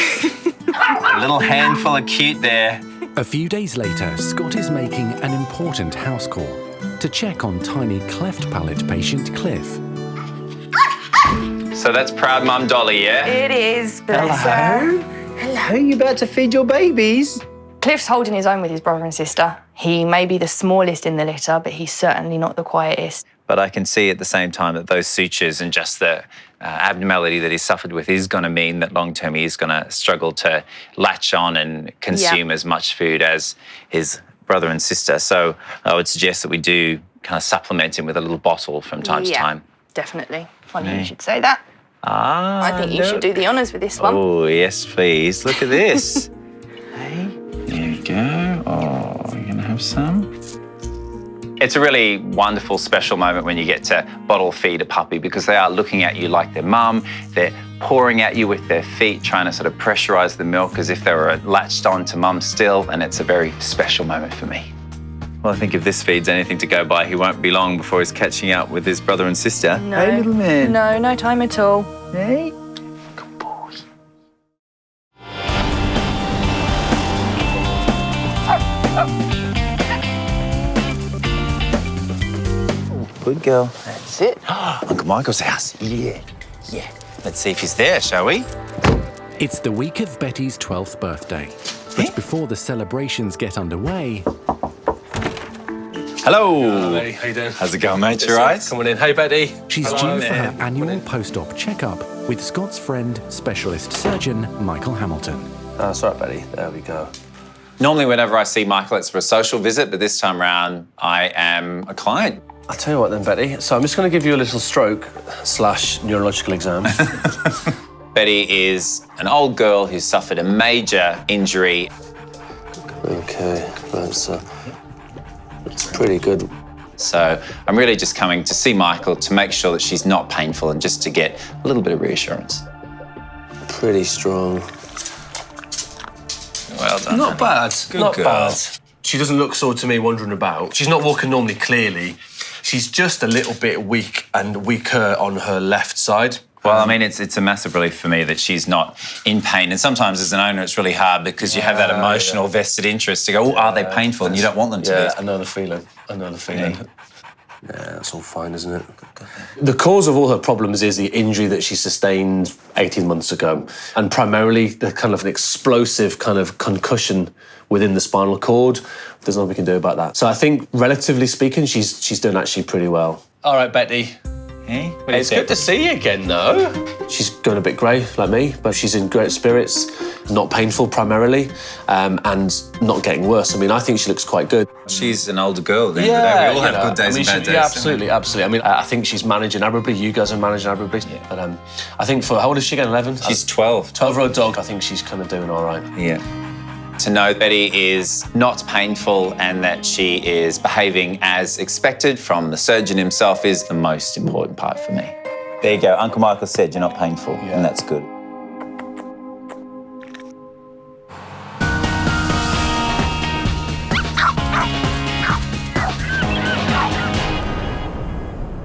A little handful of cute there. A few days later, Scott is making an important house call. to check on tiny cleft palate patient Cliff. So that's proud mum Dolly, yeah? It is, bless her. Hello, you about to feed your babies? Cliff's holding his own with his brother and sister. He may be the smallest in the litter, but he's certainly not the quietest. But I can see at the same time that those sutures and just the abnormality that he's suffered with is going to mean that long term he is going to struggle to latch on and consume as much food as his brother and sister. So I would suggest that we do kind of supplement him with a little bottle from time to time. Definitely. Funny you should say that. Ah, I think you should do the honours with this one. Oh, yes, please. Look at this. Hey, there you go. Oh, you're going to have some? It's a really wonderful, special moment when you get to bottle feed a puppy because they are looking at you like their mum. They're pouring at you with their feet, trying to sort of pressurise the milk as if they were latched on to mum still, and it's a very special moment for me. Well, I think if this feed's anything to go by, he won't be long before he's catching up with his brother and sister. No. Hey, little man. No, no time at all. Hey. Good girl. That's it. Uncle Michael's house. Yeah. Let's see if he's there, shall we? It's the week of Betty's 12th birthday. But before the celebrations get underway... Hello. Hey, how you doing? How's it going, mate? You all right? Coming in. Hey, Betty. She's due for her annual post-op checkup with Scott's friend, specialist surgeon Michael Hamilton. Sorry, Betty. There we go. Normally, whenever I see Michael, it's for a social visit, but this time round, I am a client. I'll tell you what then, Betty. So I'm just going to give you a little stroke/neurological exam. Betty is an old girl who's suffered a major injury. Okay, that's pretty good. So I'm really just coming to see Michael to make sure that she's not painful and just to get a little bit of reassurance. Pretty strong. Well done. Not bad. Not girl. bad. She doesn't look sore to me wandering about. She's not walking normally, clearly. She's just a little bit weak and weaker on her left side. Well, I mean, it's a massive relief for me that she's not in pain. And sometimes as an owner, it's really hard because you have that emotional vested interest to go, oh, are they painful? And you don't want them to be. Yeah, I know the feeling. Yeah, that's all fine, isn't it? The cause of all her problems is the injury that she sustained 18 months ago, and primarily the kind of an explosive kind of concussion within the spinal cord. There's nothing we can do about that. So I think, relatively speaking, she's doing actually pretty well. All right, Betty. Hey, it's good to see you again, though. She's going a bit grey, like me, but she's in great spirits, not painful primarily, and not getting worse. I mean, I think she looks quite good. She's an older girl, then. Yeah, we all have good days and bad days. Yeah, absolutely. I mean, I think she's managing admirably. You guys are managing admirably. Yeah. But I think for, how old is she again, 11? She's 12. 12-year-old dog, I think she's kind of doing all right. Yeah. To know Betty is not painful and that she is behaving as expected from the surgeon himself is the most important part for me. There you go. Uncle Michael said you're not painful, and that's good.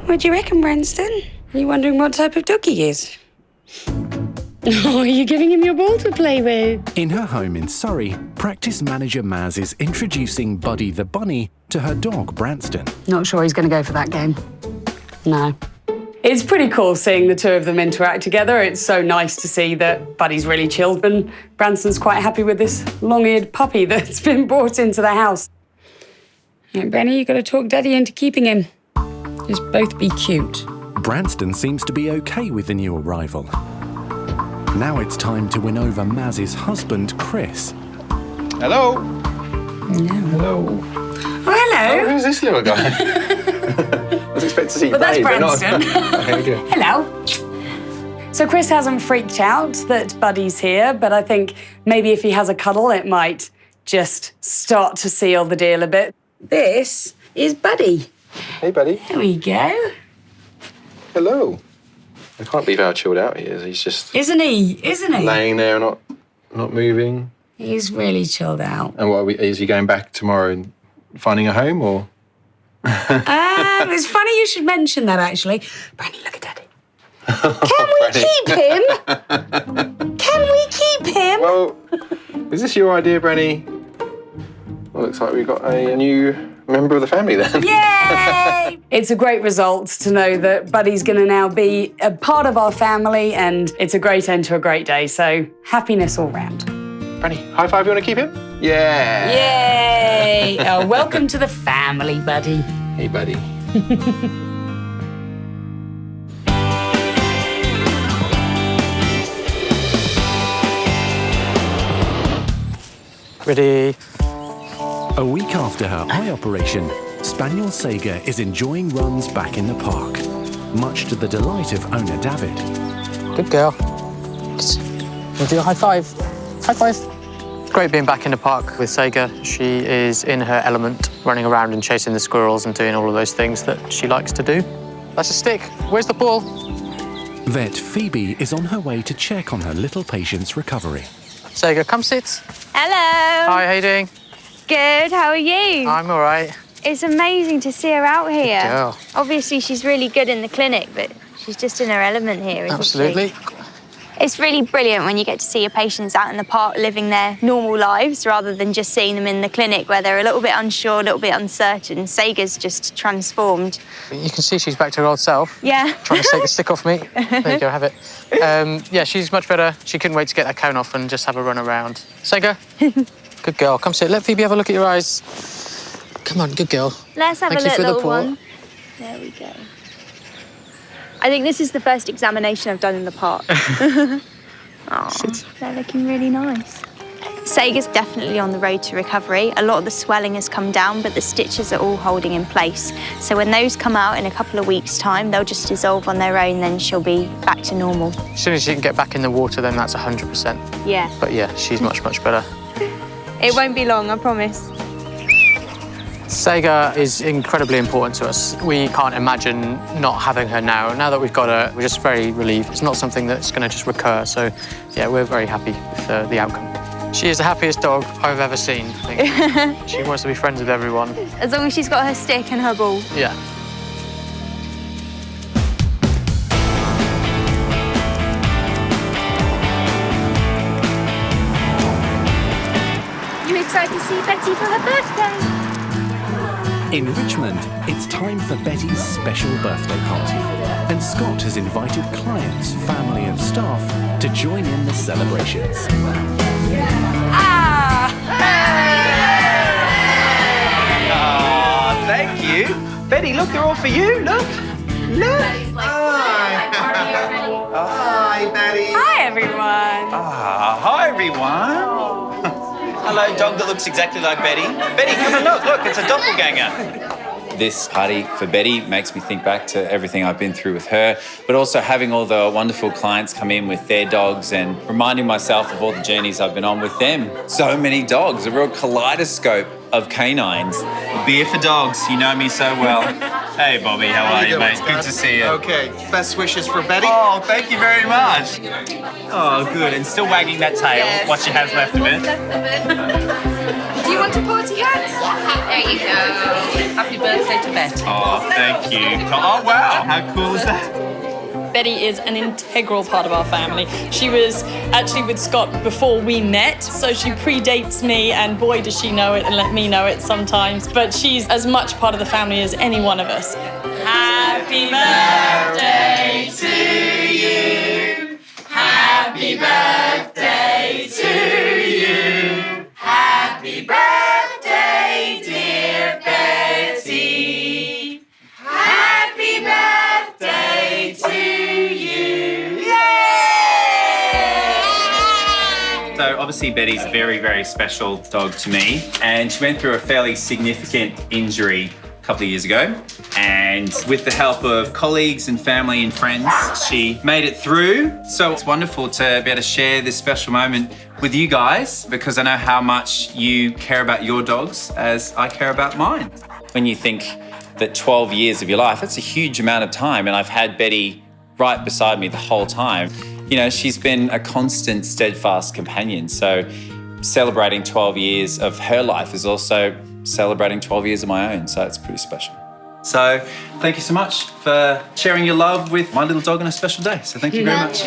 What do you reckon, Winston? Are you wondering what type of dog he is? Oh, are you giving him your ball to play with? In her home in Surrey, practice manager Maz is introducing Buddy the bunny to her dog, Branston. Not sure he's going to go for that game. No. It's pretty cool seeing the two of them interact together. It's so nice to see that Buddy's really chilled and Branston's quite happy with this long-eared puppy that's been brought into the house. Right, Benny, you've got to talk Daddy into keeping him. Just both be cute. Branston seems to be okay with the new arrival. Now it's time to win over Maz's husband, Chris. Hello. Hello. Oh, hello. Oh, who's this little guy? I was expecting to see Well, that's Dave, but not- Branston. Hello. So Chris hasn't freaked out that Buddy's here, but I think maybe if he has a cuddle, it might just start to seal the deal a bit. This is Buddy. Hey, buddy. There we go. Hello. I can't believe how chilled out he is. He's just Isn't he? laying there, not moving. He's really chilled out. And what is he going back tomorrow and finding a home, or? It's funny you should mention that, actually. Brandy, look at Daddy. Can we keep him? Can we keep him? Well, is this your idea, Brenny? Well, looks like we've got a new member of the family then. Yay! It's a great result to know that Buddy's going to now be a part of our family, and it's a great end to a great day. So happiness all round. Benny, high five, you want to keep him? Yeah. Yay! Oh, welcome to the family, Buddy. Hey, Buddy. Ready? A week after her eye operation, Spaniel Sega is enjoying runs back in the park, much to the delight of owner David. Good girl. Can you do a high five? High five. It's great being back in the park with Sega. She is in her element, running around and chasing the squirrels and doing all of those things that she likes to do. That's a stick. Where's the ball? Vet Phoebe is on her way to check on her little patient's recovery. Sega, come sit. Hello. Hi, how you doing? Good, how are you? I'm all right. It's amazing to see her out here. Good girl. Obviously, she's really good in the clinic, but she's just in her element here, isn't Absolutely. she? It's really brilliant when you get to see your patients out in the park living their normal lives rather than just seeing them in the clinic where they're a little bit unsure, a little bit uncertain. Sega's just transformed. You can see she's back to her old self. Yeah. Trying to take the stick off me. There you go, have it. Yeah, she's much better. She couldn't wait to get that cone off and just have a run around. Sega, good girl. Come sit. Let Phoebe have a look at your eyes. Come on, good girl. Let's have Thank a you for little the paw. one. There we go. I think this is the first examination I've done in the park. Oh, they're looking really nice. Sega's definitely on the road to recovery. A lot of the swelling has come down, but the stitches are all holding in place. So when those come out in a couple of weeks' time, they'll just dissolve on their own, then she'll be back to normal. As soon as she can get back in the water, then that's 100%. Yeah. But yeah, she's much, much better. It won't be long, I promise. Sega is incredibly important to us. We can't imagine not having her now. Now that we've got her, we're just very relieved. It's not something that's going to just recur. So, yeah, we're very happy with the outcome. She is the happiest dog I've ever seen, I think. She wants to be friends with everyone. As long as she's got her stick and her ball. Yeah. You excited to see Betty for her birthday? In Richmond, it's time for Betty's special birthday party. And Scott has invited clients, family and staff to join in the celebrations. Ah, thank you. Betty, look, they're all for you. Look. Look. Hi, Betty. Hi, everyone. Ah, hi, everyone. Hello, dog that looks exactly like Betty. Betty, come and look, it's a doppelganger. This party for Betty makes me think back to everything I've been through with her, but also having all the wonderful clients come in with their dogs and reminding myself of all the journeys I've been on with them. So many dogs, a real kaleidoscope of canines. Beer for dogs, you know me so well. Hey, Bobby, how are you, mate? Good to see you. Okay, best wishes for Betty. Oh, thank you very much. Oh, good, and still wagging that tail, what she has left of it. Do you want a party hat? There you go. Happy birthday to Betty. Oh, thank you. Oh, wow, how cool is that? Betty is an integral part of our family. She was actually with Scott before we met, so she predates me, and boy does she know it and let me know it sometimes. But she's as much part of the family as any one of us. Happy birthday to you. Happy birthday to you. Happy birthday, dear Betty. Happy birthday to you. So obviously Betty's a very, very special dog to me, and she went through a fairly significant injury a couple of years ago, and with the help of colleagues and family and friends, she made it through. So it's wonderful to be able to share this special moment with you guys, because I know how much you care about your dogs as I care about mine. When you think that 12 years of your life, that's a huge amount of time, and I've had Betty right beside me the whole time. You know, she's been a constant, steadfast companion. So celebrating 12 years of her life is also celebrating 12 years of my own. So it's pretty special. So thank you so much for sharing your love with my little dog on a special day. So thank you very much.